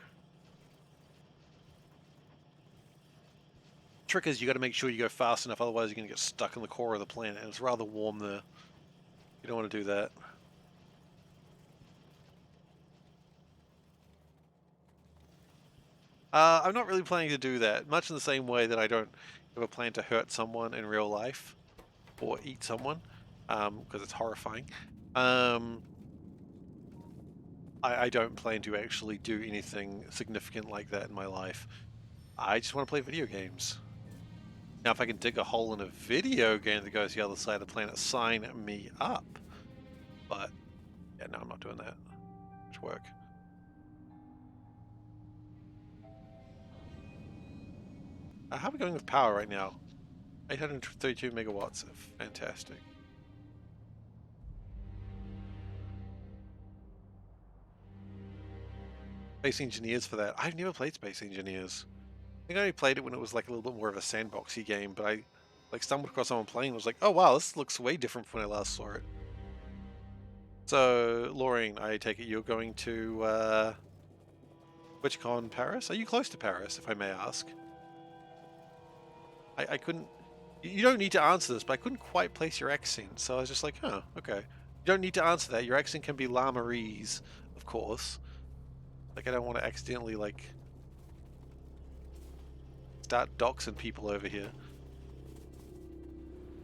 Trick is you got to make sure you go fast enough, otherwise you're going to get stuck in the core of the planet, and it's rather warm there. You don't want to do that. I'm not really planning to do that, much in the same way that I don't ever plan to hurt someone in real life or eat someone, because it's horrifying. Um, I don't plan to actually do anything significant like that in my life. I just want to play video games. Now, if I can dig a hole in a video game that goes the other side of the planet, sign me up. But yeah, no, I'm not doing that. Much work. How are we going with power right now? 832 megawatts. Fantastic. Space Engineers for that. I've never played Space Engineers. I think I only played it when it was like a little bit more of a sandboxy game, but I like stumbled across someone playing and was like, oh wow, this looks way different from when I last saw it. So, Laureen, I take it you're going to WitchCon Paris? Are you close to Paris, if I may ask? I couldn't... You don't need to answer this, but I couldn't quite place your accent, so I was just like, oh, okay. You don't need to answer that. Your accent can be Lamarese, of course. Like, I don't want to accidentally, like, start doxing people over here.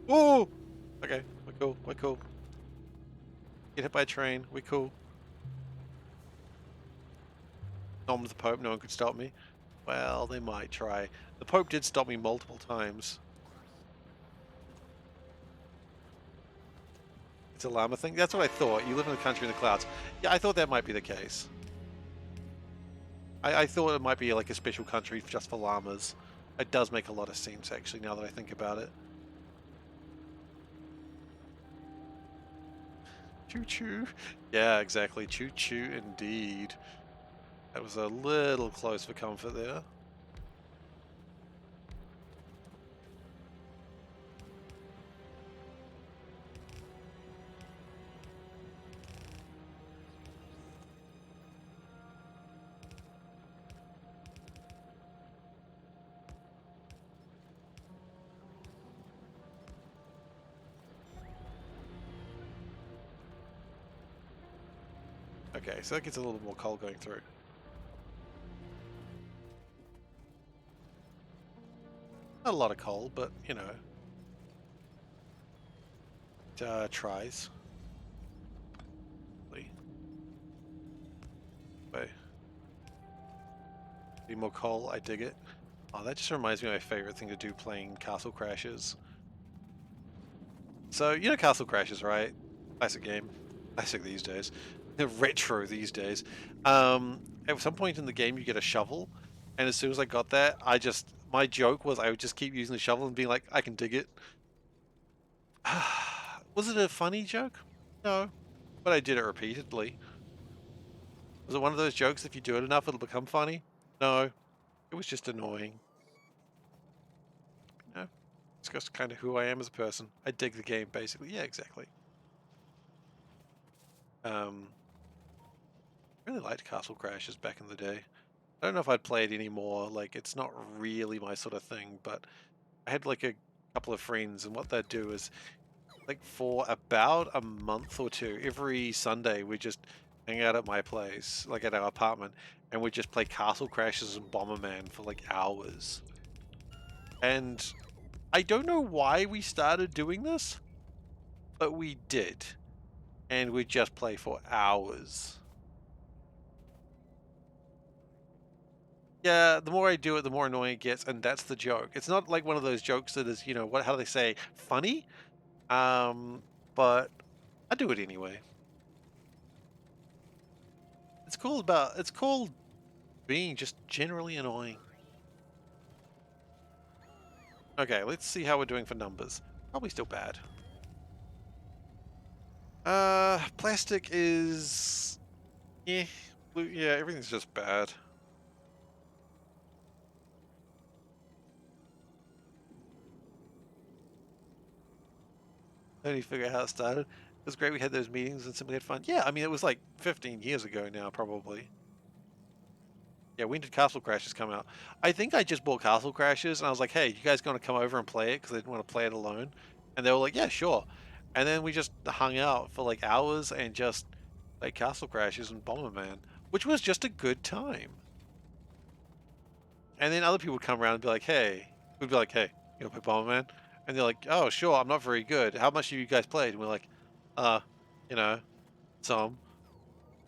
Whoa! Okay, we're cool, we're cool. Get hit by a train, we're cool. Nom the Pope, no one could stop me. Well, they might try. The Pope did stop me multiple times. It's a llama thing? That's what I thought. You live in a country in the clouds. Yeah, I thought that might be the case. I thought it might be like a special country just for llamas. It does make a lot of sense, actually, now that I think about it. Choo-choo. Yeah, exactly. Choo-choo indeed. That was a little close for comfort there. Okay, so that gets a little more coal going through. Not a lot of coal, but, you know. It tries. Wait. Need more coal, I dig it. Oh, that just reminds me of my favorite thing to do playing Castle Crashers. So, you know Castle Crashers, right? Classic game. Classic these days. Retro these days. At some point in the game you get a shovel, and as soon as I got that, my joke was I would just keep using the shovel and being like, I can dig it. Was it a funny joke? No. But I did it repeatedly. Was it one of those jokes, if you do it enough it'll become funny? No. It was just annoying. You know, it's just kind of who I am as a person. I dig the game, basically. Yeah, exactly. I really liked Castle Crashers back in the day. I don't know if I'd play it anymore. Like, it's not really my sort of thing, but I had like a couple of friends, and what they'd do is, like, for about a month or two, every Sunday we just hang out at my place, like at our apartment, and we just play Castle Crashers and Bomberman for like hours. And I don't know why we started doing this, but we did. And we just play for hours. Yeah, the more I do it, the more annoying it gets, and that's the joke. It's not like one of those jokes that is, you know, how do they say, funny? But I do it anyway. It's called being just generally annoying. Okay, let's see how we're doing for numbers. Probably still bad. Plastic is... yeah, yeah, everything's just bad. I only figure out how it started. It was great we had those meetings and simply had fun. Yeah, I mean, it was like 15 years ago now, probably. Yeah, when did Castle Crashers come out? I think I just bought Castle Crashers, and I was like, hey, you guys going to come over and play it? Because I didn't want to play it alone. And they were like, yeah, sure. And then we just hung out for like hours and just played Castle Crashers and Bomberman, which was just a good time. And then other people would come around and be like, hey, we'd be like, hey, you know, play Bomberman? And they're like, oh, sure, I'm not very good. How much have you guys played? And we're like, uh, you know, some.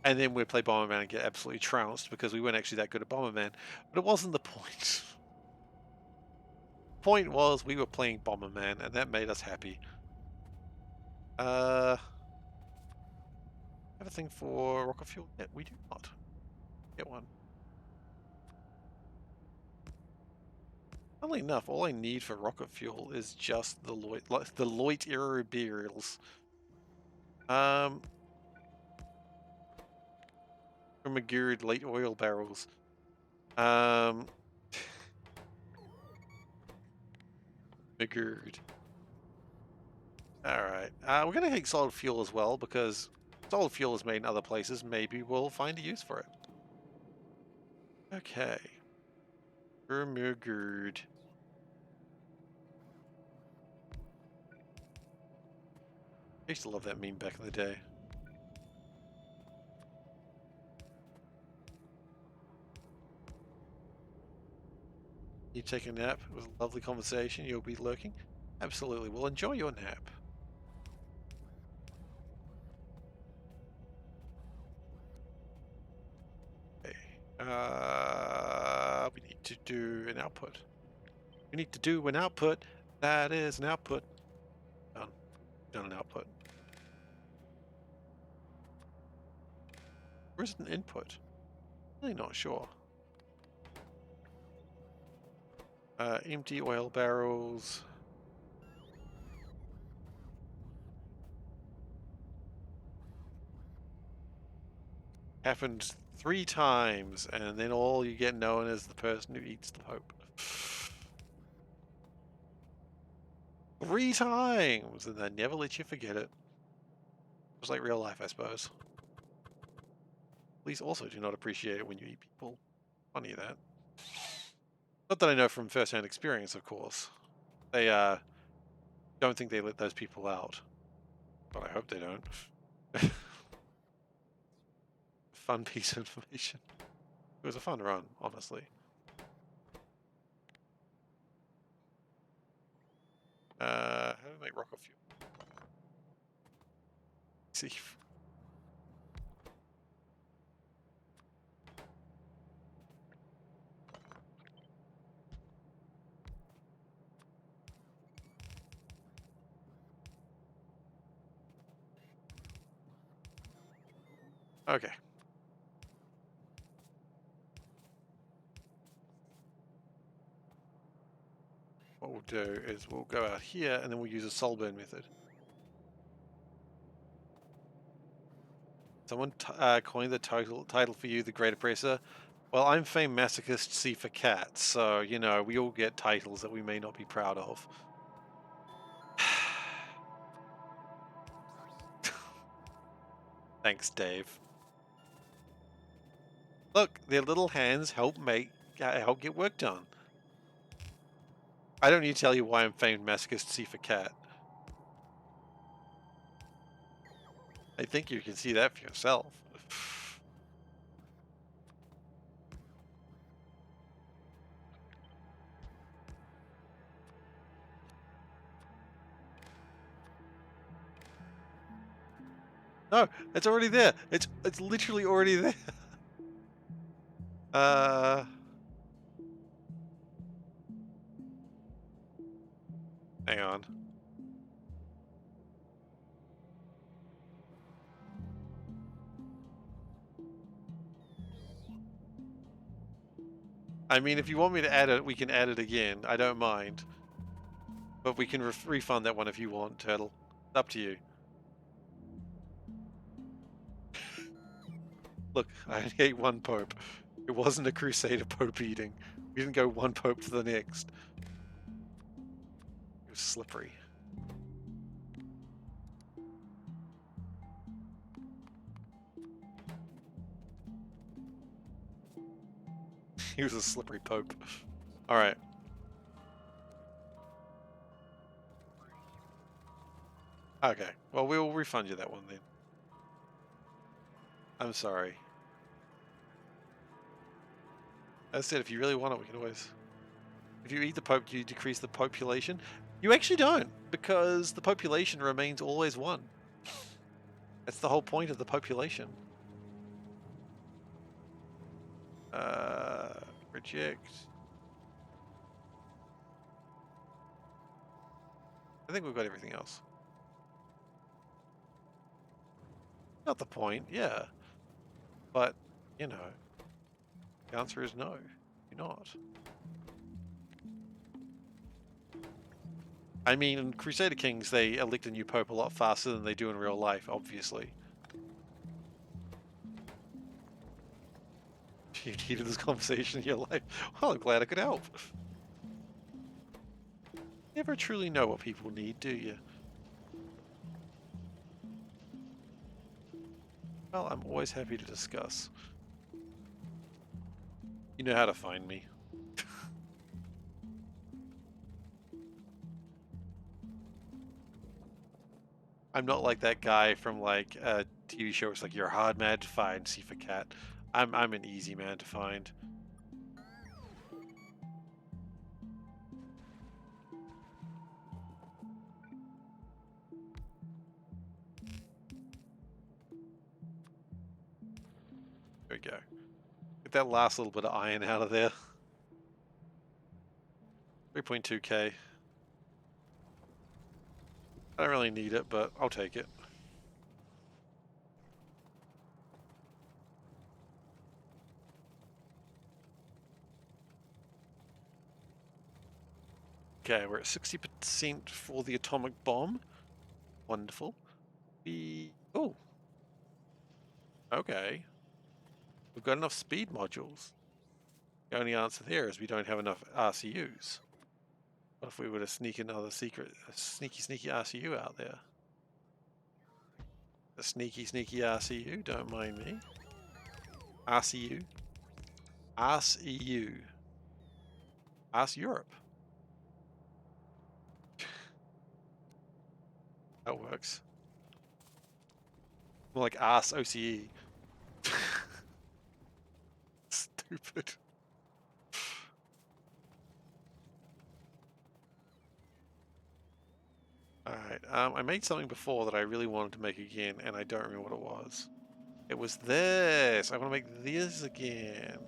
And then we'd play Bomberman and get absolutely trounced because we weren't actually that good at Bomberman. But it wasn't the point. Point was we were playing Bomberman and that made us happy. Have a thing for rocket fuel yet? We do not. Get one. Funnily enough, all I need for rocket fuel is just the Loit aerobarrels. From Magird late oil barrels. Magird. Alright. We're gonna take solid fuel as well because solid fuel is made in other places. Maybe we'll find a use for it. Okay. Magird. I used to love that meme back in the day. You take a nap. It was a lovely conversation. You'll be lurking. Absolutely. Well, enjoy your nap. Okay. We need to do an output. We need to do an output. That is an output. Done. Done an output. Or is it an input? Really not sure. Empty oil barrels. Happened 3 times, and then all you get known as the person who eats the Pope. 3 times, and they never let you forget it. Just like real life, I suppose. Police also do not appreciate it when you eat people. Funny that. Not that I know from first-hand experience, of course. They don't think they let those people out. But I hope they don't. Fun piece of information. It was a fun run, honestly. How do I make rocket fuel? See. Okay. What we'll do is we'll go out here and then we'll use a soul burn method. Someone coined the title for you, the Great Oppressor. Well, I'm famed masochist SeiferKatt, so, you know, we all get titles that we may not be proud of. Thanks, Dave. Look, their little hands help get work done. I don't need to tell you why I'm famed masochist SeiferKatt. I think you can see that for yourself. No, it's already there. It's literally already there. Hang on. I mean, if you want me to add it, we can add it again. I don't mind. But we can refund that one if you want, Turtle. It's up to you. Look, I only ate 1 Pope. It wasn't a Crusader Pope eating. We didn't go 1 Pope to the next. It was slippery. He was a slippery Pope. Alright. Okay. Well, we'll refund you that one then. I'm sorry. As I said, if you really want it, we can always... If you eat the Pope, you decrease the population. You actually don't, because the population remains always one. That's the whole point of the population. Reject. I think we've got everything else. Not the point, yeah. But, you know, the answer is no. You're not. I mean, in Crusader Kings, they elect a new pope a lot faster than they do in real life, obviously. You needed this conversation in your life. Well, I'm glad I could help. Never truly know what people need, do you? Well, I'm always happy to discuss. You know how to find me. I'm not like that guy from like a TV show. It's like you're a hard man to find, SeiferKatt. I'm an easy man to find. There we go. Get that last little bit of iron out of there. 3.2k. I don't really need it, but I'll take it. Okay, we're at 60% for the atomic bomb. Wonderful. Oh. Okay. We've got enough speed modules. The only answer there is we don't have enough RCUs. What if we were to sneak another sneaky RCU out there? A sneaky RCU, don't mind me. RCU. Arse EU. Arse Europe. That works. More like Arse OCE. Stupid. Alright, I made something before that I really wanted to make again, and I don't remember what it was. It was this! I want to make this again.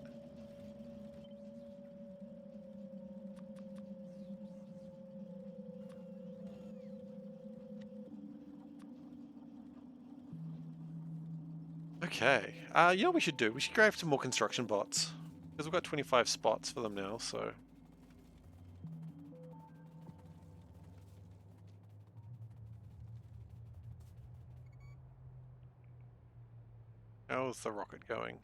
Okay, you know what we should do? We should grab some more construction bots. Because we've got 25 spots for them now, so... How's the rocket going?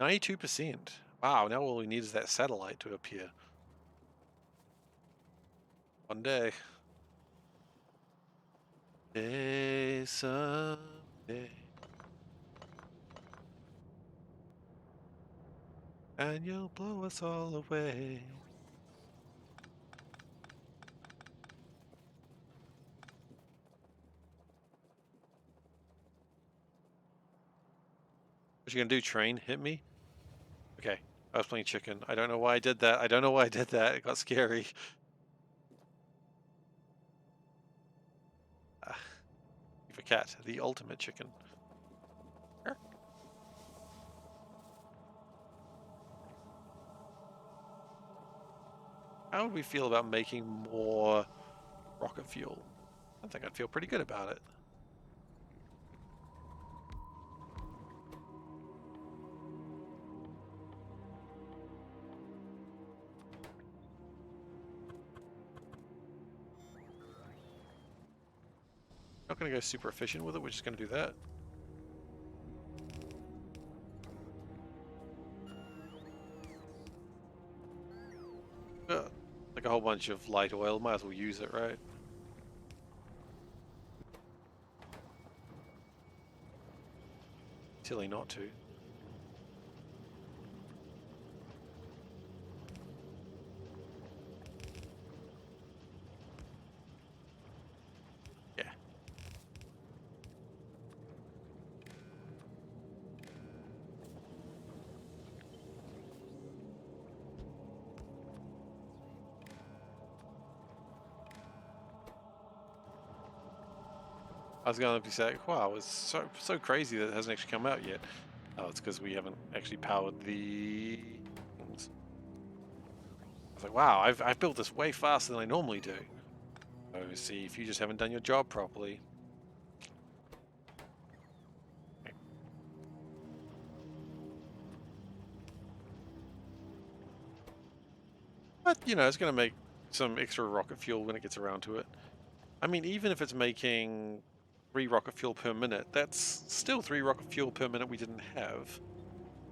92%. Wow, now all we need is that satellite to appear. One day. Day someday. And you'll blow us all away. What you gonna do, train? Hit me? Okay, I was playing chicken. I don't know why I did that. I don't know why I did that. It got scary. SeiferKatt, the ultimate chicken. How would we feel about making more rocket fuel? I think I'd feel pretty good about it. Not going to go super efficient with it, we're just going to do that. Like a whole bunch of light oil, might as well use it, right? Silly not to. Yeah. I was going to be saying, wow, it's so crazy that it hasn't actually come out yet. Oh, it's because we haven't actually powered the things. I was like, wow, I've built this way faster than I normally do. So see if you just haven't done your job properly. But, you know, it's going to make some extra rocket fuel when it gets around to it. I mean, even if it's making 3 rocket fuel per minute, that's still 3 rocket fuel per minute we didn't have.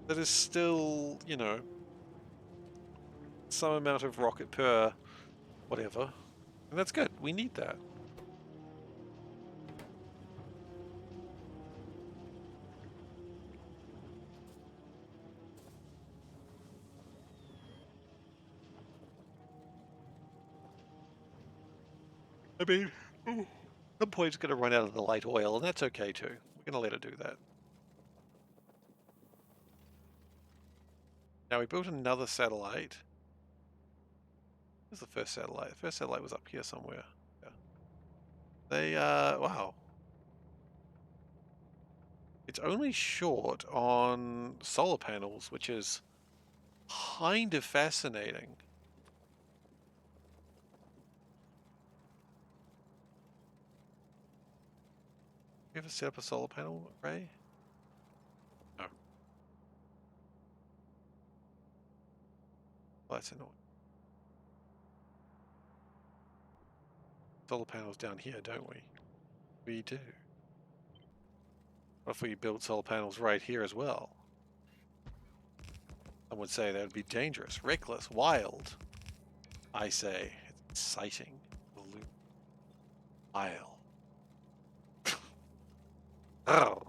That is still, you know, some amount of rocket per whatever. And that's good. We need that. I mean, at some point it's going to run out of the light oil, and that's okay too. We're going to let it do that. Now we built another satellite. Where's the first satellite? The first satellite was up here somewhere. Yeah. They, wow. It's only short on solar panels, which is kind of fascinating. You ever set up a solar panel array? No. Well, that's annoying. Solar panels down here, don't we? We do. What if we built solar panels right here as well? Some would say that would be dangerous, reckless, wild. I say it's exciting, wild. Oh.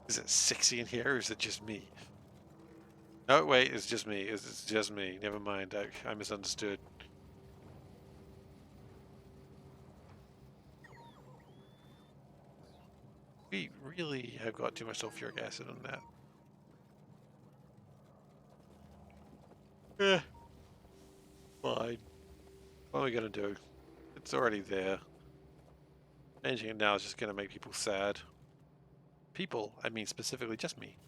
Is it sexy in here, or is it just me? No, wait, it's just me. It's just me. Never mind. I misunderstood. We really have got too much sulfuric acid on that. Eh, fine. What are we gonna do? It's already there. Changing it now is just gonna make people sad. People, I mean specifically just me.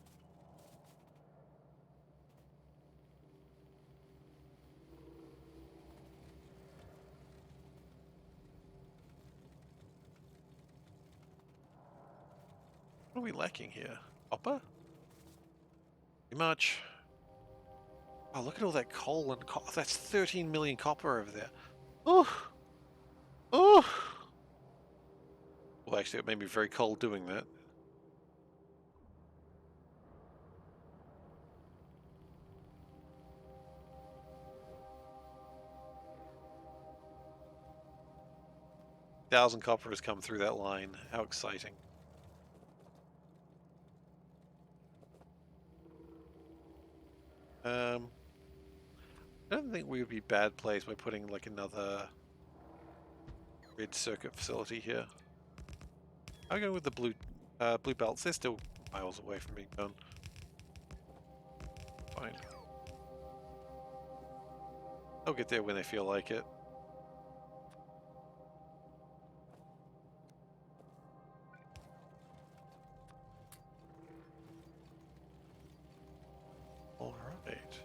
What are we lacking here? Copper? Too much. Oh, look at all that coal and that's 13 million copper over there. Oh, oh. Well, actually, it made me very cold doing that. Thousand copper has come through that line. How exciting. I don't think we would be bad placed by putting like another red circuit facility here. I'll go with the blue belts. They're still miles away from being done. Fine. They'll get there when they feel like it. Alright.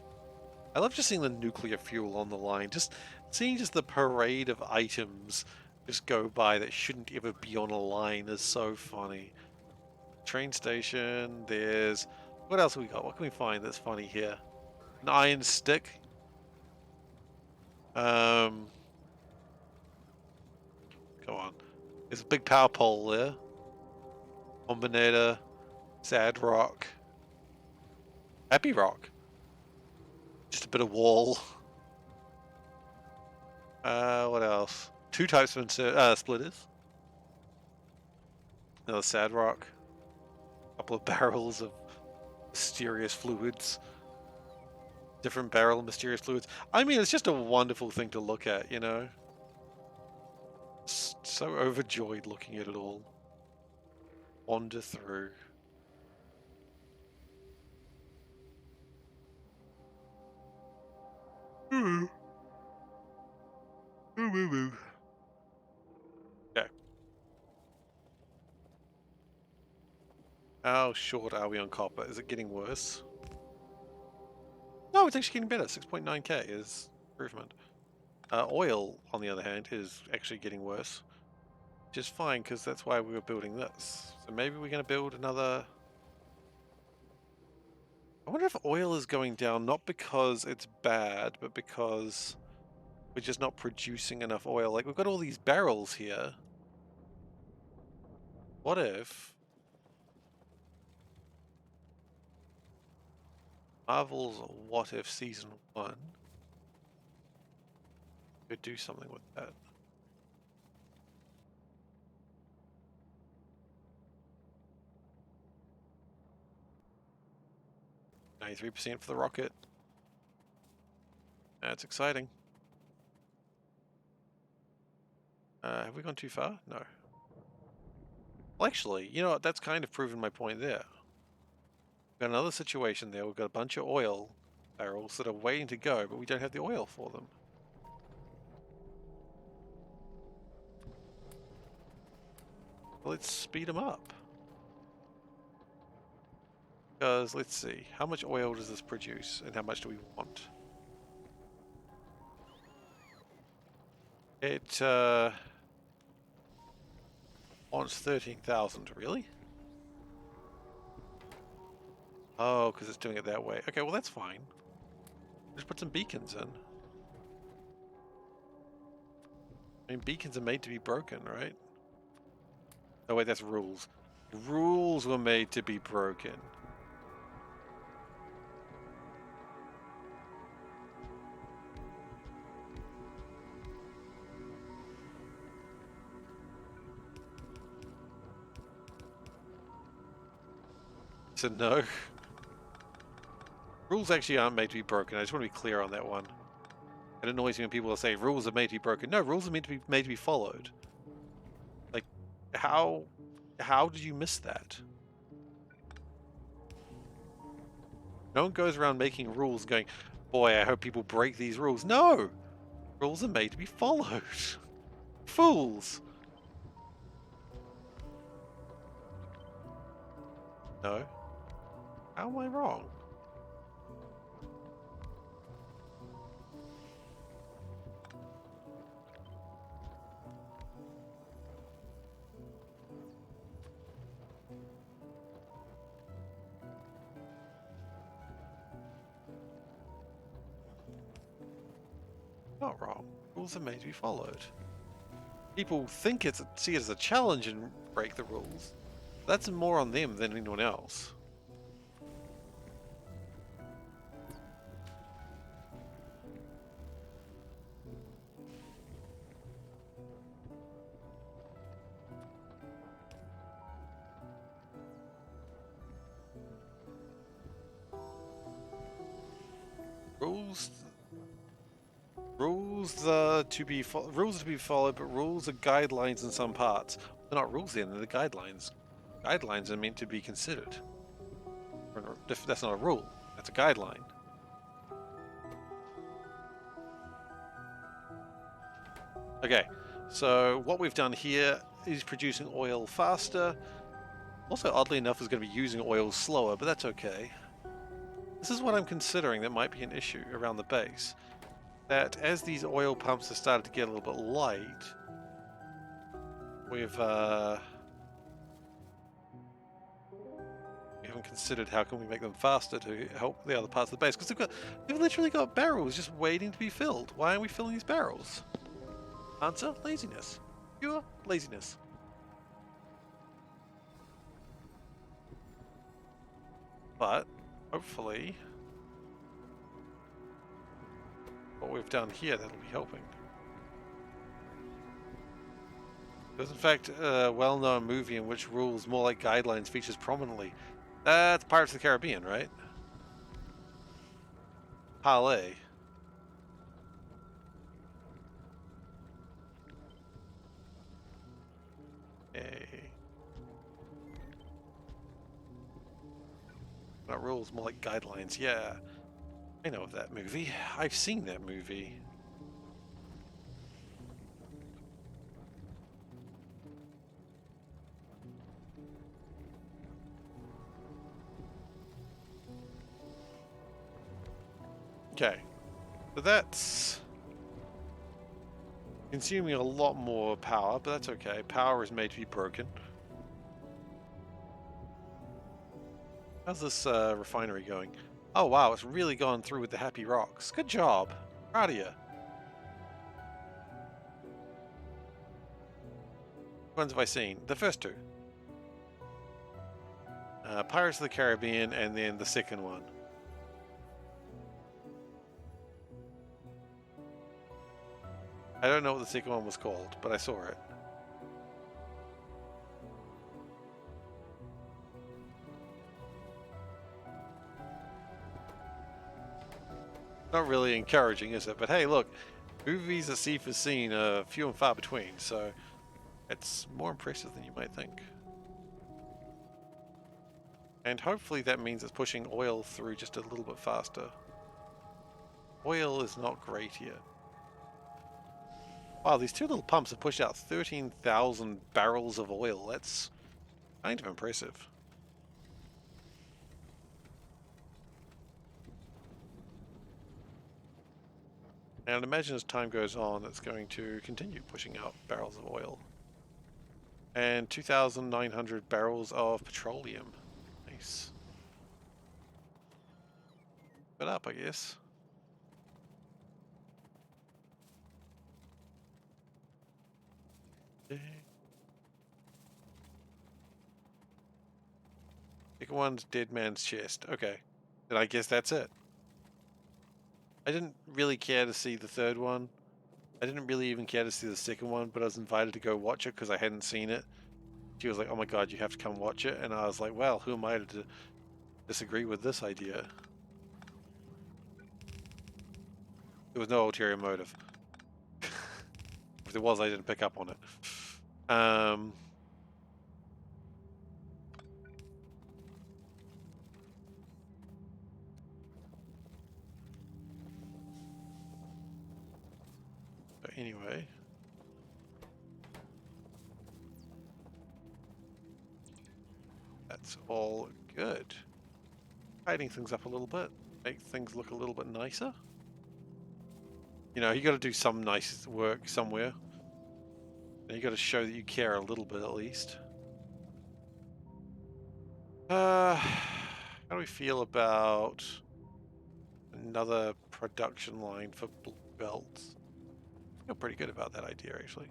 I love just seeing the nuclear fuel on the line. Just seeing just the parade of items just go by that shouldn't ever be on a line is so funny. Train station, there's... What else have we got? What can we find that's funny here? An iron stick. Come on. There's a big power pole there. Combinator. Sad rock. Happy rock. Just a bit of wall. What else? 2 types of splitters. Another sad rock. A couple of barrels of mysterious fluids. Different barrel of mysterious fluids. I mean, it's just a wonderful thing to look at, you know? So overjoyed looking at it all. Wander through. How short are we on copper? Is it getting worse? No, it's actually getting better. 6.9k is improvement. Oil, on the other hand, is actually getting worse. Which is fine, because that's why we were building this. So maybe we're going to build another... I wonder if oil is going down, not because it's bad, but because we're just not producing enough oil. Like, we've got all these barrels here. What if... Marvel's What If Season 1 could do something with that. %93 for the rocket. That's exciting. Have we gone too far? No. Well, actually, you know what? That's kind of proven my point there. We've got another situation there. We've got a bunch of oil barrels that are waiting to go, but we don't have the oil for them. Let's speed them up. Because, let's see, how much oil does this produce, and how much do we want? It, wants 13,000, really? Oh, because it's doing it that way. Okay, well that's fine. Just put some beacons in. I mean, beacons are made to be broken, right? Oh wait, that's rules. Rules were made to be broken. So no. Rules actually aren't made to be broken. I just want to be clear on that one. It annoys me when people say rules are made to be broken. No, rules are meant to be made to be followed. Like, how did you miss that? No one goes around making rules going, boy, I hope people break these rules. No! Rules are made to be followed. Fools! No. How am I wrong? Not wrong. Rules are made to be followed. People think see it as a challenge and break the rules. That's more on them than anyone else. Rules rules are to be followed, but rules are guidelines in some parts. They're not rules then, they're the guidelines. Guidelines are meant to be considered. That's not a rule, that's a guideline. Okay, so what we've done here is producing oil faster. Also, oddly enough, is going to be using oil slower, but that's okay. This is what I'm considering that might be an issue around the base. That as these oil pumps have started to get a little bit light, we haven't considered how can we make them faster to help the other parts of the base, because they've literally got barrels just waiting to be filled. Why aren't we filling these barrels? Answer: laziness. Pure laziness. But hopefully what we've done here, that'll be helping. There's in fact a well-known movie in which rules more like guidelines features prominently. That's Pirates of the Caribbean, right? Parlay. Hey. Not rules, more like guidelines. Yeah. I know of that movie. I've seen that movie. Okay, so that's consuming a lot more power, but that's okay. Power is made to be broken. How's this refinery going? Oh wow, it's really gone through with the happy rocks. Good job. Proud of you. Which ones have I seen? The first two. Pirates of the Caribbean and then the second one. I don't know what the second one was called, but I saw it. Not really encouraging, is it? But hey, look, movies that Seifer has seen are few and far between, so it's more impressive than you might think. And hopefully that means it's pushing oil through just a little bit faster. Oil is not great here. Wow, these two little pumps have pushed out 13,000 barrels of oil. That's kind of impressive. And I'd imagine as time goes on, it's going to continue pushing out barrels of oil. And 2,900 barrels of petroleum. Nice. Put up, I guess. Second one's Dead Man's Chest. Okay. Then I guess that's it. I didn't really care to see the third one. I didn't really even care to see the second one, but I was invited to go watch it because I hadn't seen it. She was like, oh my god, you have to come watch it. And I was like, well, who am I to disagree with this idea? There was no ulterior motive. If there was, I didn't pick up on it. But anyway. That's all good. Tidying things up a little bit. Make things look a little bit nicer. You know, you got to do some nice work somewhere. And you got to show that you care a little bit at least. How do we feel about another production line for blue belts? I feel pretty good about that idea, actually.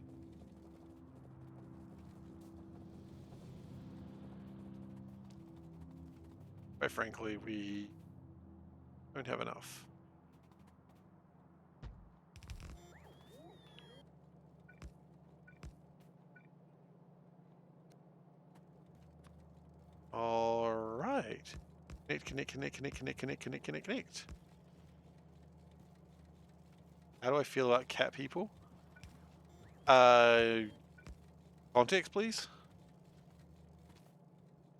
Quite frankly, we don't have enough. All right. Connect. How do I feel about cat people? Context, please.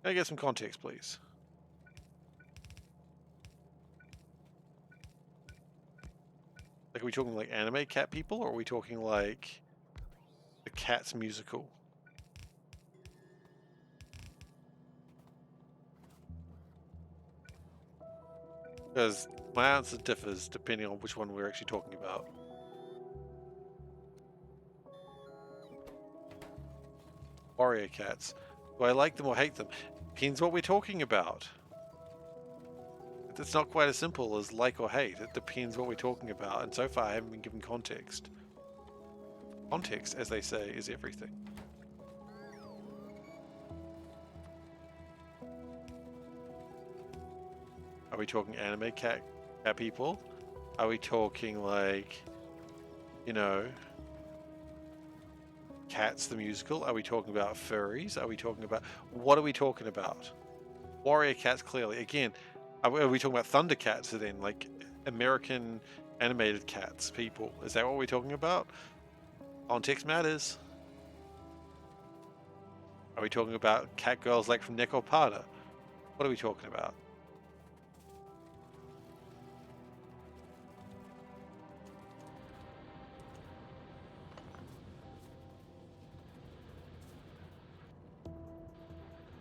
Can I get some context, please? Like, are we talking like anime cat people, or are we talking like the Cats musical? Because my answer differs depending on which one we're actually talking about. Warrior cats. Do I like them or hate them? Depends what we're talking about. It's not quite as simple as like or hate. It depends what we're talking about. And so far I haven't been given context. Context, as they say, is everything. Are we talking anime cat people? Are we talking like, you know, Cats the musical? Are we talking about furries? Are we talking about... What are we talking about? Warrior cats, clearly. Again, are we talking about Thundercats then? Like American animated cats, people? Is that what we're talking about? Context matters. Are we talking about cat girls like from Nekopada? What are we talking about?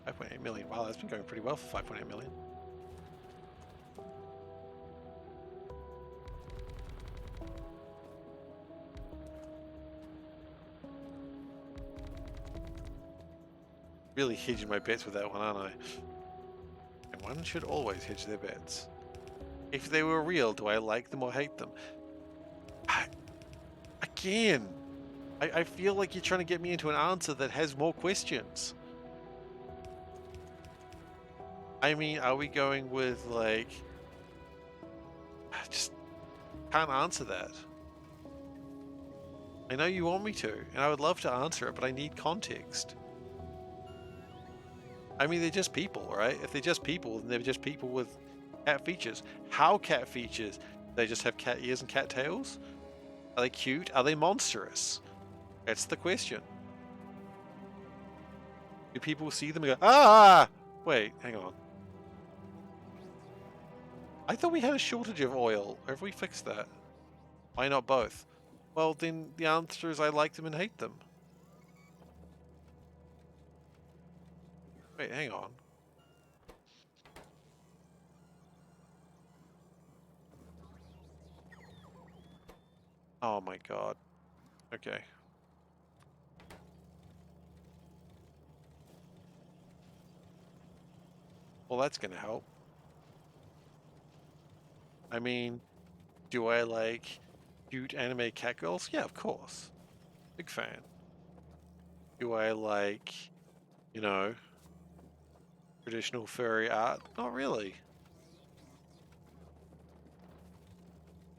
$5.8 million. Wow, that's been going pretty well for $5.8 million. Really hedging my bets with that one, aren't I? And one should always hedge their bets. If they were real, do I like them or hate them? Again, I feel like you're trying to get me into an answer that has more questions. I mean, are we going with like... I just can't answer that. I know you want me to, and I would love to answer it, but I need context. I mean, they're just people, right? If they're just people, then they're just people with cat features. How cat features? They just have cat ears and cat tails? Are they cute? Are they monstrous? That's the question. Do people see them and go, ah! Wait, hang on. I thought we had a shortage of oil. Have we fixed that? Why not both? Well, then the answer is I like them and hate them. Wait, hang on. Oh my god. Okay. Well, that's gonna help. I mean, do I like cute anime cat girls? Yeah, of course. Big fan. Do I like, you know, traditional furry art? Not really.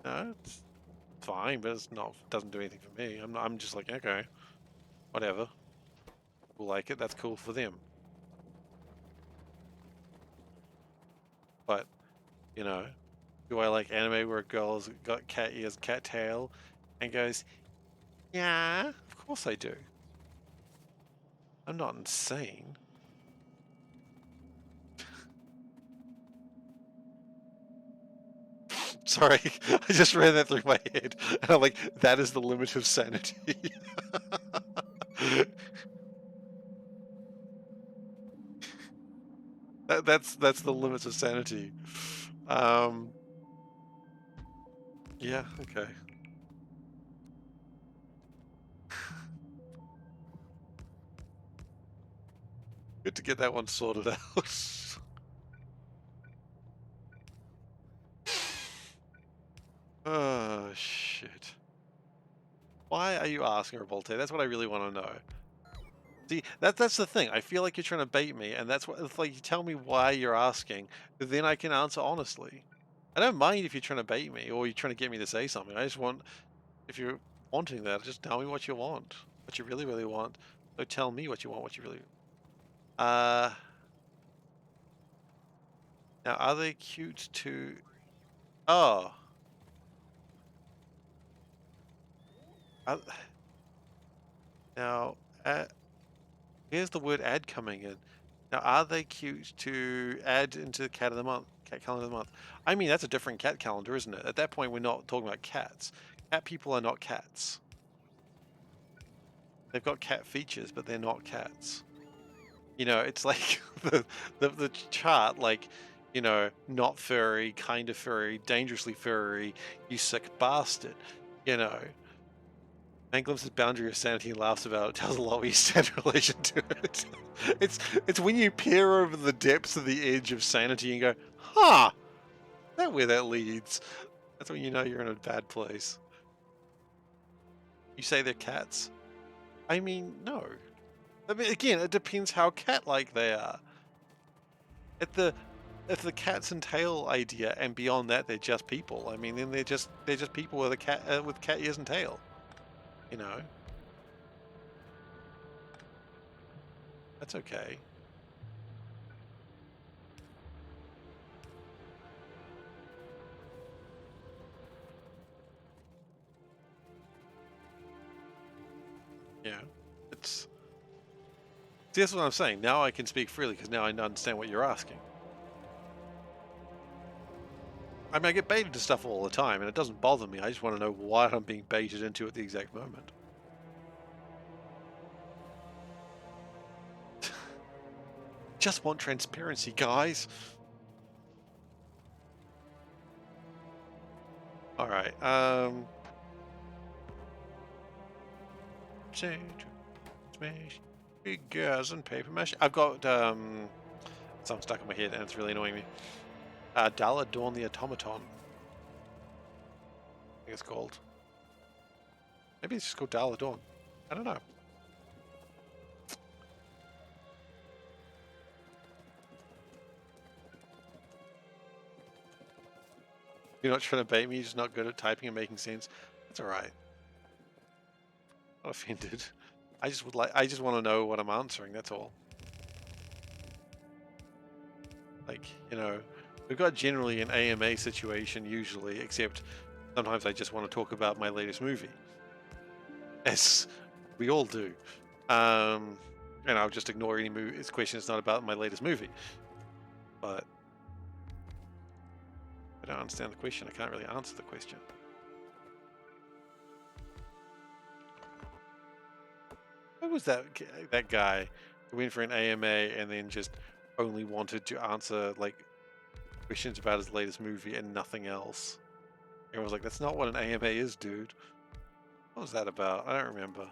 No, it's fine, but it's not, doesn't do anything for me. I'm just like, okay, whatever. People like it, that's cool for them. But, you know, do I like anime where a girl's got cat ears, cat tail, and goes, yeah, of course I do. I'm not insane. Sorry, I just ran that through my head, and I'm like, that is the limit of sanity. That's the limits of sanity. Yeah, okay. Good to get that one sorted out. Oh shit. Why are you asking, Revolte? That's what I really want to know. See, that's the thing. I feel like you're trying to bait me, and that's what it's like. You tell me why you're asking, but then I can answer honestly. I don't mind if you're trying to bait me or you're trying to get me to say something. I just want, if you're wanting that, just tell me what you want, what you really, really want. So tell me what you want, what you really. Uh, Now are they cute to? Oh, uh, now here's the word "add" coming in. Now, are they cute to add into the cat of the month, cat calendar of the month? I mean, that's a different cat calendar, isn't it? At that point, we're not talking about cats. Cat people are not cats. They've got cat features, but they're not cats. You know, it's like the chart, like, you know, not furry, kind of furry, dangerously furry, you sick bastard. You know, Anglim's boundary of sanity and laughs about it tells a lot where you stand in relation to it. It's when you peer over the depths of the edge of sanity and go, huh, that where that leads. That's when you know you're in a bad place. You say they're cats? I mean, no. I mean, again, it depends how cat-like they are. If the cats and tail idea, and beyond that, they're just people. I mean, then they're just people with a cat with cat ears and tail. You know, that's okay. Yeah, it's. See, that's what I'm saying. Now I can speak freely because now I understand what you're asking. I mean, I get baited to stuff all the time, and it doesn't bother me. I just want to know what I'm being baited into at the exact moment. Just want transparency, guys. All right. Sage, smash. Big gas and paper mache. I've got something stuck in my head and it's really annoying me. Dalla Dawn the Automaton. I think it's called. Maybe it's just called Dalla Dawn. I don't know. You're not trying to bait me, you're just not good at typing and making sense. That's alright. Not offended. I just want to know what I'm answering, that's all. Like, you know, we've got generally an AMA situation usually, except sometimes I just want to talk about my latest movie. As we all do. And I'll just ignore any question that's not about my latest movie. But I don't understand the question. I can't really answer the question. Who was that guy who went for an AMA and then just only wanted to answer like questions about his latest movie and nothing else? And I was like, that's not what an AMA is, dude. What was that about? I don't remember.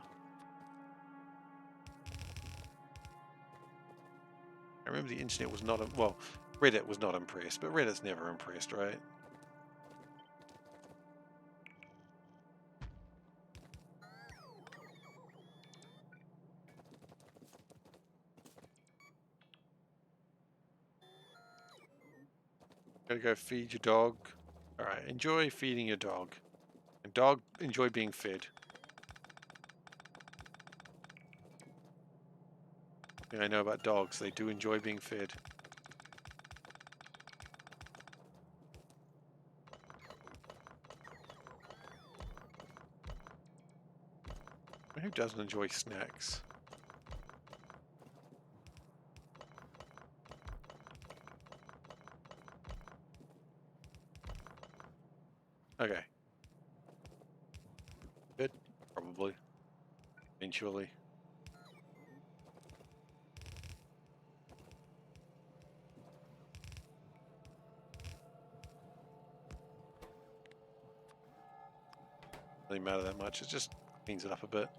I remember the internet was not, well, Reddit was not impressed, but Reddit's never impressed, right? Gotta go feed your dog. Alright, enjoy feeding your dog. And dog, enjoy being fed. I know about dogs, they do enjoy being fed. Who doesn't enjoy snacks? Okay. Good. Probably. Eventually. Doesn't matter that much, it just cleans it up a bit.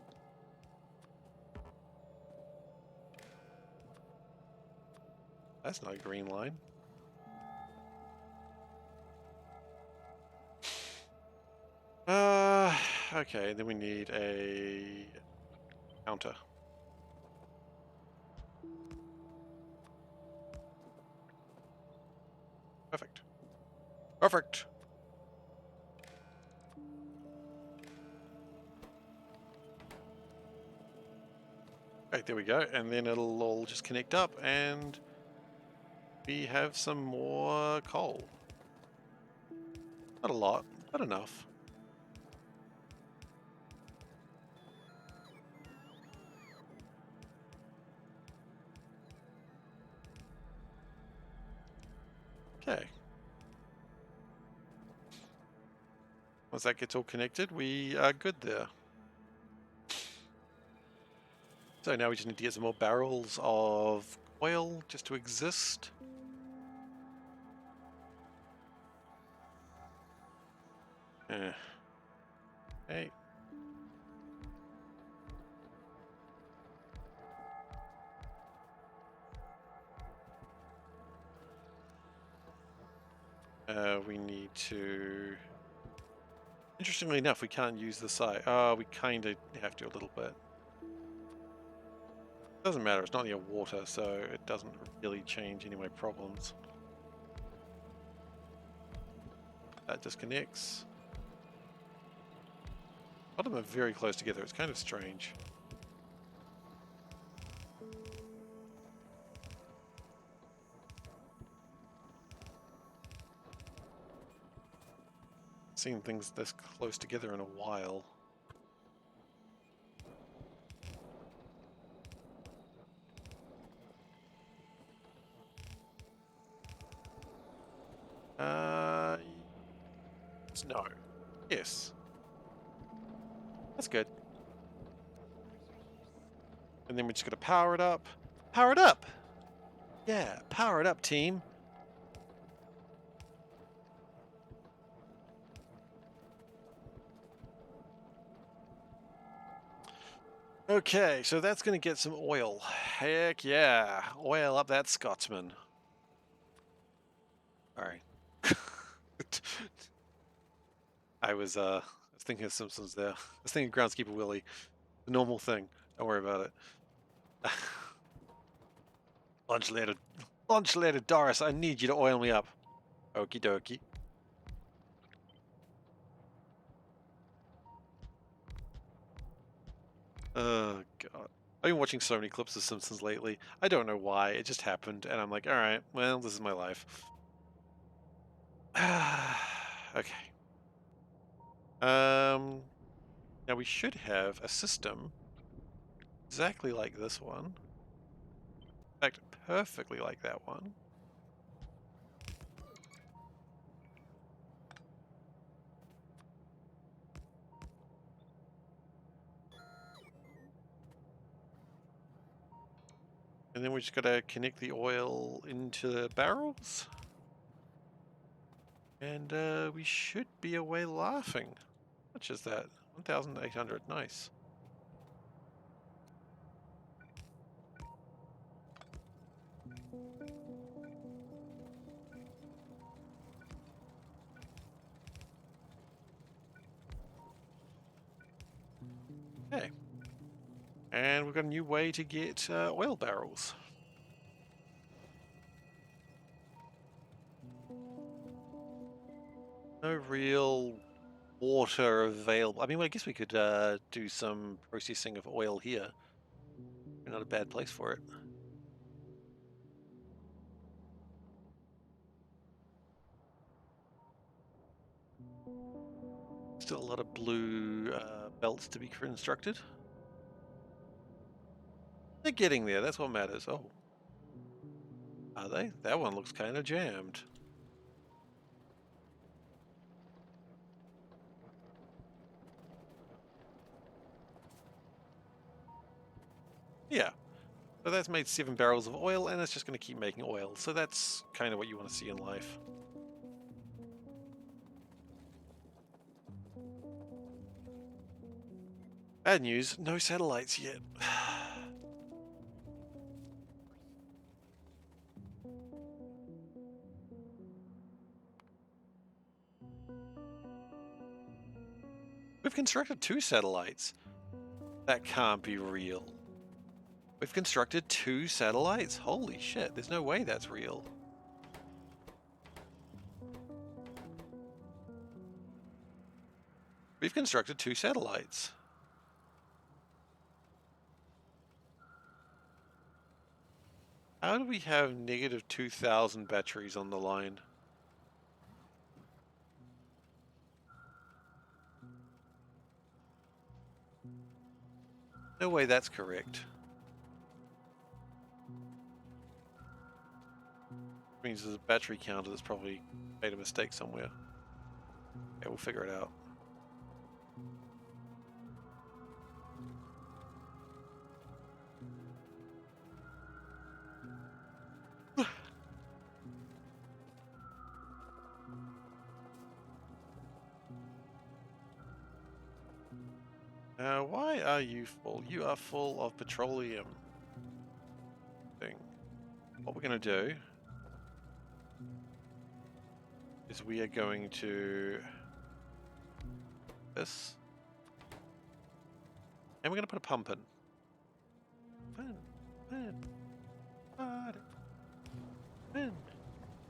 That's not a green line. Okay, then we need a counter. Perfect. Perfect! Okay, there we go, and then it'll all just connect up and we have some more coal. Not a lot, but enough. Okay. Once that gets all connected, we are good there. So now we just need to get some more barrels of oil just to exist. Hey. We need to... Interestingly enough, we can't use the site. We kind of have to a little bit. Doesn't matter, it's not near water, so it doesn't really change any of my problems. That disconnects. A lot of them are very close together, it's kind of strange. Seen things this close together in a while. No. Yes. That's good. And then we're just gonna power it up. Power it up! Yeah, power it up, team. Okay, so that's going to get some oil. Heck yeah. Oil up that Scotsman. Alright. I was thinking of Simpsons there. I was thinking Groundskeeper Willie. The normal thing. Don't worry about it. Lunch later. Lunch later, Doris. I need you to oil me up. Okie dokie. Oh, God. I've been watching so many clips of Simpsons lately. I don't know why. It just happened. And I'm like, alright, well, this is my life. Okay. Now we should have a system exactly like this one. In fact, perfectly like that one. And then we just gotta connect the oil into the barrels. And we should be away laughing. How much is that? 1,800. Nice. Okay. And we've got a new way to get oil barrels. No real water available. I mean, I guess we could do some processing of oil here. Not a bad place for it. Still a lot of blue belts to be constructed. They're getting there, that's what matters. Oh. Are they? That one looks kind of jammed. Yeah. So that's made 7 barrels of oil, and it's just going to keep making oil. So that's kind of what you want to see in life. Bad news, no satellites yet. We've constructed 2 satellites. That can't be real. We've constructed 2 satellites? Holy shit, there's no way that's real. We've constructed 2 satellites. How do we have negative 2,000 batteries on the line? No way that's correct. Means there's a battery counter that's probably made a mistake somewhere. Yeah, we'll figure it out. Why are you full? You are full of petroleum. Thing. What we're going to do is we are going to this, and we're going to put a pump in.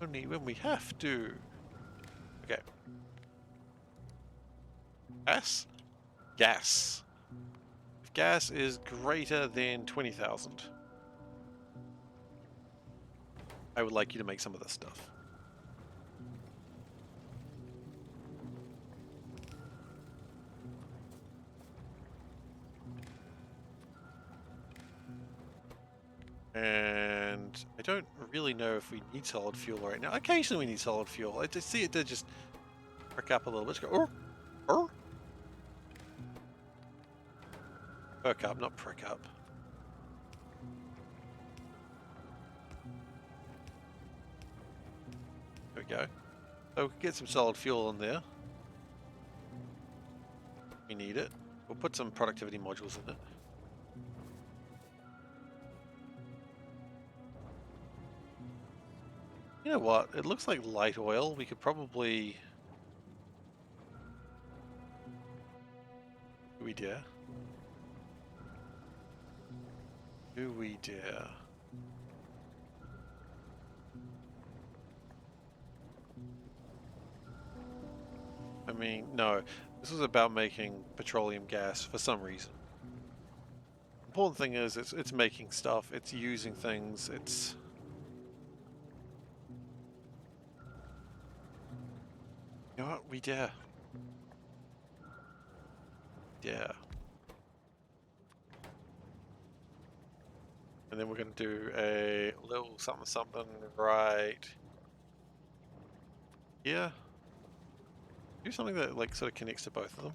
Only when we have to. Okay. Gas? Gas. If gas is greater than 20,000, I would like you to make some of this stuff. And I don't really know if we need solid fuel right now. Occasionally we need solid fuel. I just see it did just prick up a little bit. Just go, oh. Perk up, not prick up. There we go. So we can get some solid fuel in there. We need it. We'll put some productivity modules in it. You know what? It looks like light oil. We could probably... Do we dare? Do we dare? I mean, no. This was about making petroleum gas for some reason. Important thing is it's making stuff, it's using things, it's... You know what? We dare. Yeah. And then we're going to do a little something something right here. Do something that like sort of connects to both of them.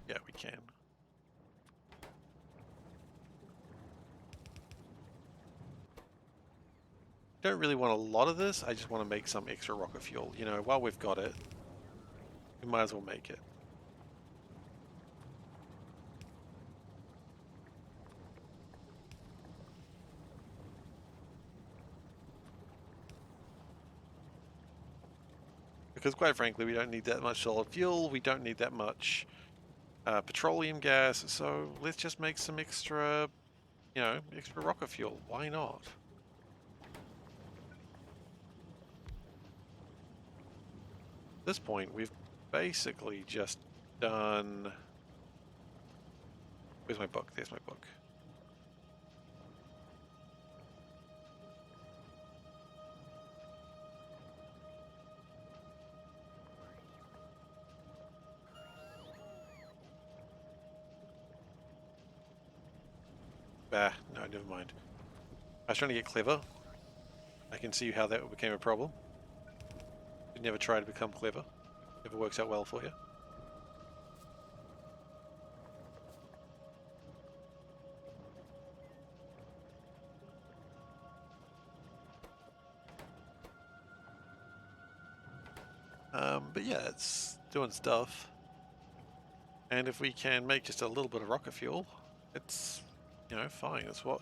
Yeah, we can. Don't really want a lot of this, I just want to make some extra rocket fuel. You know, while we've got it, we might as well make it. Because quite frankly, we don't need that much solid fuel, we don't need that much petroleum gas, so let's just make some extra, you know, extra rocket fuel. Why not? At this point, we've basically just done... Where's my book? There's my book. Bah, no, never mind. I was trying to get clever. I can see how that became a problem. You never try to become clever. Never works out well for you. But yeah, it's doing stuff. And if we can make just a little bit of rocket fuel, it's, you know, fine. That's what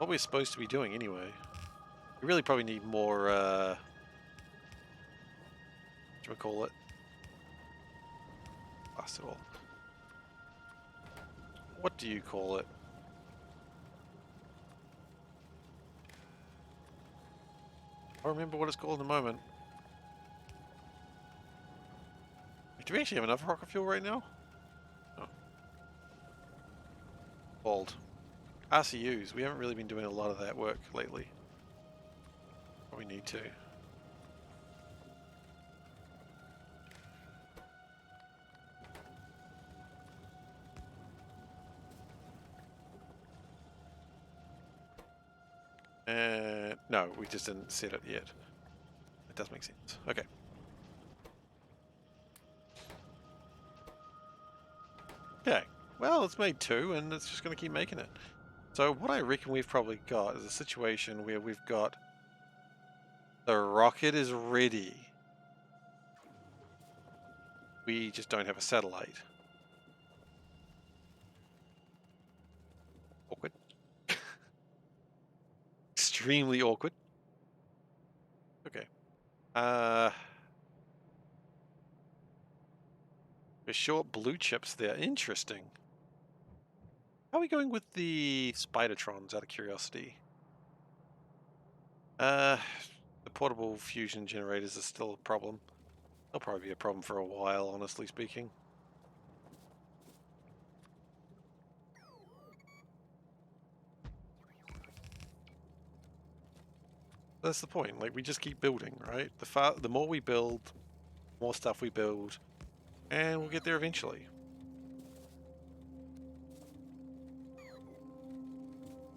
we're supposed to be doing anyway. We really probably need more, what do we call it? Blast it all. What do you call it? I don't remember what it's called in a moment. Do we actually have enough rocket fuel right now? No. Bald. RCUs. We haven't really been doing a lot of that work lately. But we need to. No, we just didn't set it yet. It does make sense. Okay. Okay. Well, it's made two, and it's just going to keep making it. So what I reckon we've probably got is a situation where we've got the rocket is ready. We just don't have a satellite. Awkward. Extremely awkward. Okay. We're short blue chips there. Interesting. How are we going with the Spidertrons, out of curiosity? The portable fusion generators are still a problem. They'll probably be a problem for a while, honestly speaking. That's the point. Like, we just keep building, right? The more we build, more stuff we build, and we'll get there eventually.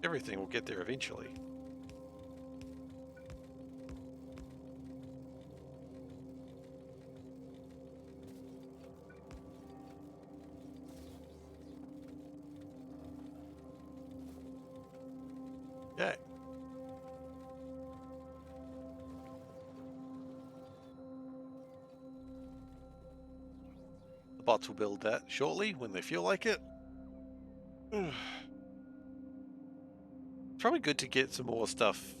Everything will get there eventually. Okay. The bots will build that shortly when they feel like it. Probably good to get some more stuff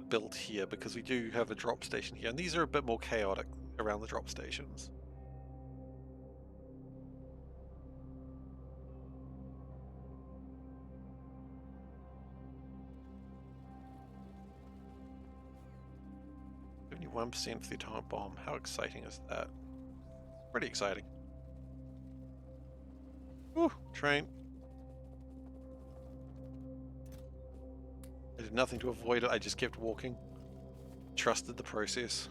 built here because we do have a drop station here, and these are a bit more chaotic around the drop stations. %71% for the atomic bomb. How exciting is that? Pretty exciting. Woo, train. I did nothing to avoid it, I just kept walking. Trusted the process.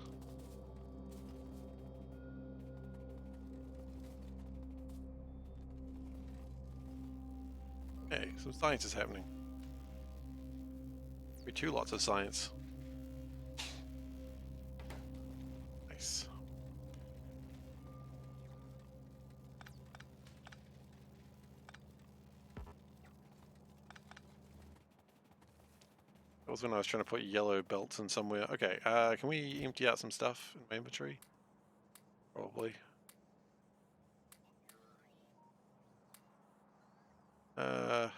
Okay, some science is happening. We too lots of science. Nice. That was when I was trying to put yellow belts in somewhere. Okay, can we empty out some stuff in my inventory? Probably. So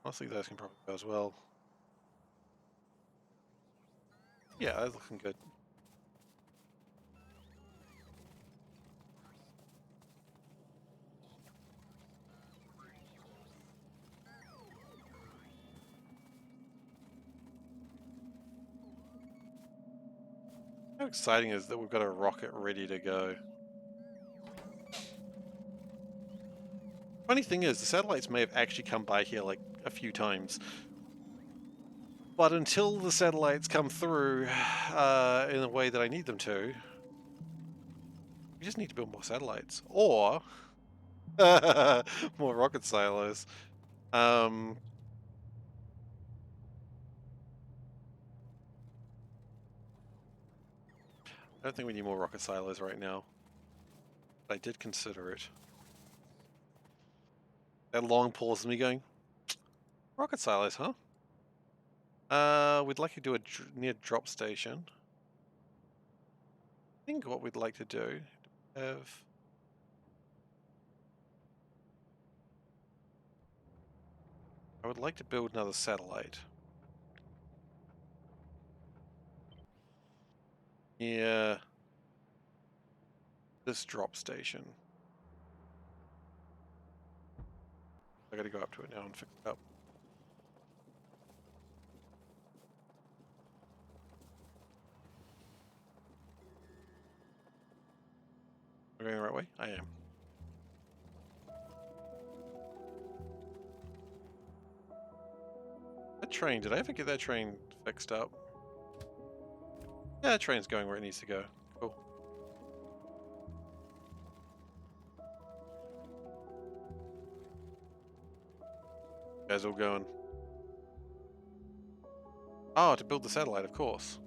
honestly, those can probably go as well. Yeah, that's looking good. How exciting is that we've got a rocket ready to go. Funny thing is, the satellites may have actually come by here like a few times. But until the satellites come through in the way that I need them to, we just need to build more satellites. Or more rocket silos. I don't think we need more rocket silos right now. But I did consider it. That long pause of me going, rocket silos, huh? We'd like to do a near drop station. I think what we'd like to do have... I would like to build another satellite. Yeah. This drop station. I gotta go up to it now and fix it up. Am I going the right way? I am. That train, did I ever get that train fixed up? Yeah, that train's going where it needs to go. Cool. You guys all going? Oh, to build the satellite, of course.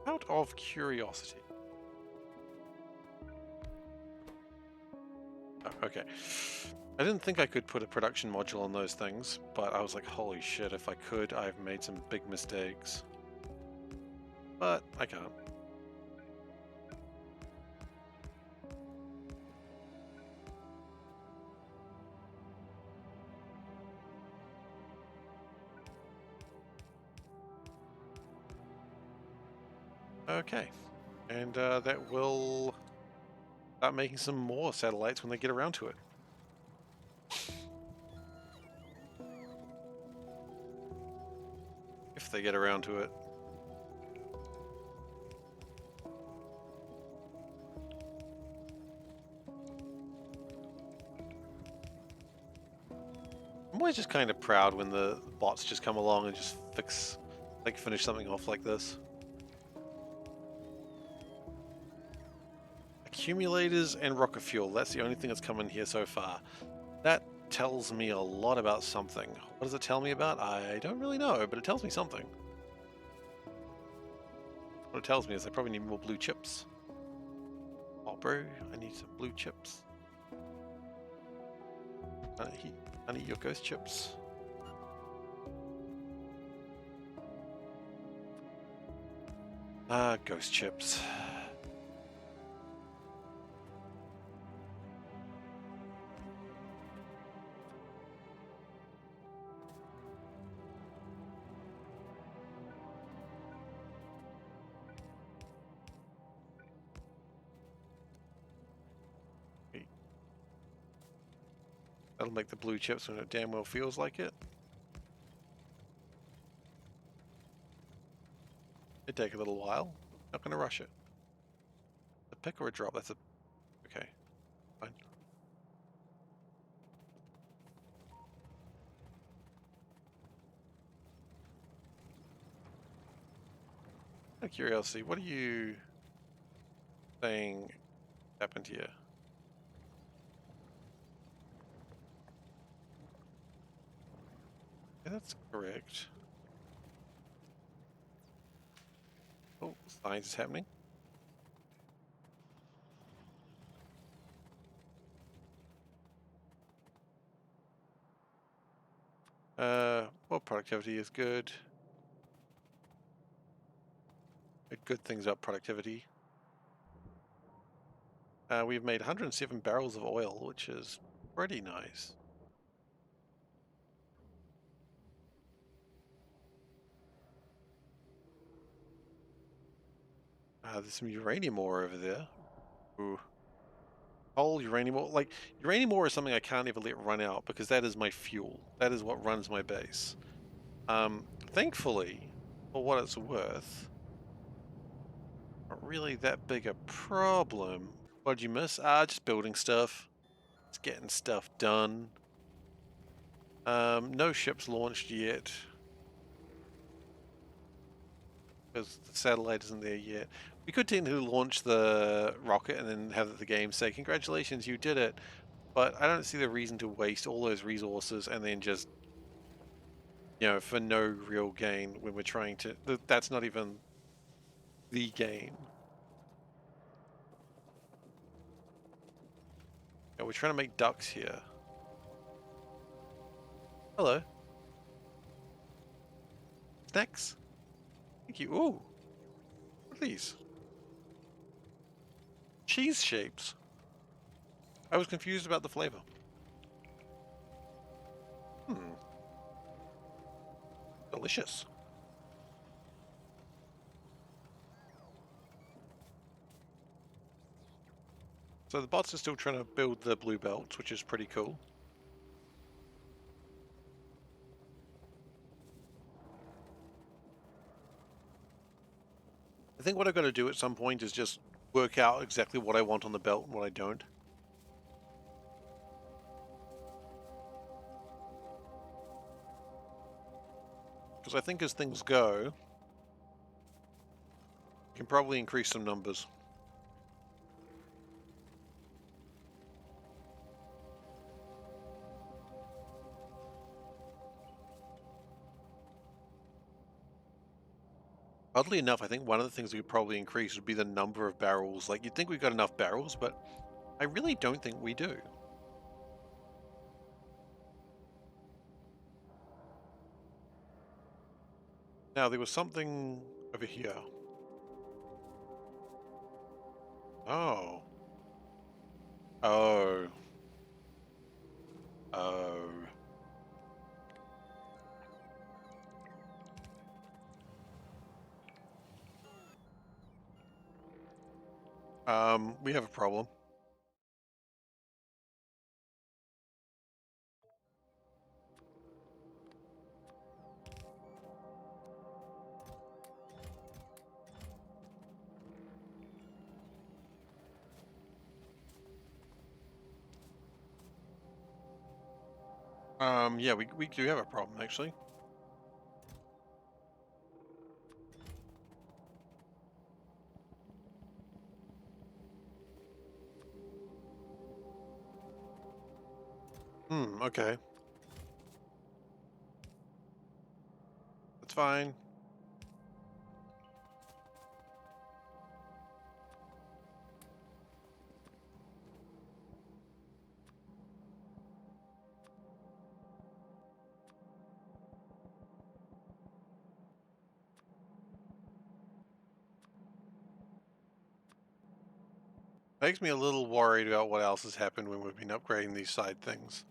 Out of curiosity. Oh, okay. I didn't think I could put a production module on those things, but I was like, holy shit, if I could, I've made some big mistakes. But I can't. Okay. And that will start making some more satellites when they get around to it. If they get around to it. I'm always just kind of proud when the bots just come along and just finish something off like this. Accumulators and rocket fuel, that's the only thing that's come in here so far. That tells me a lot about something. What does it tell me about? I don't really know, but it tells me something. What it tells me is I probably need more blue chips. Oh bro, I need some blue chips. I need your ghost chips. Ah, ghost chips. That'll make the blue chips when it damn well feels like it. It'd take a little while. Not gonna rush it. A pick or a drop? That's a... Okay. Fine. Out of curiosity, what are you saying happened here? Yeah, that's correct. Oh, science is happening. Well, productivity is good. Good things about productivity. We've made 107 barrels of oil, which is pretty nice. There's some uranium ore over there. Ooh. Coal, uranium ore. Like, uranium ore is something I can't ever let run out because that is my fuel. That is what runs my base. Thankfully, for what it's worth, not really that big a problem. What'd you miss? Just building stuff. Just getting stuff done. No ships launched yet. Because the satellite isn't there yet. We could technically launch the rocket and then have the game say, congratulations, you did it. But I don't see the reason to waste all those resources and then just, you know, for no real gain when we're trying to... That's not even the game. Yeah, we're trying to make ducks here. Hello. Snacks. Thank you. Ooh. What are these? Cheese shapes. I was confused about the flavor. Hmm. Delicious. So the bots are still trying to build the blue belts, which is pretty cool. I think what I've got to do at some point is just work out exactly what I want on the belt and what I don't. Because I think as things go, we can probably increase some numbers. Oddly enough, I think one of the things we could probably increase would be the number of barrels. Like, you'd think we've got enough barrels, but I really don't think we do. Now, there was something over here. Oh. Oh. Oh. We have a problem. Yeah, we do have a problem, actually. Okay. That's fine. Makes me a little worried about what else has happened when we've been upgrading these side things.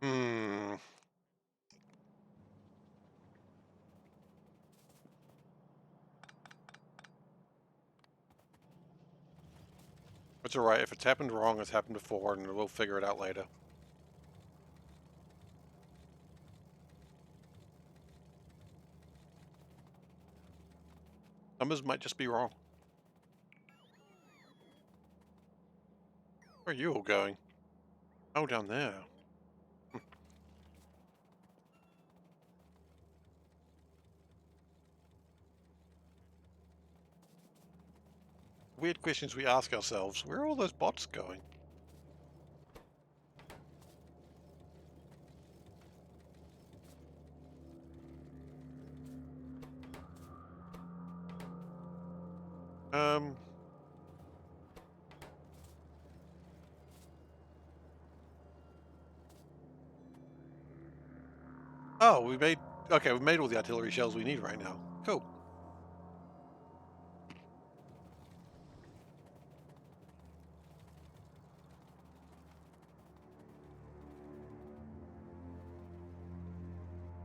Hmm. It's alright. If it's happened wrong, it's happened before, and we'll figure it out later. Numbers might just be wrong. Where are you all going? Oh, down there. Weird questions we ask ourselves. Where are all those bots going? Um... Oh, we made... Okay, we've made all the artillery shells we need right now. Cool.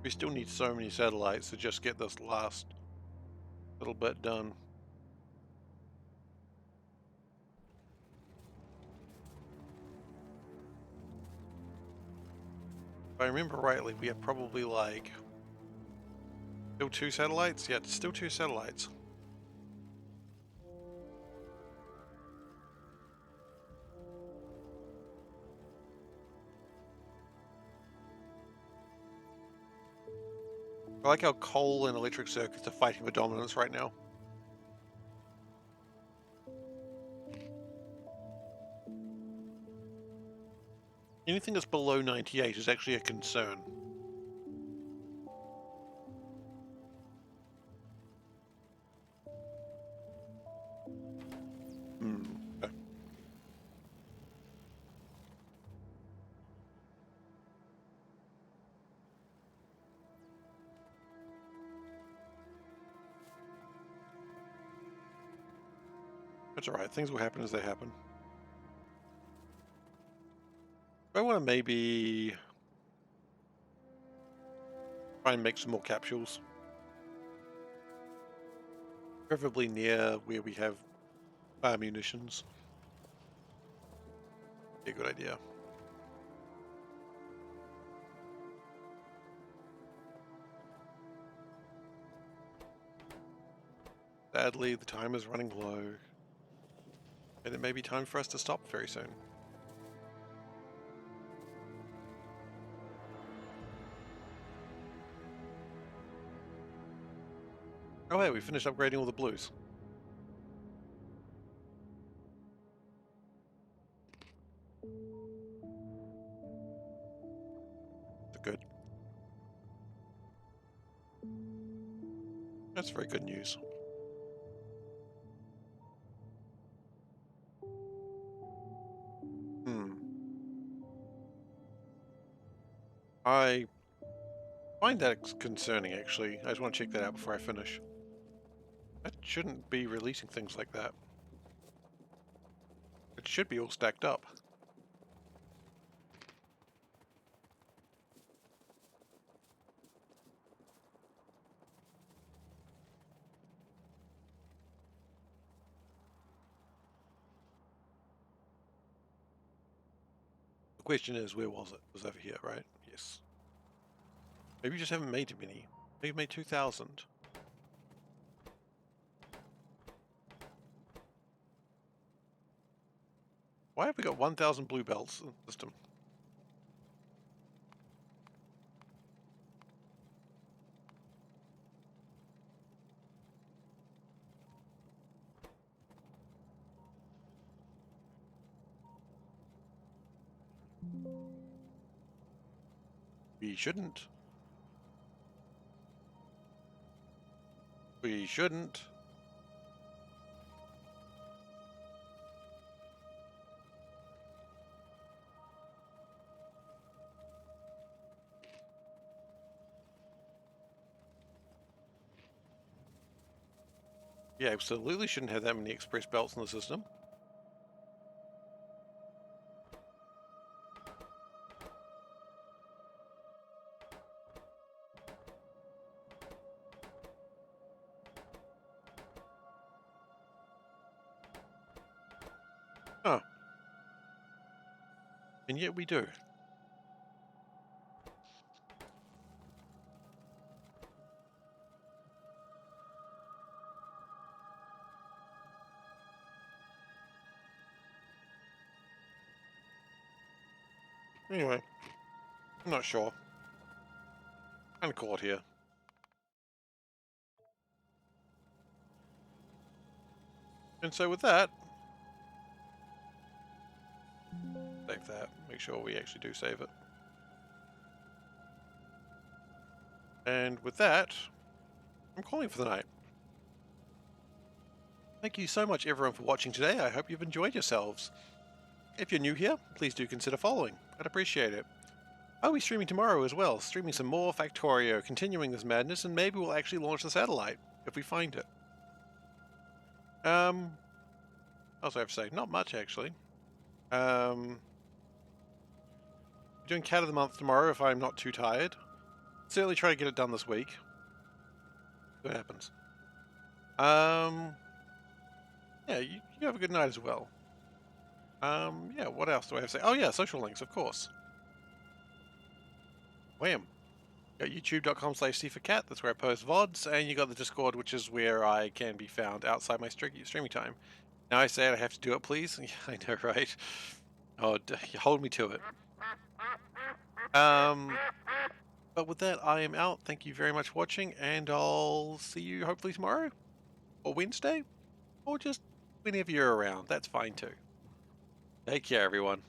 We still need so many satellites to just get this last little bit done. If I remember rightly, we have probably like... Still 2 satellites? Yeah, still 2 satellites. I like how coal and electric circuits are fighting for dominance right now. Anything that's below 98 is actually a concern. Okay. That's alright, things will happen as they happen. I want to maybe try and make some more capsules. Preferably near where we have munitions. Be a good idea. Sadly, the time is running low. And it may be time for us to stop very soon. Oh hey, we finished upgrading all the blues. Good. That's very good news. I find that concerning, actually. I just want to check that out before I finish. That shouldn't be releasing things like that. It should be all stacked up. The question is, where was it? It was over here, right? Yes. Maybe you just haven't made too many. Maybe you've made 2,000. Why have we got 1,000 blue belts in the system? We shouldn't. We shouldn't. Yeah, absolutely shouldn't have that many express belts in the system. Oh, and yet we do. Anyway, I'm not sure. Kind of caught here. And so with that, save that. Make sure we actually do save it. And with that, I'm calling for the night. Thank you so much everyone for watching today. I hope you've enjoyed yourselves. If you're new here, please do consider following. I'd appreciate it. I'll be streaming tomorrow as well, streaming some more Factorio, continuing this madness, and maybe we'll actually launch the satellite, if we find it. Also I have to say, not much actually. Doing Cat of the Month tomorrow if I'm not too tired. Certainly try to get it done this week. See what happens. Yeah, you have a good night as well. Yeah, what else do I have to say? Oh yeah, social links, of course. Wham! You got youtube.com/SeiferKatt, that's where I post VODs, and you got the Discord, which is where I can be found outside my streaming time. Now I say it, I have to do it, please. Yeah, I know, right? Oh, hold me to it. But with that, I am out. Thank you very much for watching, and I'll see you hopefully tomorrow, or Wednesday, or just whenever you're around. That's fine too. Take care, everyone.